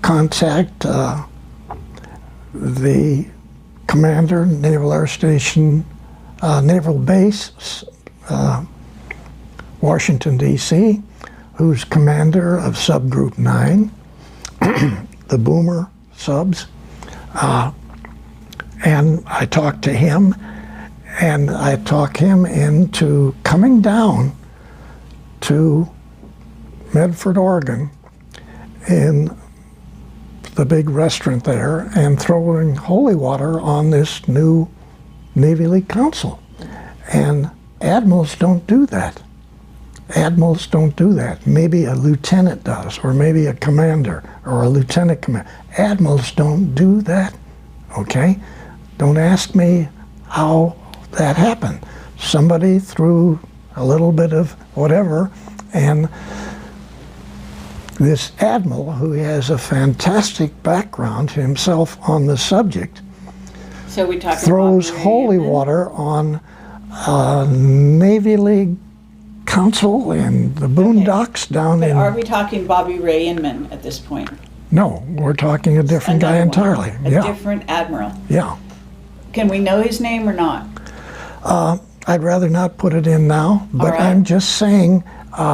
contact the commander, Naval Air Station, Naval Base, Washington, D.C., who's commander of Subgroup 9, the Boomer subs, and I talked to him, and I talked him into coming down to Medford, Oregon, in the big restaurant there, and throwing holy water on this new Navy League Council. And admirals don't do that. Admirals don't do that. Maybe a lieutenant does, or maybe a commander, or a lieutenant commander. Admirals don't do that, okay? Don't ask me how that happened. Somebody threw a little bit of whatever, and this admiral, who has a fantastic background himself on the subject, So we talked throws about holy water on Navy League Council in the boondocks down But in. are we talking Bobby Ray Inman at this point? No, we're talking a different guy Another one. entirely. A Yeah, different admiral. yeah. Can we know his name or not? I'd rather not put it in now, but right. I'm just saying.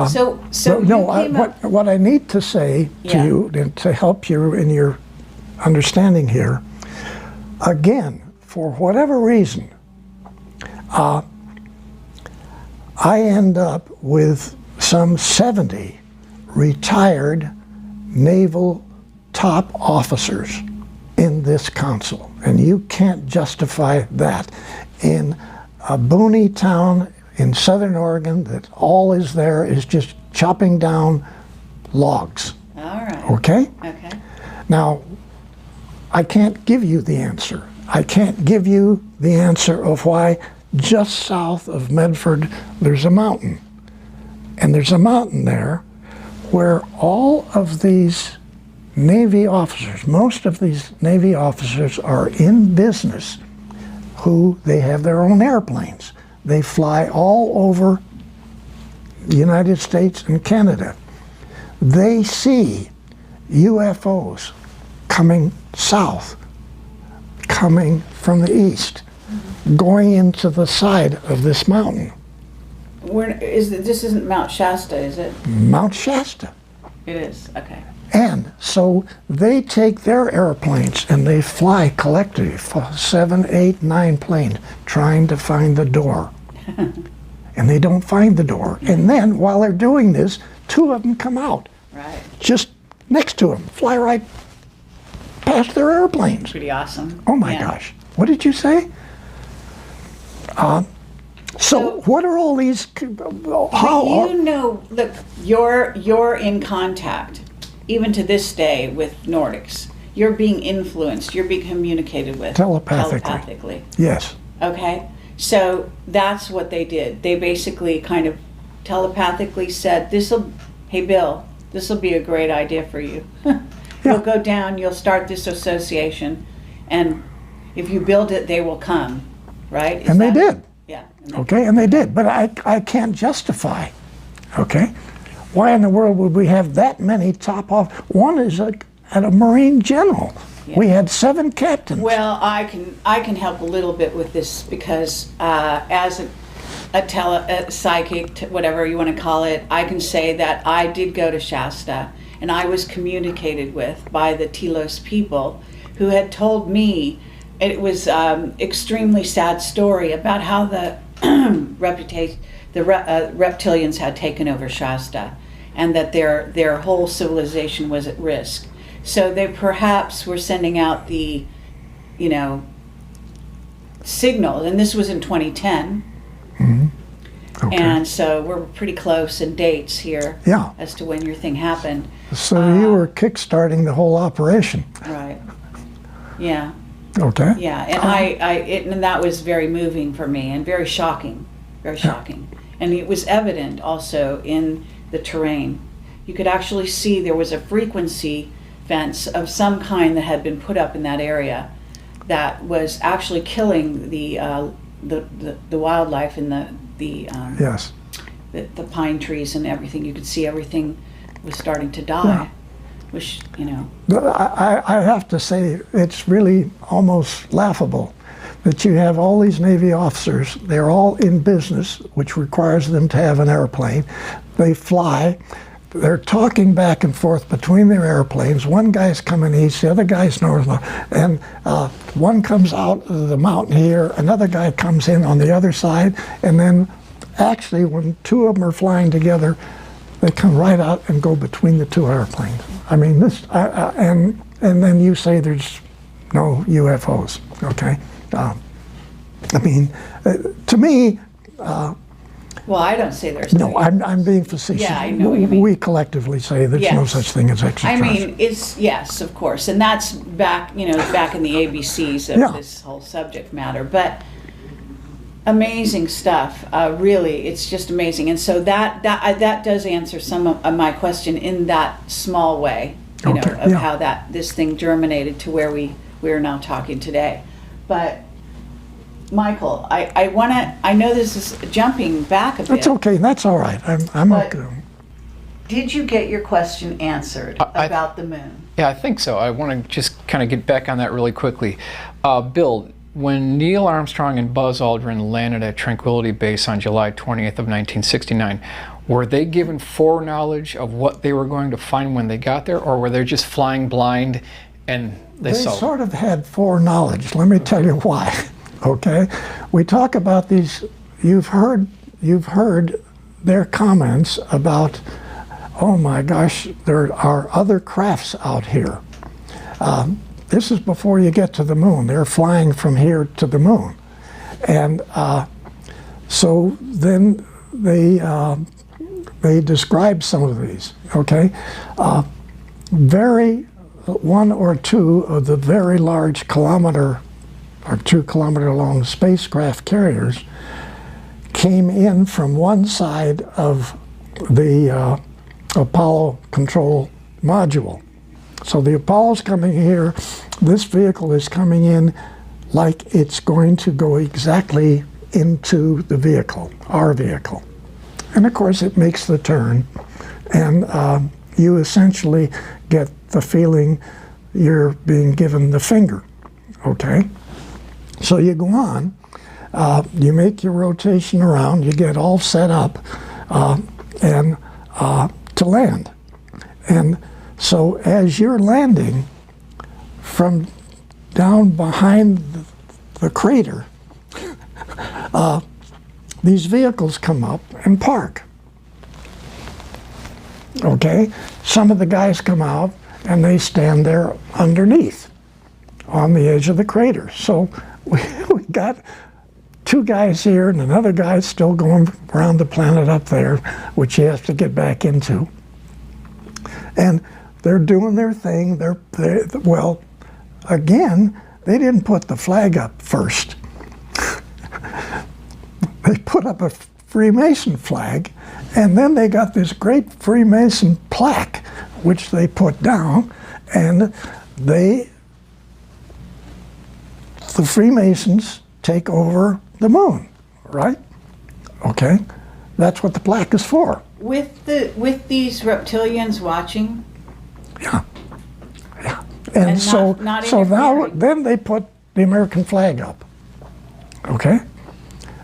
So No, you came up. what I need to say to Yeah. you and to help you in your understanding here, again, for whatever reason, I end up with some 70 retired naval top officers in this council, and you can't justify that in a boony town in southern Oregon that all is there is just chopping down logs. All right. Okay? Okay. Now, I can't give you the answer. I can't give you the answer of why just south of Medford there's a mountain. And there's a mountain there where all of these Navy officers, most of these Navy officers are in business who they have their own airplanes. They fly all over the United States and Canada. They see UFOs coming south, coming from the east, going into the side of this mountain, This isn't Mount Shasta, is it? Mount Shasta. It is. Okay. And so they take their airplanes and they fly collectively, 7, 8, 9 planes, trying to find the door. And they don't find the door. And then while they're doing this, 2 of them come out, Right. just next to them, fly right past their airplanes. Pretty awesome. Oh my Yeah. gosh. What did you say? So what are all these, how, You know, look, you're in contact, even to this day, with Nordics. You're being influenced. You're being communicated with Telepathically. Yes. Okay, so that's what they did. They basically kind of telepathically said, "Hey Bill, this will be a great idea for you. You'll go down. You'll start this association, and if you build it, they will come." Right? Is And they that- did. Yeah. Okay, and they did, but I can't justify, okay? Why in the world would we have that many top off? One is at a Marine general. Yeah. We had 7 captains. Well, I can help a little bit with this because as a psychic, whatever you want to call it, I can say that I did go to Shasta and I was communicated with by the Telos people who had told me it was extremely sad story about how the reptilians had taken over Shasta and that their whole civilization was at risk. So they perhaps were sending out the, signal, and this was in 2010. Okay. And so we're pretty close in dates here Yeah. as to when your thing happened. So you were kickstarting the whole operation, Right. Yeah. okay? Yeah. And and that was very moving for me and very shocking. Very shocking. And it was evident also in the terrain. You could actually see there was a frequency fence of some kind that had been put up in that area that was actually killing the wildlife in Yes. the pine trees and everything. You could see everything was starting to die. Yeah. Which, But I have to say, it's really almost laughable that you have all these Navy officers, they're all in business, which requires them to have an airplane. They fly, they're talking back and forth between their airplanes. One guy's coming east, the other guy's north, and one comes out of the mountain here, another guy comes in on the other side, and then actually when 2 of them are flying together, they come right out and go between the 2 airplanes. I mean, and then you say there's no UFOs, okay? I mean, to me, well, I don't say there's no, I'm being facetious. Yeah, I know what you mean. We collectively say there's no Yes. such thing as I extraterrestrials. mean, it's, yes, of course, and that's back in the ABCs of Yeah. this whole subject matter, but amazing stuff, really, it's just amazing, and so that does answer some of my question in that small way, Okay, of yeah. how this thing germinated to where we are now talking today, but Michael, I know this is jumping back a bit. That's okay. That's all right. I'm But- okay. Did you get your question answered about the moon? Yeah, I think so. I want to just kind of get back on that really quickly. Bill, when Neil Armstrong and Buzz Aldrin landed at Tranquility Base on July 20th of 1969, were they given foreknowledge of what they were going to find when they got there, or were they just flying blind and they saw? Sort of had foreknowledge. Let me tell you why. Okay, we talk about these. You've heard their comments about, oh my gosh, there are other crafts out here. This is before you get to the moon. They're flying from here to the moon, and so then they describe some of these. Okay, one or two of the very large kilometer or 2 kilometer long spacecraft carriers came in from one side of the Apollo control module. So the Apollo's coming here, this vehicle is coming in like it's going to go exactly into the vehicle, our vehicle. And of course it makes the turn, and you essentially get the feeling you're being given the finger, okay? So you go on, you make your rotation around, you get all set up and to land. And so as you're landing from down behind the crater, these vehicles come up and park. Okay? Some of the guys come out and they stand there underneath on the edge of the crater. So we got 2 guys here and another guy still going around the planet up there, which he has to get back into. And they're doing their thing. Well, again, they didn't put the flag up first. They put up a Freemason flag, and then they got this great Freemason plaque, which they put down, and the Freemasons take over the moon, right? Okay, that's what the plaque is for. With these reptilians watching, Yeah. And so not now interfering. then they put the American flag up, okay?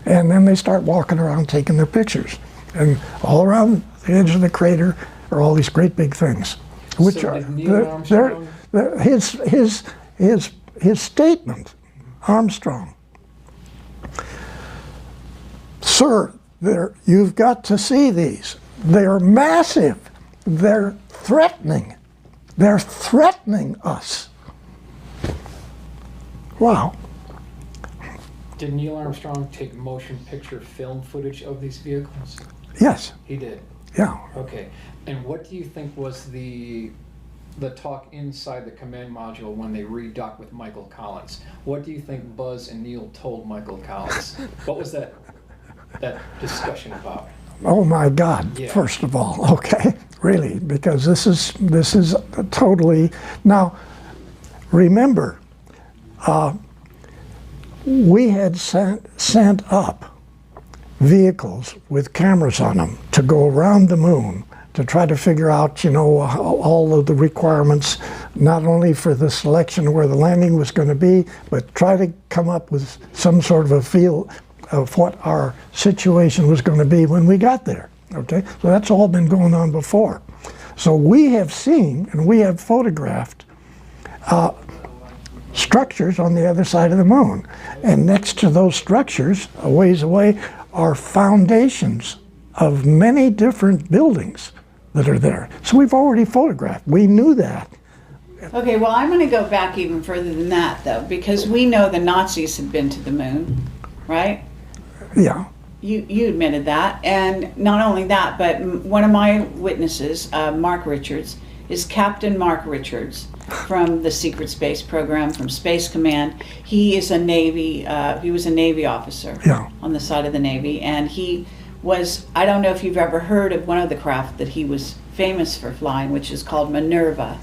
And then they start walking around taking their pictures, and all around the edge of the crater are all these great big things, which So are did Neil Armstrong- his statement, Armstrong. Sir, you've got to see these. They're massive. They're threatening. They're threatening us. Wow. Did Neil Armstrong take motion picture film footage of these vehicles? Yes. He did. Yeah. Okay. And what do you think was the talk inside the command module when they redocked with Michael Collins? What do you think Buzz and Neil told Michael Collins? What was that discussion about? Oh my God! Yeah. First of all, okay, really, because this is totally. Now, remember, we had sent up vehicles with cameras on them to go around the moon to try to figure out, all of the requirements, not only for the selection where the landing was going to be, but try to come up with some sort of a feel of what our situation was going to be when we got there, okay? So that's all been going on before. So we have seen and we have photographed structures on the other side of the moon. And next to those structures, a ways away, are foundations of many different buildings that are there. So we've already photographed. We knew that. Okay, well, I'm going to go back even further than that, though, because we know the Nazis had been to the moon, right? Yeah. You admitted that, and not only that, but one of my witnesses, Mark Richards, is Captain Mark Richards from the Secret Space Program, from Space Command. He is a Navy, he was a Navy officer on the side of the Navy, and he was, I don't know if you've ever heard of one of the craft that he was famous for flying, which is called Minerva,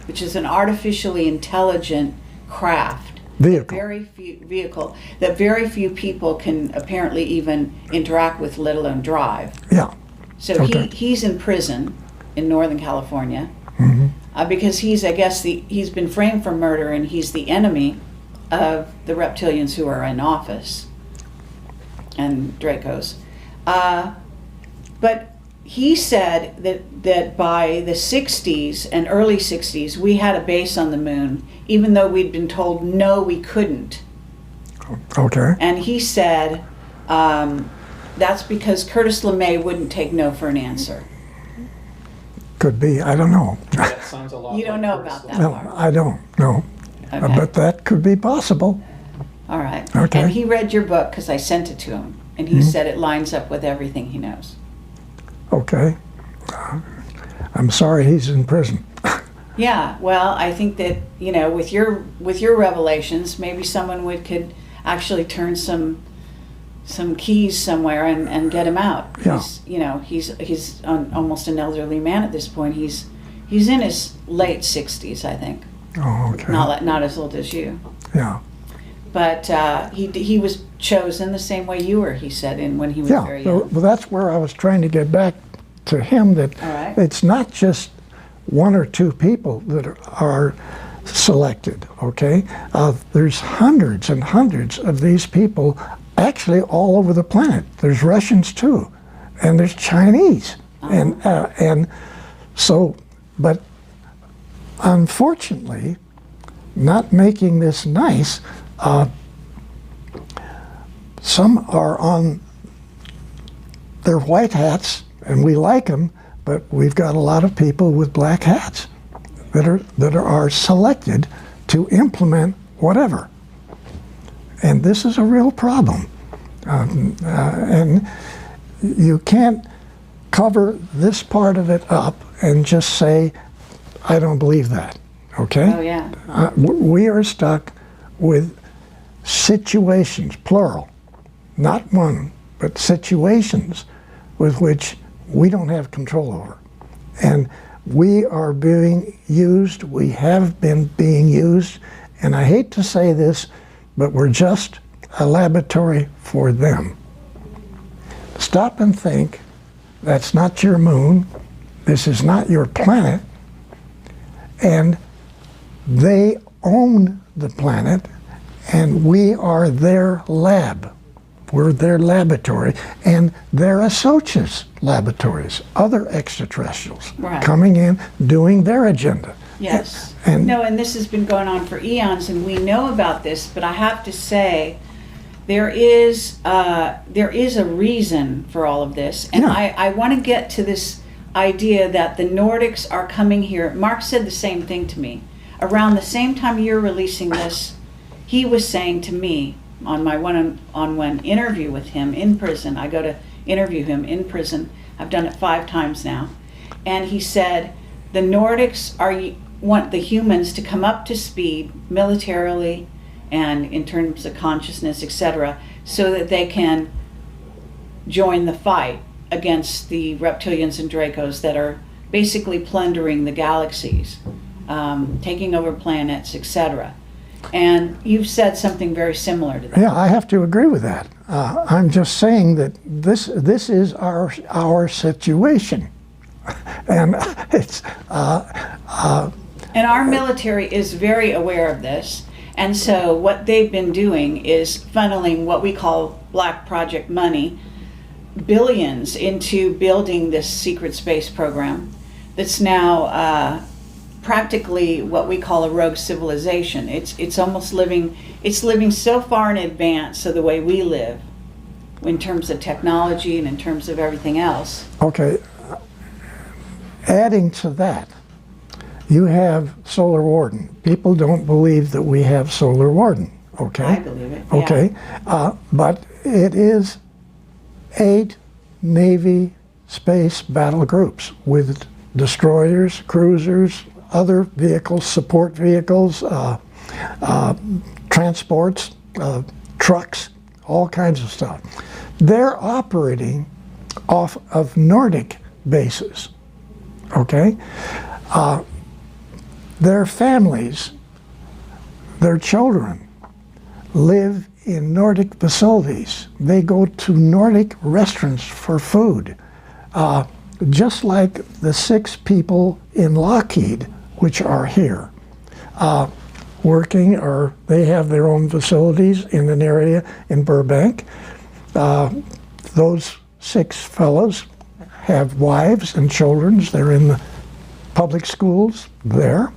which is an artificially intelligent craft Vehicle. That very few people can apparently even interact with, let alone drive. Yeah. So Okay. he's in prison in Northern California because he's been framed for murder, and he's the enemy of the reptilians who are in office and Dracos. But he said that by the 60s and early 60s, we had a base on the moon, even though we'd been told no, we couldn't. Okay. And he said that's because Curtis LeMay wouldn't take no for an answer. Could be. I don't know. That sounds a lot. You don't know about that No, part. I don't know. Okay. But that could be possible. All right. Okay. And he read your book because I sent it to him, and he said it lines up with everything he knows. Okay. I'm sorry he's in prison. Yeah. Well, I think that with your revelations, maybe someone could actually turn some keys somewhere and get him out. Yeah. He's almost an elderly man at this point. He's in his late 60s, I think. Oh, okay. Not as old as you. Yeah. But he was chosen the same way you were, he said, when he was Yeah. very So, young. well, that's where I was trying to get back to him, that All right. it's not just one or two people that are selected, okay? There's hundreds and hundreds of these people actually all over the planet. There's Russians too, and there's Chinese. And so, but unfortunately, not making this nice, some are on their white hats, and we like them, but we've got a lot of people with black hats that are selected to implement whatever. And this is a real problem. And you can't cover this part of it up and just say, I don't believe that, okay? Oh, yeah. We are stuck with situations, plural, not one, but situations with which we don't have control over. And we are being used, we have been being used, and I hate to say this, but we're just a laboratory for them. Stop and think, that's not your moon, this is not your planet, and they own the planet, and we are their lab. We're their laboratory, and they're associates laboratories, other extraterrestrials Right. coming in, doing their agenda. Yes. And And this has been going on for eons, and we know about this, but I have to say, there is a reason for all of this. And Yeah. I want to get to this idea that the Nordics are coming here. Mark said the same thing to me. Around the same time you're releasing this, he was saying to me on my one-on-one interview with him in prison, I go to interview him in prison, I've done it 5 times now, and he said, the Nordics want the humans to come up to speed militarily and in terms of consciousness, etc., so that they can join the fight against the reptilians and Dracos that are basically plundering the galaxies, taking over planets, etc. And you've said something very similar to that. yeah, I have to agree with that. I'm just saying that this is our situation, and it's And our military is very aware of this. And so what they've been doing is funneling what we call black project money, billions, into building this secret space program that's now practically what we call a rogue civilization. It's almost living so far in advance of the way we live in terms of technology and in terms of everything else. okay. Adding to that, you have Solar Warden. People don't believe that we have Solar Warden, okay? I believe it. Yeah. Okay, but it is 8 Navy space battle groups with destroyers, cruisers, other vehicles, support vehicles, transports, trucks, all kinds of stuff. They're operating off of Nordic bases, okay? Their families, their children, live in Nordic facilities. They go to Nordic restaurants for food. Just like the 6 people in Lockheed, which are here, working, or they have their own facilities in an area in Burbank. Those 6 fellows have wives and children. They're in the public schools there.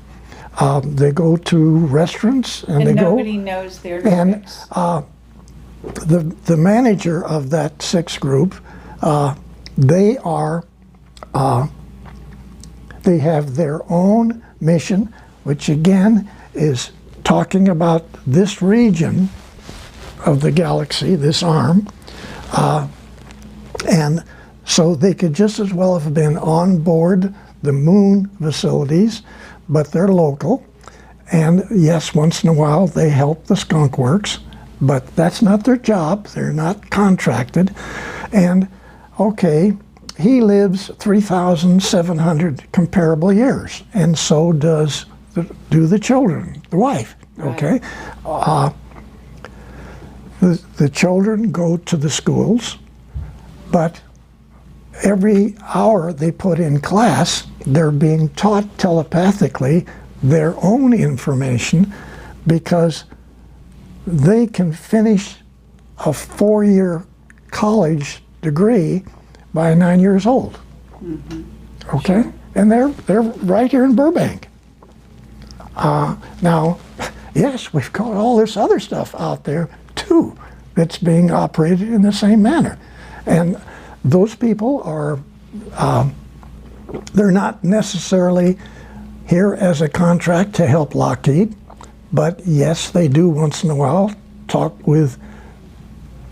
They go to restaurants and they nobody go. knows their And Nordics. the manager of that 6 group, they are. They have their own mission, which again is talking about this region of the galaxy, this arm. And so they could just as well have been on board the moon facilities, but they're local. And yes, once in a while they help the skunk works, but that's not their job. They're not contracted. And okay, he lives 3,700 comparable years, and so do the children, the wife. Okay, the children go to the schools, but every hour they put in class, they're being taught telepathically their own information, because they can finish a 4-year college degree by 9 years old. Mm-hmm. Okay, sure. And they're right here in Burbank. Now, yes, we've got all this other stuff out there too that's being operated in the same manner, and those people are they're not necessarily here as a contract to help Lockheed, but yes, they do once in a while talk with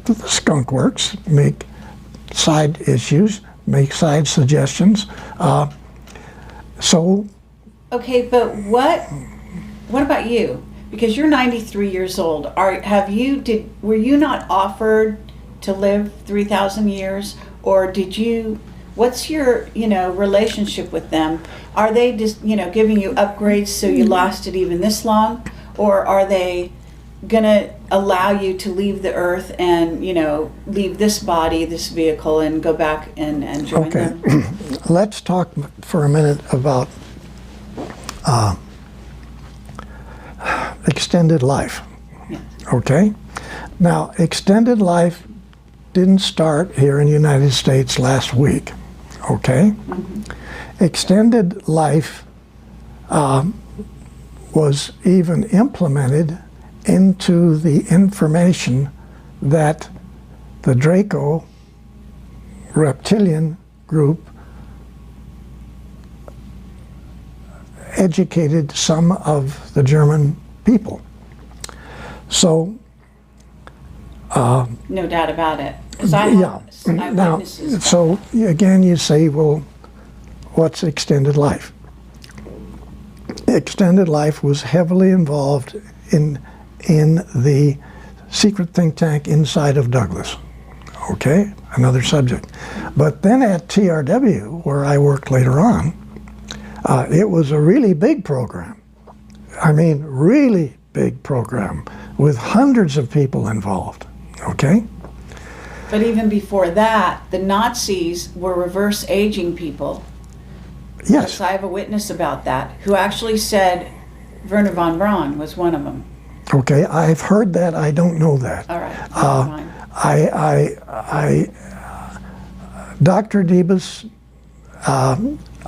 the skunk works, make side issues, make side suggestions. Okay, but what about you? Because you're 93 years old. Were you not offered to live 3,000 years, or did you? What's your relationship with them? Are they just giving you upgrades so you lasted even this long, or are they gonna allow you to leave the earth and leave this body, this vehicle, and go back and join them? Okay, let's talk for a minute about extended life. Yeah. Okay, now extended life didn't start here in the United States last week. Okay, mm-hmm. Extended life was even implemented into the information that the Draco reptilian group educated some of the German people. So no doubt about it. Now, so again, you say, well, what's extended life? Extended life was heavily involved in the secret think tank inside of Douglas. Okay, another subject. But then at TRW, where I worked later on, it was a really big program. I mean, really big program with hundreds of people involved. Okay? But even before that, the Nazis were reverse aging people. Yes. I have a witness about that who actually said Werner von Braun was one of them. Okay, I've heard that. I don't know that. All right. Dr. Debus,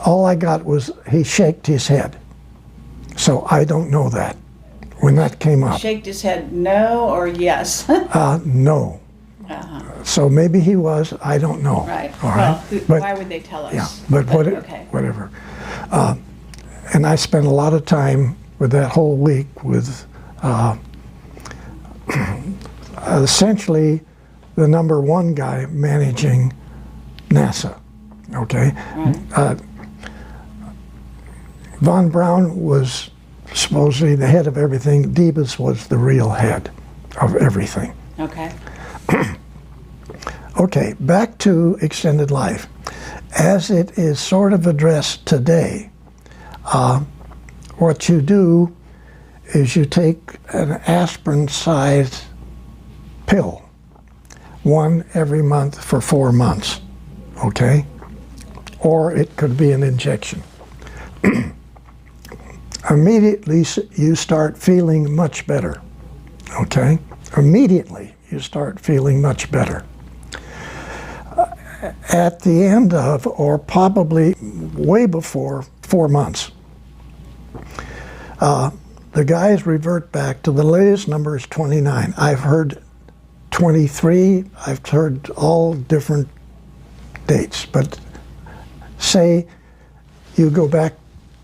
all I got was he shaked his head. So I don't know that when that came up. Shaked his head no or yes? No. Uh-huh. So maybe he was, I don't know. Right. All well, right? But, why would they tell us? Yeah, but okay. Whatever. And I spent a lot of time with that whole week with essentially the #1 guy managing NASA. Okay? Right. Von Braun was supposedly the head of everything. Debus was the real head of everything. Okay. Okay, back to extended life. As it is sort of addressed today, what you do is you take an aspirin-sized pill, one every month for 4 months, okay? Or it could be an injection. Immediately you start feeling much better, okay? Immediately you start feeling much better. At the end of, or probably way before 4 months, the guys revert back to the latest number is 29. I've heard 23, I've heard all different dates, but say you go back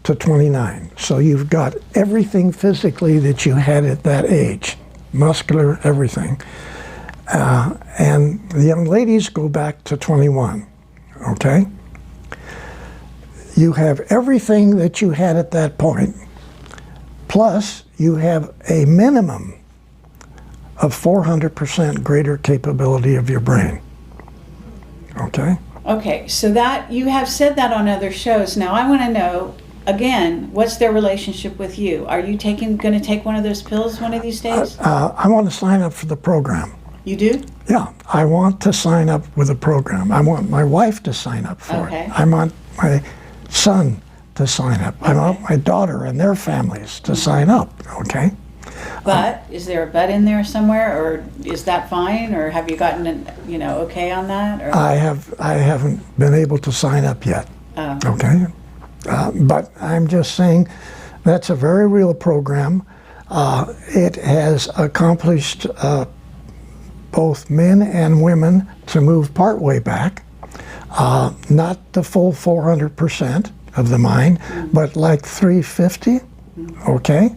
to 29. So you've got everything physically that you had at that age, muscular, everything. And the young ladies go back to 21, okay? You have everything that you had at that point, plus you have a minimum of 400% greater capability of your brain, okay? Okay, so that you have said that on other shows. Now I want to know, again, what's their relationship with you? Are you going to take one of those pills one of these days? I want to sign up for the program. You do? Yeah, I want to sign up with the program. I want my wife to sign up for it. I want my son to sign up. I want my daughter and their families to sign up, okay? But is there a but in there somewhere, or is that fine, or have you gotten an, okay on that? Or? I haven't been able to sign up yet, okay? But I'm just saying that's a very real program. It has accomplished both men and women to move partway back, not the full 400% of the mind, but like 350, okay?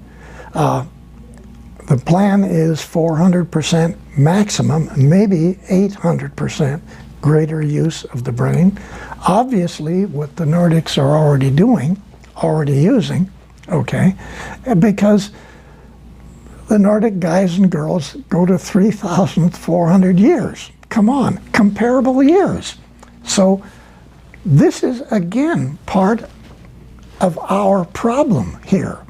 The plan is 400% maximum, maybe 800% greater use of the brain. Obviously, what the Nordics are already using, okay, because the Nordic guys and girls go to 3,400 years. Come on, comparable years. So this is, again, part of our problem here,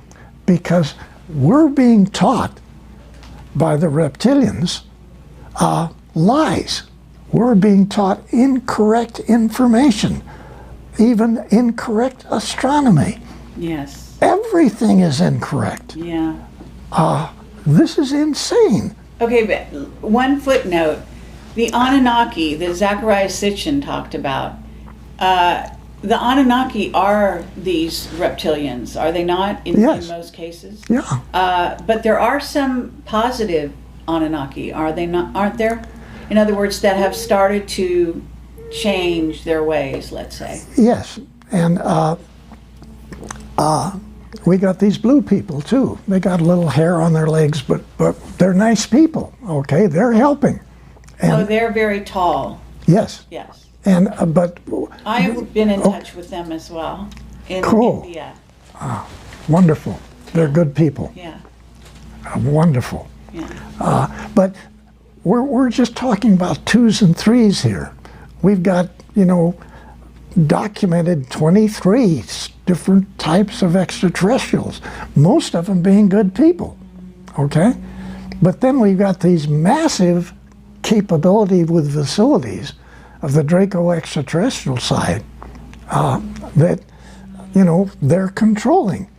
because we're being taught by the reptilians lies. We're being taught incorrect information, even incorrect astronomy. Yes. Everything is incorrect. Yeah. This is insane. Okay, but one footnote. The Anunnaki that Zecharia Sitchin talked about, the Anunnaki are these reptilians, are they not, in most cases? Yeah. But there are some positive Anunnaki, are they not? Aren't there? In other words, that have started to change their ways, let's say. Yes, and we got these blue people too. They got a little hair on their legs, but they're nice people. Okay, they're helping. And they're very tall. yes. Yes. And but I've been in touch with them as well in Cool. India. wonderful. They're good people. Yeah. Wonderful. Yeah. But we're just talking about 2s and 3s here. We've got, documented 23 different types of extraterrestrials, most of them being good people, okay? But then we've got these massive capability with facilities of the Draco extraterrestrial side that, they're controlling.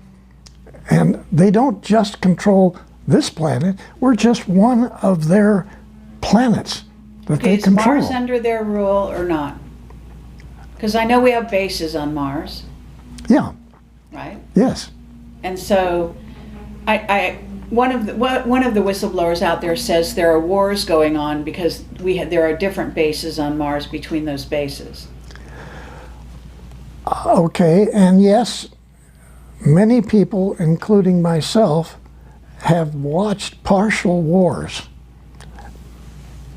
And they don't just control this planet, we're just one of their planets that they Is control. Mars under their rule or not? Because I know we have bases on Mars, Yeah, right? yes. And so, one of the whistleblowers out there says there are wars going on because there are different bases on Mars between those bases. Okay, and yes, many people, including myself, have watched partial wars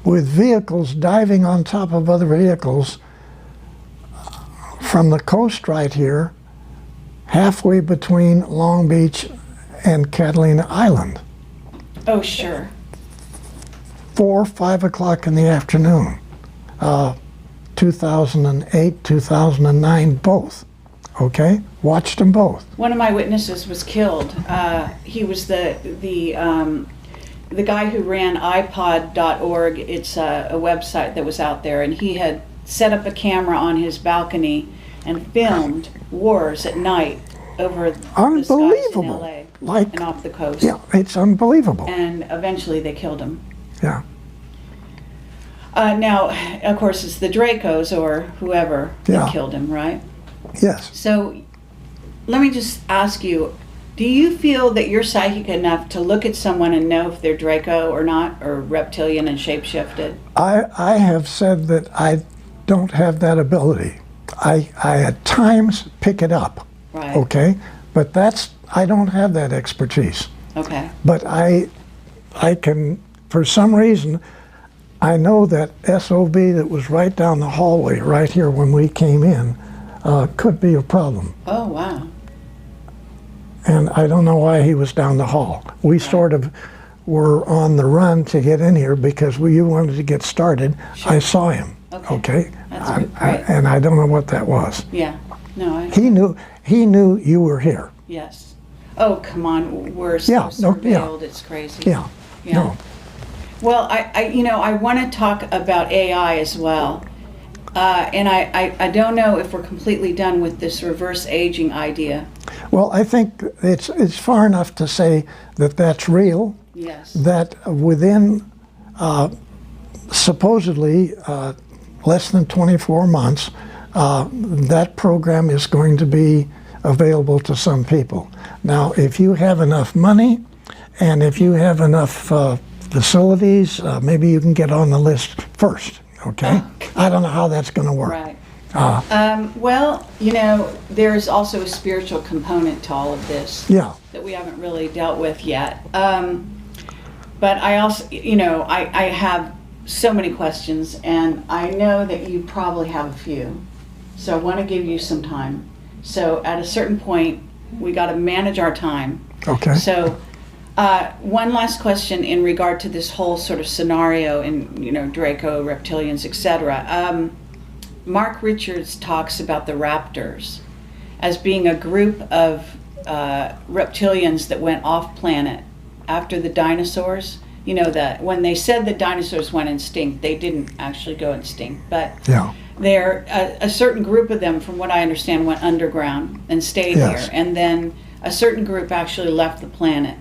with vehicles diving on top of other vehicles from the coast right here, halfway between Long Beach and Catalina Island. Oh, sure. 4 or 5 o'clock in the afternoon, 2008, 2009, both. okay? Watched them both. One of my witnesses was killed. He was the guy who ran iPod.org. It's a website that was out there, and he had set up a camera on his balcony and filmed wars at night over the skies in Unbelievable. LA Like, and off the coast. yeah, it's unbelievable. And eventually they killed him. Yeah. Now, of course, it's the Dracos or whoever Yeah. that killed him, right? Yes. So let me just ask you, do you feel that you're psychic enough to look at someone and know if they're Draco or not, or reptilian and shapeshifted? I have said that I don't have that ability. I at times pick it up, Right. okay? But I don't have that expertise. Okay. But I can, for some reason, I know that SOB that was right down the hallway, right here when we came in, could be a problem. Oh, wow. And I don't know why he was down the hall. We sort of were on the run to get in here because you wanted to get started. Sure. I saw him, Okay. okay? That's great. And I don't know what that was. Yeah. No, He knew you were here. yes. Oh, come on. We're so Yeah, no, yeah. surveilled. It's crazy. Yeah. Yeah. No. Well, I want to talk about AI as well. And I don't know if we're completely done with this reverse aging idea. Well, I think it's far enough to say that that's real, Yes. that within supposedly less than 24 months, that program is going to be available to some people. Now, if you have enough money and if you have enough facilities, maybe you can get on the list first, okay? I don't know how that's going to work. Right. Well, there's also a spiritual component to all of this Yeah, that we haven't really dealt with yet. But I also, I have so many questions, and I know that you probably have a few. So I want to give you some time. So at a certain point, we got to manage our time. okay. So one last question in regard to this whole sort of scenario in, Draco, reptilians, etc. Mark Richards talks about the raptors as being a group of reptilians that went off planet after the dinosaurs. That when they said that dinosaurs went extinct, they didn't actually go extinct, but Yeah, a certain group of them, from what I understand, went underground and stayed Yes. here, and then a certain group actually left the planet,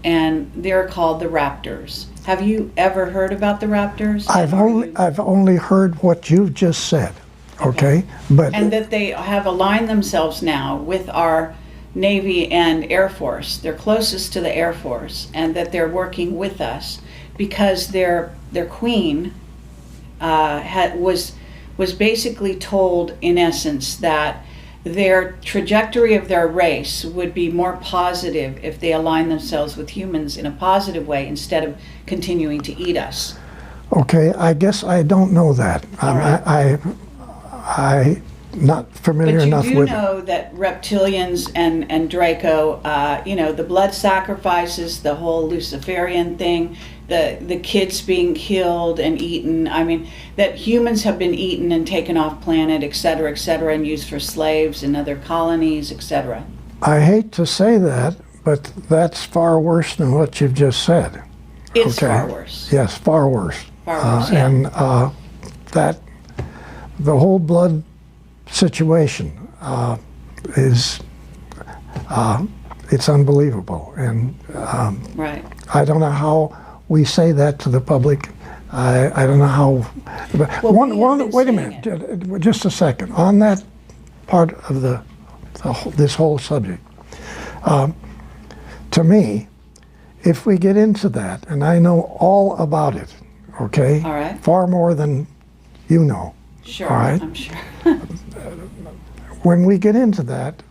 and they're called the raptors. Have you ever heard about the raptors? I've only heard what you've just said, okay? But And that they have aligned themselves now with our Navy and Air Force. They're closest to the Air Force, and that they're working with us because their queen was basically told, in essence, that their trajectory of their race would be more positive if they align themselves with humans in a positive way instead of continuing to eat us. okay, I guess I don't know that. right. I'm not familiar But you enough do with it. know that reptilians and Draco, the blood sacrifices, the whole Luciferian thing, the kids being killed and eaten. I mean, that humans have been eaten and taken off planet, et cetera, and used for slaves in other colonies, etc. I hate to say that, but that's far worse than what you've just said. It's Okay. far worse. Yes, far worse. Far worse, yeah. And that the whole blood situation is it's unbelievable, and Right. I don't know how we say that to the public. I don't know how. But Well, we have been wait a saying minute, just a second. On that part of this whole subject, to me, if we get into that, and I know all about it, okay, All right. far more than you know. Sure. All right. I'm sure. When we get into that,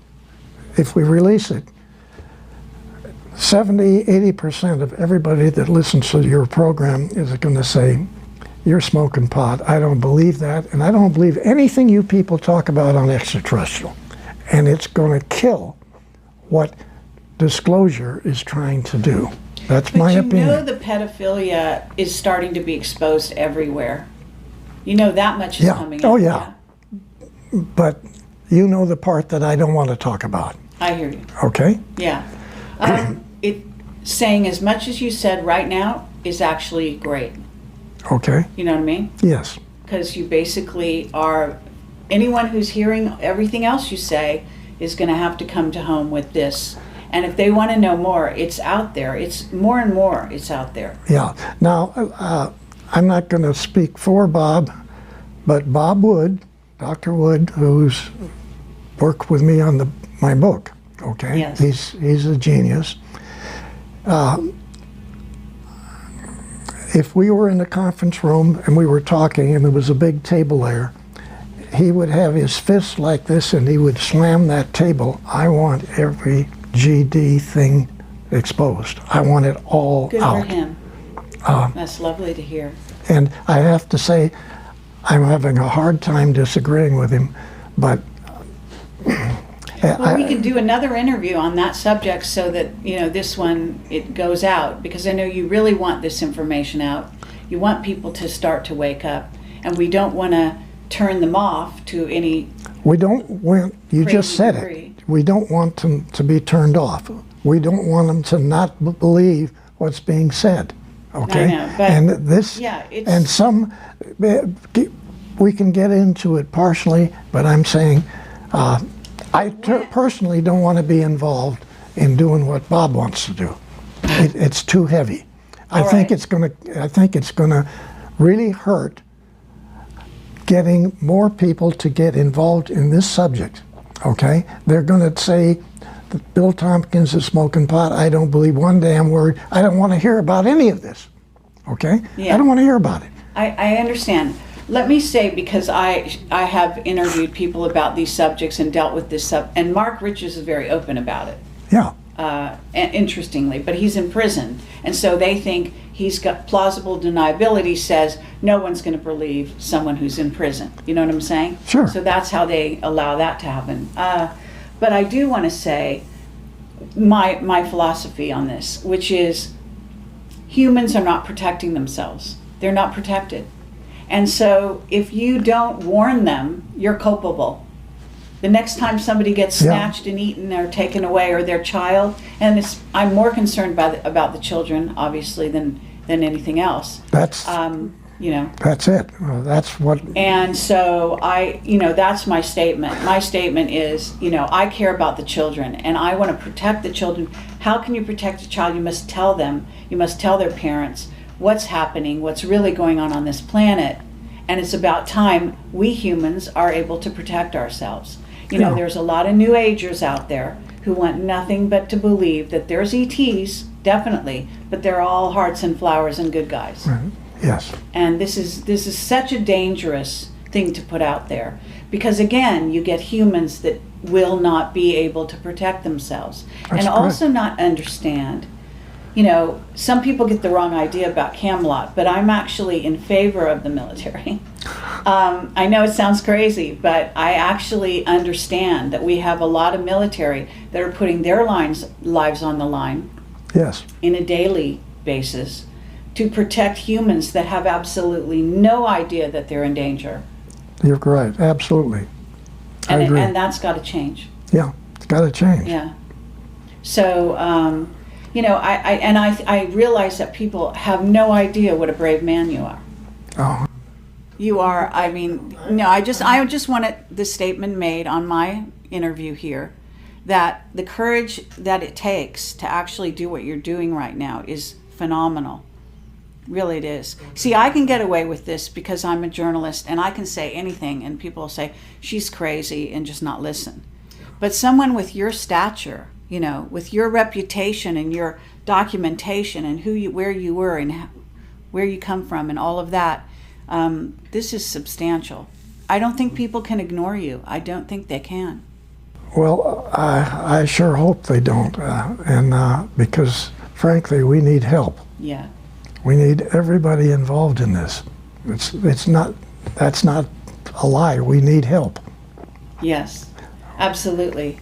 if we release it, 70–80% of everybody that listens to your program is going to say, "You're smoking pot." I don't believe that, and I don't believe anything you people talk about on extraterrestrial. And it's going to kill what disclosure is trying to do. That's my But opinion. you know the pedophilia is starting to be exposed everywhere. You know that much is Yeah. coming Oh, out. yeah. But you know the part that I don't want to talk about. I hear you. Okay? Yeah. It saying as much as you said right now is actually great. Okay? You know what I mean? Yes. Because you basically are, anyone who's hearing everything else you say is going to have to come to home with this. And if they want to know more, it's out there. It's more and more, it's out there. Yeah. Now, I'm not going to speak for Bob, but Bob Wood, Dr. Wood, who's worked with me on my book, okay? Yes. He's a genius. If we were in the conference room and we were talking and there was a big table there, he would have his fist like this and he would slam that table. I want every GD thing exposed. I want it all Good out. for him. That's lovely to hear. And I have to say, I'm having a hard time disagreeing with him, but Well, we can do another interview on that subject so that, you know, this one, it goes out, because I know you really want this information out. You want people to start to wake up, and we don't want to turn them off to any. we don't want, you just Crazy said degree. it, we don't want them to be turned off. We don't want them to not believe what's being said, okay? know, but- and this, Yeah, it's- and some, we can get into it partially, but I'm saying, I personally don't want to be involved in doing what Bob wants to do. It's too heavy. I All think right. it's gonna really hurt getting more people to get involved in this subject. Okay, they're gonna say that Bill Tompkins is smoking pot. I don't believe one damn word. I don't want to hear about any of this. Okay, Yeah. I don't want to hear about it. I understand. Let me say, because I have interviewed people about these subjects and dealt with this and Mark Richards is very open about it. Yeah, Interestingly, but he's in prison, and so they think he's got plausible deniability, says no one's going to believe someone who's in prison. You know what I'm saying? Sure. So that's how they allow that to happen. But I do want to say my philosophy on this, which is humans are not protecting themselves. They're not protected. And so if you don't warn them, you're culpable. The next time somebody gets Yeah. snatched and eaten or taken away, or their child, and I'm more concerned about the children, obviously, than anything else. that's You know, that's it. That's what. and so that's my statement. My statement is, I care about the children and I want to protect the children. How can you protect a child? You must tell them, you must tell their parents what's happening, what's really going on this planet. And it's about time we humans are able to protect ourselves. Yeah. There's a lot of New Agers out there who want nothing but to believe that there's ETs, definitely, but they're all hearts and flowers and good guys. Yes. And this is such a dangerous thing to put out there, because again, you get humans that will not be able to protect themselves That's and also not understand. Some people get the wrong idea about Camelot, but I'm actually in favor of the military. I know it sounds crazy, but I actually understand that we have a lot of military that are putting their lives on the line Yes. in a daily basis to protect humans that have absolutely no idea that they're in danger. You're right. Absolutely. I agree. And that's got to change. Yeah. It's got to change. Yeah. So, I realize that people have no idea what a brave man you are. Oh. You are, I just wanted this statement made on my interview here, that the courage that it takes to actually do what you're doing right now is phenomenal. Really it is. See, I can get away with this because I'm a journalist and I can say anything and people will say, she's crazy, and just not listen. But someone with your stature, with your reputation and your documentation and where you were and where you come from and all of that, this is substantial. I don't think people can ignore you. I don't think they can. Well, I sure hope they don't, because frankly, we need help. Yeah. We need everybody involved in this. That's not a lie. We need help. Yes, absolutely.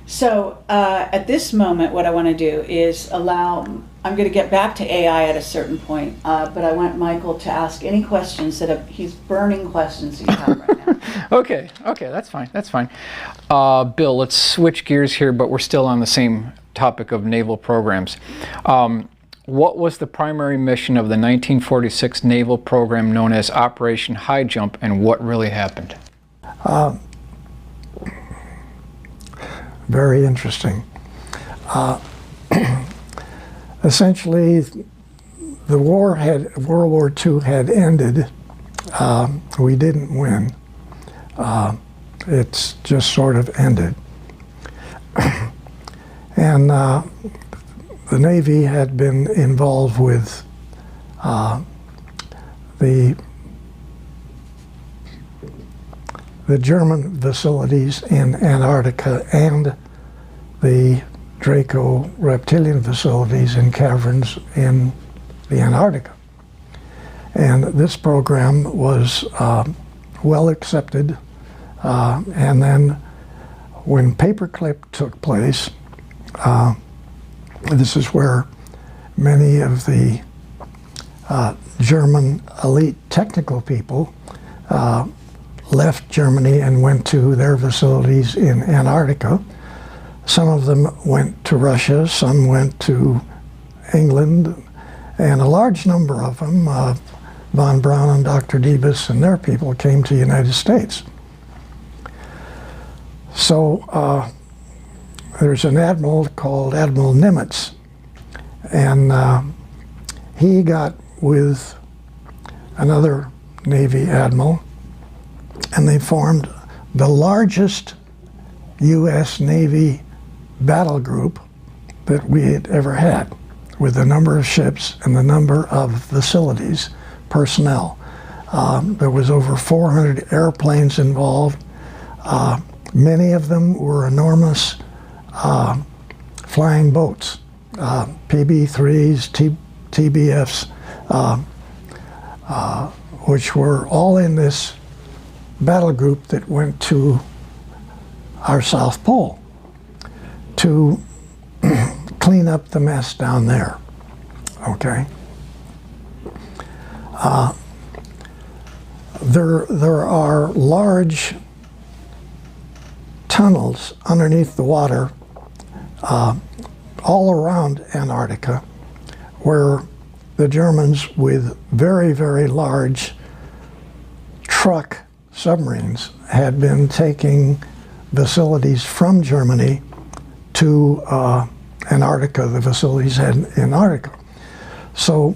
So at this moment, what I want to do is allow I'm going to get back to AI at a certain point, but I want Michael to ask any questions he's burning questions that you have right now. Okay, that's fine. Bill, let's switch gears here, but we're still on the same topic of naval programs. What was the primary mission of the 1946 naval program known as Operation High Jump, and what really happened? Very interesting. Essentially, the World War II had ended. We didn't win. It's just sort of ended. And the Navy had been involved with the German facilities in Antarctica and the Draco reptilian facilities in caverns in the Antarctica. And this program was well accepted. And then when paperclip took place, this is where many of the German elite technical people left Germany and went to their facilities in Antarctica. Some of them went to Russia, some went to England, and a large number of them, Von Braun and Dr. Debus and their people, came to the United States. So there's an admiral called Admiral Nimitz, and he got with another Navy admiral, and they formed the largest U.S. Navy battle group that we had ever had, with the number of ships and the number of facilities, personnel. There was over 400 airplanes involved. Many of them were enormous flying boats, PB-3s, TBFs, which were all in this battle group that went to our South Pole to clean up the mess down there, okay? There are large tunnels underneath the water all around Antarctica where the Germans, with very, very large truck submarines, had been taking facilities from Germany to Antarctica, the facilities had in Antarctica. So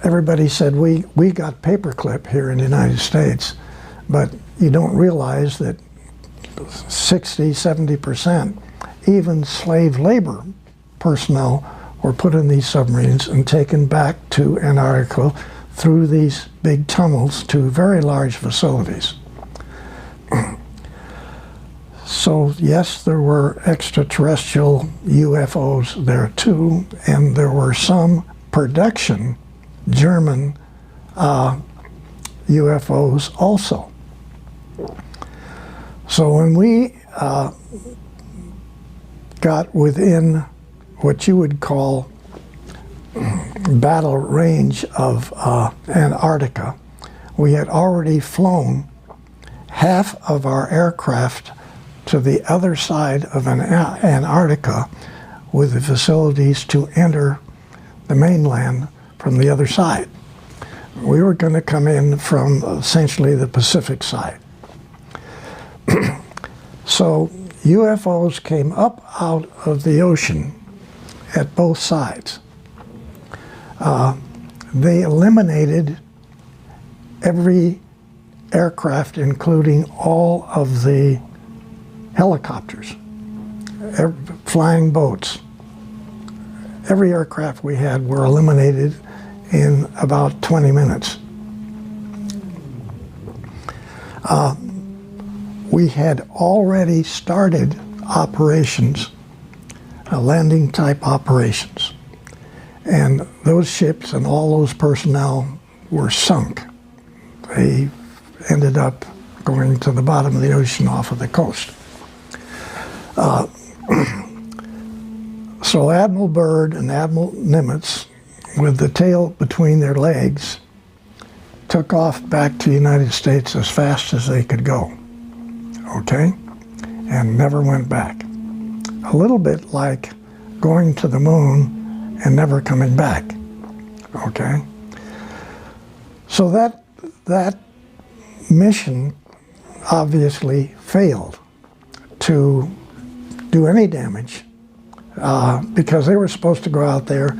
everybody said, we got paperclip here in the United States, but you don't realize that 60, 70%, even slave labor personnel, were put in these submarines and taken back to Antarctica through these big tunnels to very large facilities. So yes, there were extraterrestrial UFOs there too, and there were some production German UFOs also. So when we got within what you would call battle range of Antarctica, we had already flown half of our aircraft to the other side of Antarctica with the facilities to enter the mainland from the other side. We were going to come in from essentially the Pacific side. So UFOs came up out of the ocean at both sides. They eliminated every aircraft, including all of the helicopters, flying boats. Every aircraft we had were eliminated in about 20 minutes. We had already started operations, landing type operations, and those ships and all those personnel were sunk. They ended up going to the bottom of the ocean off of the coast. So Admiral Byrd and Admiral Nimitz, with the tail between their legs, took off back to the United States as fast as they could go, okay? And never went back. A little bit like going to the moon and never coming back, okay? So that mission obviously failed to do any damage because they were supposed to go out there,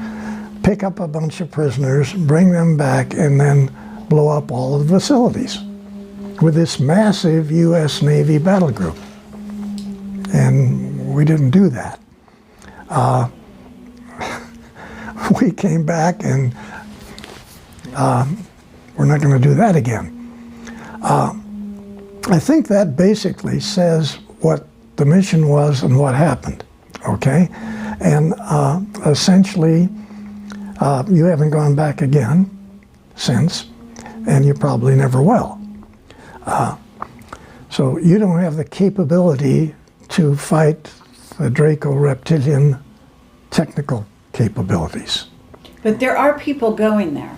pick up a bunch of prisoners, bring them back, and then blow up all of the facilities with this massive U.S. Navy battle group. And we didn't do that. We came back and we're not going to do that again. I think that basically says what the mission was and what happened, okay? And essentially, you haven't gone back again since, and you probably never will. So you don't have the capability to fight the Draco reptilian technical capabilities. But there are people going there.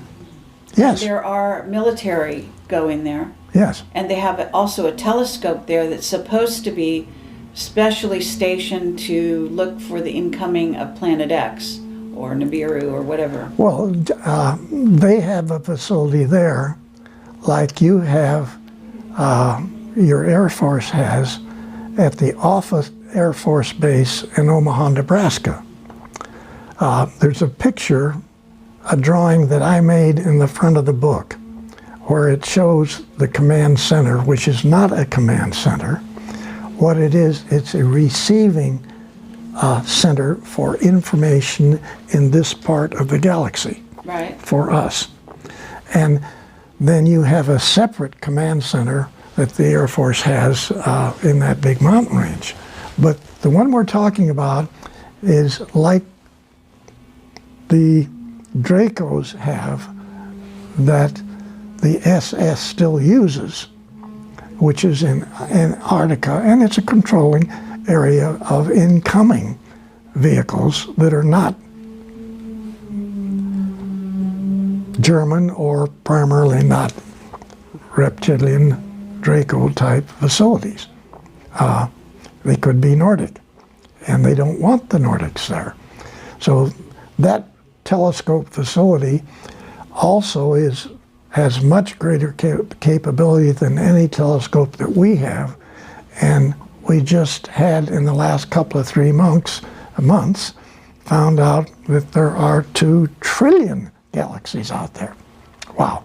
Yes. There are military going there. Yes. And they have also a telescope there that's supposed to be specially stationed to look for the incoming of Planet X or Nibiru or whatever. Well, they have a facility there like you have, your Air Force has at the Offutt Air Force Base in Omaha, Nebraska. There's a picture, a drawing that I made in the front of the book where it shows the command center, which is not a command center. What it is, it's a receiving center for information in this part of the galaxy. Right. For us. And then you have a separate command center that the Air Force has in that big mountain range. But the one we're talking about is like the Dracos have that the SS still uses, which is in Antarctica, and it's a controlling area of incoming vehicles that are not German or primarily not reptilian Draco type facilities. They could be Nordic, and they don't want the Nordics there. So that telescope facility also has much greater capability than any telescope that we have, and we just had in the last couple of 3 months found out that there are 2 trillion galaxies out there. Wow.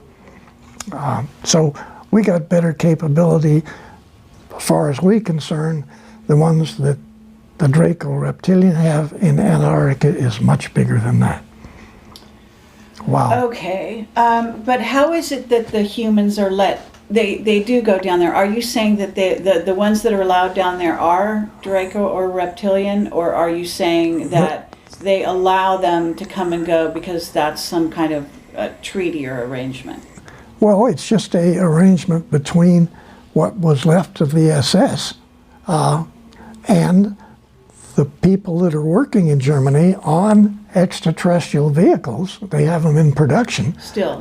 So we got better capability, as far as we're concerned. The ones that the Draco reptilian have in Antarctica is much bigger than that. Wow. Okay, but how is it that the humans are they do go down there? Are you saying that the ones that are allowed down there are Draco or reptilian, or are you saying that they allow them to come and go because that's some kind of treaty or arrangement? Well, it's just a arrangement between what was left of the SS and the people that are working in Germany on extraterrestrial vehicles. They have them in production. Still.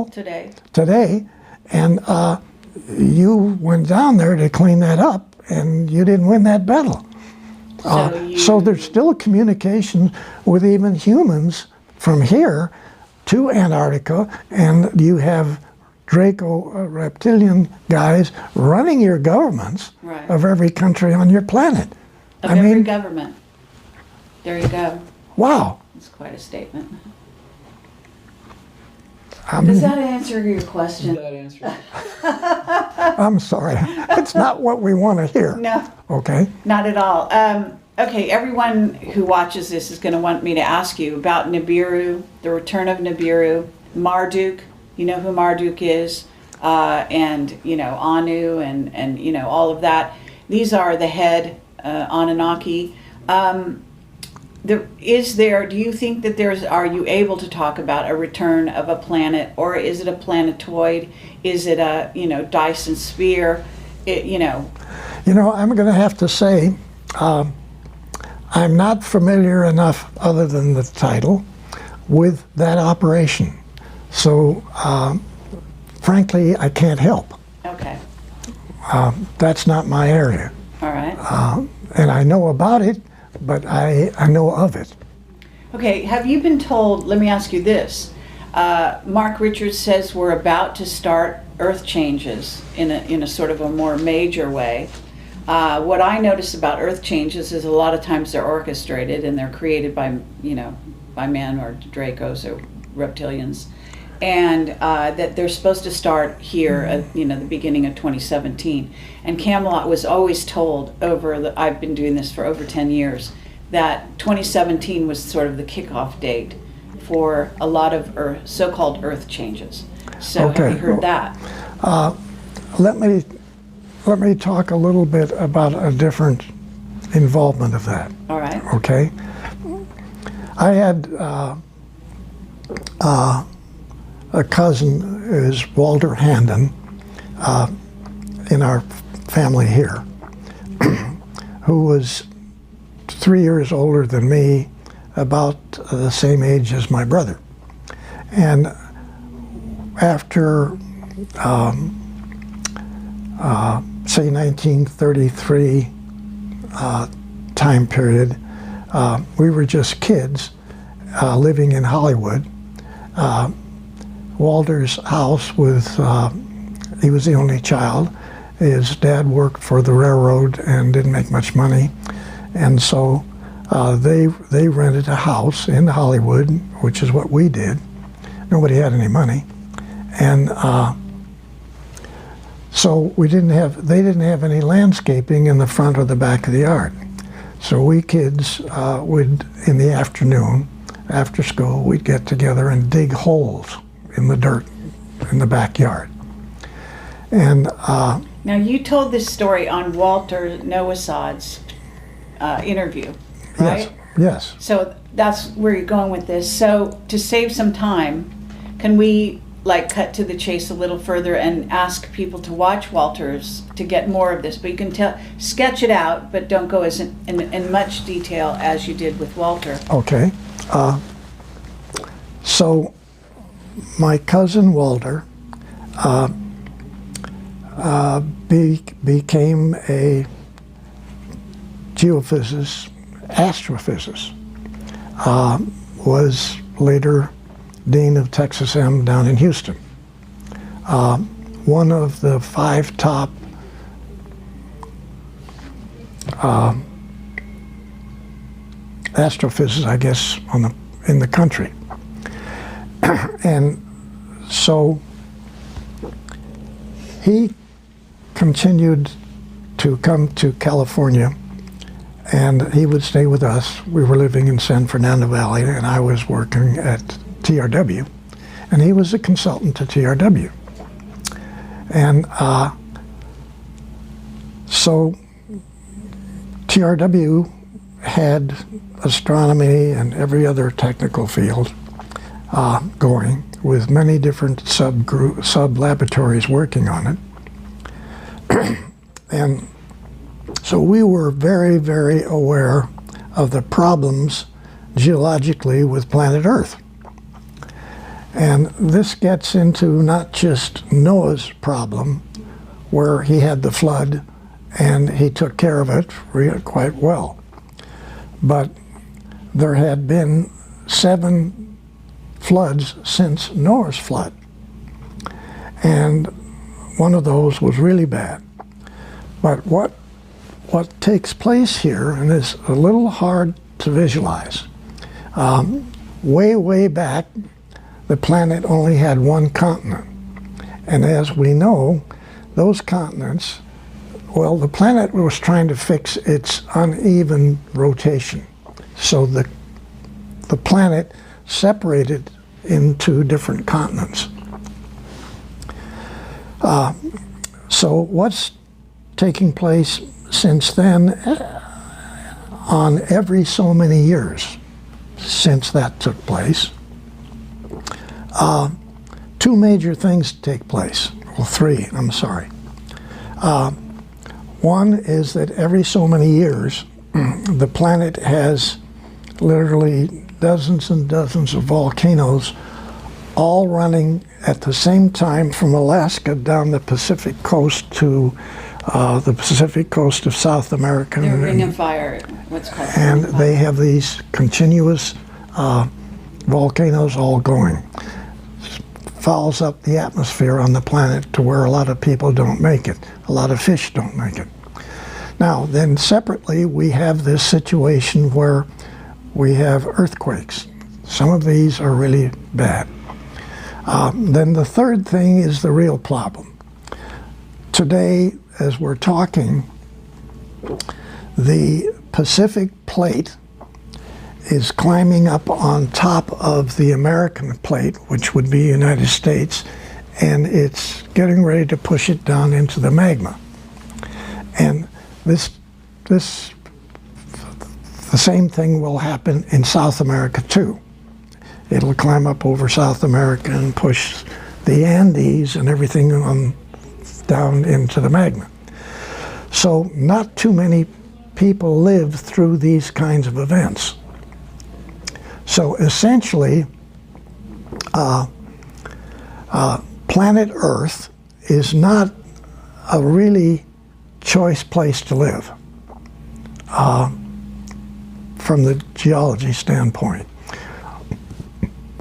Today. And you went down there to clean that up, and you didn't win that battle. So there's still communication with even humans from here to Antarctica, and you have Draco reptilian guys running your governments of every country on your planet. Every government. There you go. Wow. That's quite a statement. Does that answer your question? That answer. I'm sorry. It's not what we want to hear. No. Okay. Not at all. Okay, everyone who watches this is going to want me to ask you about Nibiru, the return of Nibiru, Marduk. You know who Marduk is, and Anu, and all of that. These are the head Anunnaki. Do you think that are you able to talk about a return of a planet, or is it a planetoid? Is it a, Dyson sphere? I'm going to have to say, I'm not familiar enough, other than the title, with that operation. So, frankly, I can't help. Okay. That's not my area. All right. And I know about it, but I know of it. Okay, have you been told, let me ask you this. Mark Richards says we're about to start Earth changes in a sort of a more major way. What I notice about Earth changes is a lot of times they're orchestrated and they're created by, by men or Dracos or reptilians. And that they're supposed to start here at, the beginning of 2017. And Camelot was always told I've been doing this for over 10 years, that 2017 was sort of the kickoff date for a lot of so-called Earth changes. So Okay. have you heard that? Let me talk a little bit about a different involvement of that. All right. Okay. I had a cousin is Walter Handon in our family here, who was 3 years older than me, about the same age as my brother. And after, say, 1933 time period, we were just kids living in Hollywood. Walter's house he was the only child. His dad worked for the railroad and didn't make much money. And so they rented a house in Hollywood, which is what we did. Nobody had any money. And so they didn't have any landscaping in the front or the back of the yard. So we kids would, in the afternoon, after school, we'd get together and dig holes in the dirt in the backyard. And Now you told this story on Walter Noasad's interview, right? yes. So that's where you're going with this. So to save some time, can we cut to the chase a little further and ask people to watch Walter's to get more of this? But you can sketch it out, but don't go as in much detail as you did with Walter. Okay. So my cousin Walter became a geophysicist, astrophysicist, was later Dean of Texas M down in Houston. One of the 5 top astrophysicists, I guess, in the country. And so he continued to come to California, and he would stay with us. We were living in San Fernando Valley, and I was working at TRW, and he was a consultant to TRW. And so TRW had astronomy and every other technical field going, with many different sub-laboratories working on it. And so we were very, very aware of the problems geologically with planet Earth. And this gets into not just Noah's problem, where he had the flood and he took care of it quite well, but there had been 7 floods since Noah's flood, and one of those was really bad. But what takes place here, and it's a little hard to visualize, way back, the planet only had one continent. And as we know, those continents, well, the planet was trying to fix its uneven rotation. So the planet separated into different continents. So what's taking place since then, on every so many years since that took place, 2 major things take place. Well, 3, I'm sorry. One is that every so many years, the planet has literally dozens and dozens of volcanoes all running at the same time from Alaska down the Pacific coast to the Pacific coast of South America. They're Ring of Fire, what's called. And they have these continuous volcanoes all going. Fouls up the atmosphere on the planet to where a lot of people don't make it. A lot of fish don't make it. Now, then separately, we have this situation where we have earthquakes. Some of these are really bad. Then the third thing is the real problem. Today, as we're talking, the Pacific plate is climbing up on top of the American plate, which would be United States, and it's getting ready to push it down into the magma. And the same thing will happen in South America too. It'll climb up over South America and push the Andes and everything on down into the magma. So not too many people live through these kinds of events. So essentially, planet Earth is not a really choice place to live from the geology standpoint.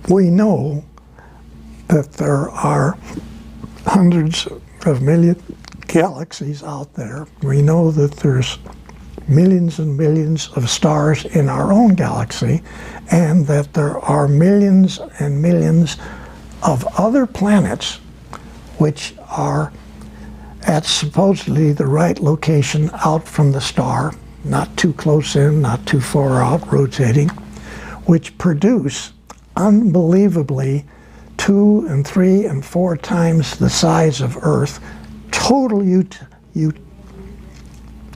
We know that there are hundreds of million galaxies out there. We know that there's millions and millions of stars in our own galaxy, and that there are millions and millions of other planets which are at supposedly the right location out from the star, not too close in, not too far out, rotating, which produce unbelievably 2 and 3 and 4 times the size of Earth, total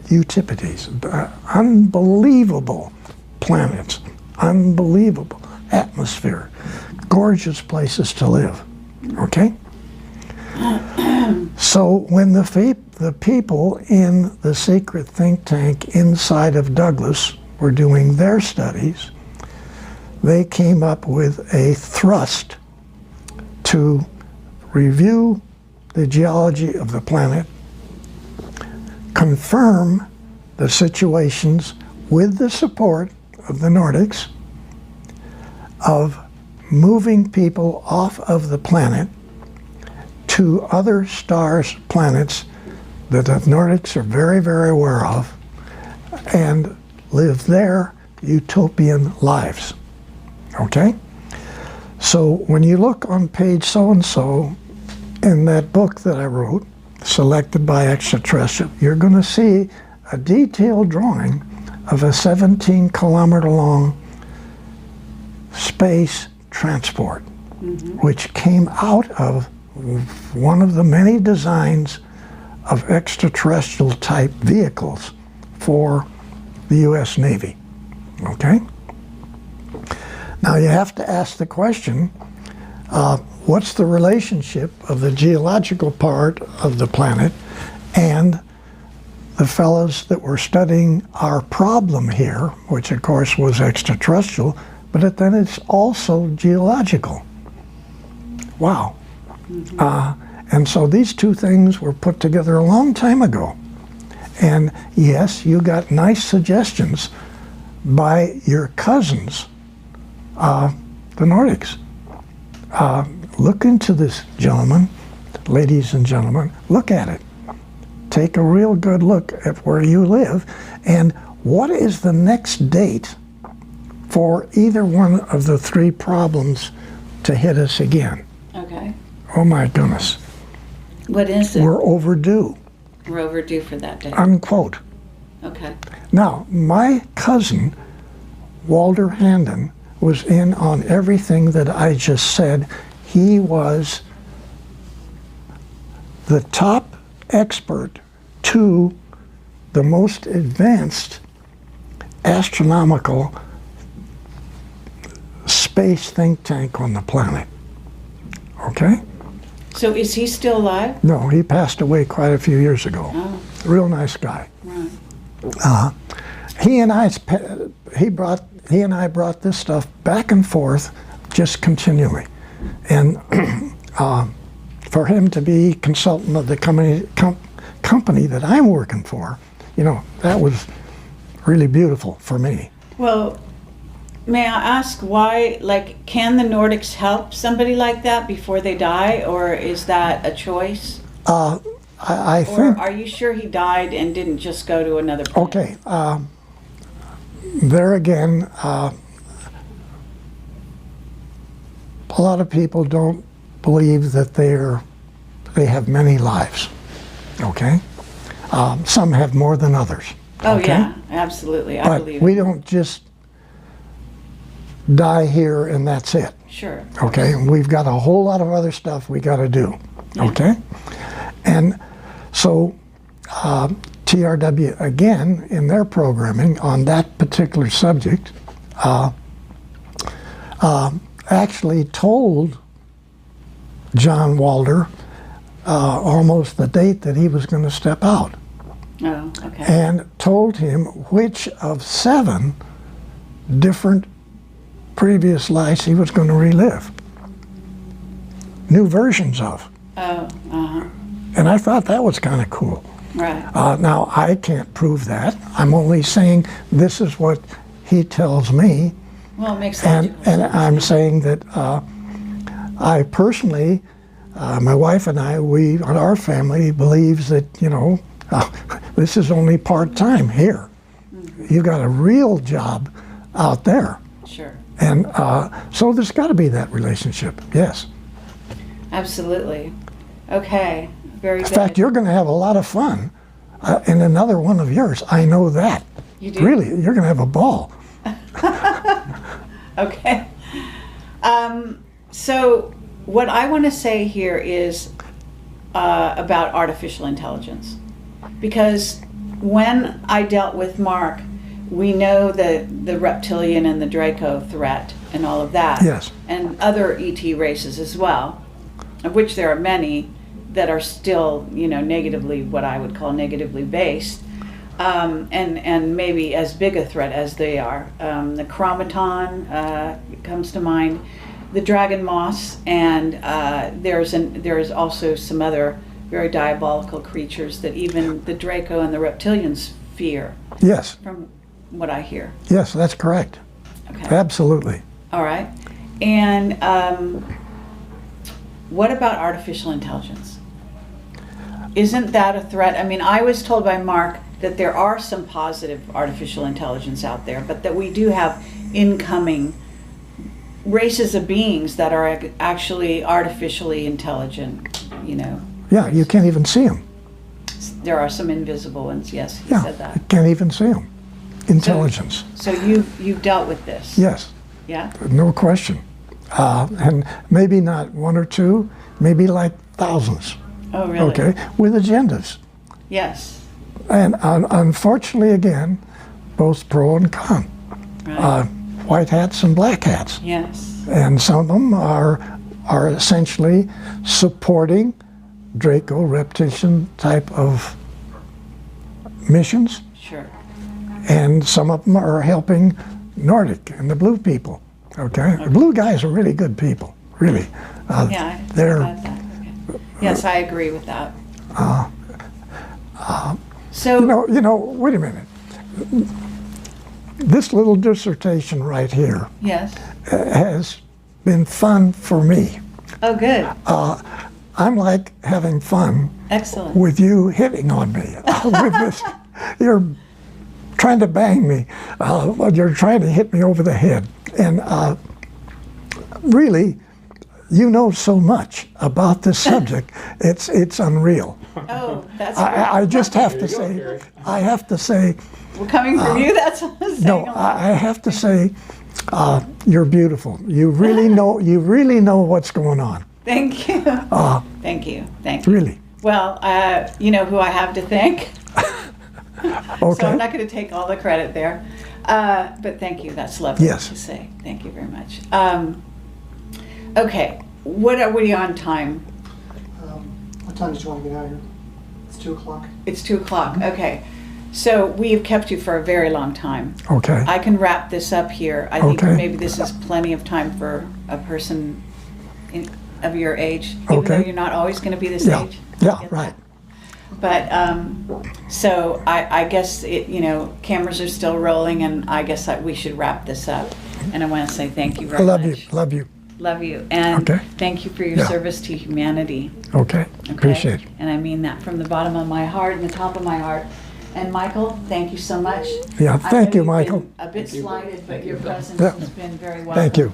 utilities, unbelievable planets, unbelievable atmosphere, gorgeous places to live, okay? So when the people in the secret think tank inside of Douglas were doing their studies, they came up with a thrust to review the geology of the planet, confirm the situations with the support of the Nordics of moving people off of the planet to other stars, planets that the Nordics are very, very aware of, and live their utopian lives. Okay? So when you look on page so-and-so in that book that I wrote, Selected by Extraterrestrial, you're going to see a detailed drawing of a 17-kilometer long space transport, which came out of one of the many designs of extraterrestrial type vehicles for the U.S. Navy. Okay? Now you have to ask the question, what's the relationship of the geological part of the planet and the fellows that were studying our problem here, which of course was extraterrestrial, but then it's also geological. Wow. And so these two things were put together a long time ago. And yes, you got nice suggestions by your cousins, the Nordics. Look into this, gentlemen, ladies and gentlemen, look at it. Take a real good look at where you live, and what is the next date for either one of the 3 problems to hit us again? Okay. Oh my goodness. What is it? We're overdue. We're overdue for that day. Unquote. Okay. Now, my cousin, Walter Handon, was in on everything that I just said. He was the top expert to the most advanced astronomical space think tank on the planet. Okay? So is he still alive? No, he passed away quite a few years ago. Oh, Real nice guy. right. he and I brought this stuff back and forth just continually, and for him to be consultant of the company that I'm working for, you know, that was really beautiful for me. Well, may I ask why, like, can the Nordics help somebody like that before they die, or is that a choice? I Or think, are you sure he died and didn't just go to another planet? okay, there again, a lot of people don't believe that they have many lives, okay? Some have more than others. Oh, okay? yeah, absolutely. I But believe we it. don't just die here and that's it, Sure. okay? We've got a whole lot of other stuff we got to do, okay? And so TRW, again, in their programming on that particular subject, actually told John Walder almost the date that he was going to step out, Oh, okay. and told him which of 7 different previous lives he was going to relive. New versions of. Oh, uh-huh. And I thought that was kind of cool. Right. Now, I can't prove that. I'm only saying this is what he tells me. Well, it makes And, logical and sense. I'm saying that I personally, my wife and I, our family believes that, you know, this is only part-time here. You got a real job out there. Sure. And so there's got to be that relationship, yes. Absolutely. Okay. Very In good. fact, you're going to have a lot of fun in another one of yours. I know that. You do? Really, you're going to have a ball. Okay. So what I want to say here is about artificial intelligence. Because when I dealt with Mark, we know the reptilian and the Draco threat and all of that. Yes. And other ET races as well, of which there are many that are still, you know, negatively, what I would call negatively based. And maybe as big a threat as they are. The chromaton comes to mind, the dragon moss, and there's also some other very diabolical creatures that even the Draco and the reptilians fear, Yes, from what I hear. yes, that's correct. Okay. Absolutely. All right. And what about artificial intelligence? Isn't that a threat? I mean, I was told by Mark that there are some positive artificial intelligence out there, but that we do have incoming races of beings that are actually artificially intelligent, you know. Yeah, you can't even see them. There are some invisible ones, yes, he Yeah, said that. you can't even see them. Intelligence. So you've dealt with this? Yes, Yeah? no question. And maybe not 1 or 2, maybe like thousands. Oh, really? Okay, with agendas. Yes. And unfortunately, again, both pro and con. Right. White hats and black hats. Yes. And some of them are essentially supporting Draco reptilian type of missions, Sure. and some of them are helping Nordic and the blue people. Okay, the blue guys are really good people, really. Yeah, I they're got that. Okay. Yes, I agree with that. So, you know. Wait a minute. This little dissertation right here yes. has been fun for me. Oh, good. I'm like having fun Excellent. with you hitting on me with this. You're trying to bang me. You're trying to hit me over the head. And really, you know so much about this subject. It's unreal. Oh, that's I just have to say, I have to say, well, coming from you, that's what I'm saying. no, I have to say, you're beautiful. You really know what's going on. Thank you. Thank you. Thank you. Really. Well, you know who I have to thank. So Okay. I'm not going to take all the credit there. But thank you. That's lovely Yes. to say. Thank you very much. Okay. What are we on time? What time did you want to get out of here? It's 2 o'clock. It's 2 o'clock. Okay. So we have kept you for a very long time. Okay. I can wrap this up here. I think Okay. maybe this is plenty of time for a person of your age, even though Okay. you're not always going to be this Yeah. age. Yeah, I get right. that. But so I guess cameras are still rolling, and I guess we should wrap this up. And I want to say thank you I very love much. you. Love you. Love you, and Okay. thank you for your Yeah. service to humanity. Okay. Okay? Appreciate it. And I mean that from the bottom of my heart and the top of my heart. And Michael, thank you so much. Yeah, I thank know you, you've been Michael. a bit slighted, but your presence Yeah. has been very welcome. Thank you.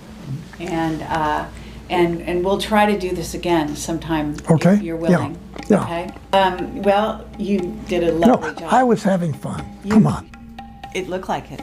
And we'll try to do this again sometime Okay. if you're willing. Yeah. Okay. Well, you did a No, lovely job. I was having fun. Come on. It looked like it.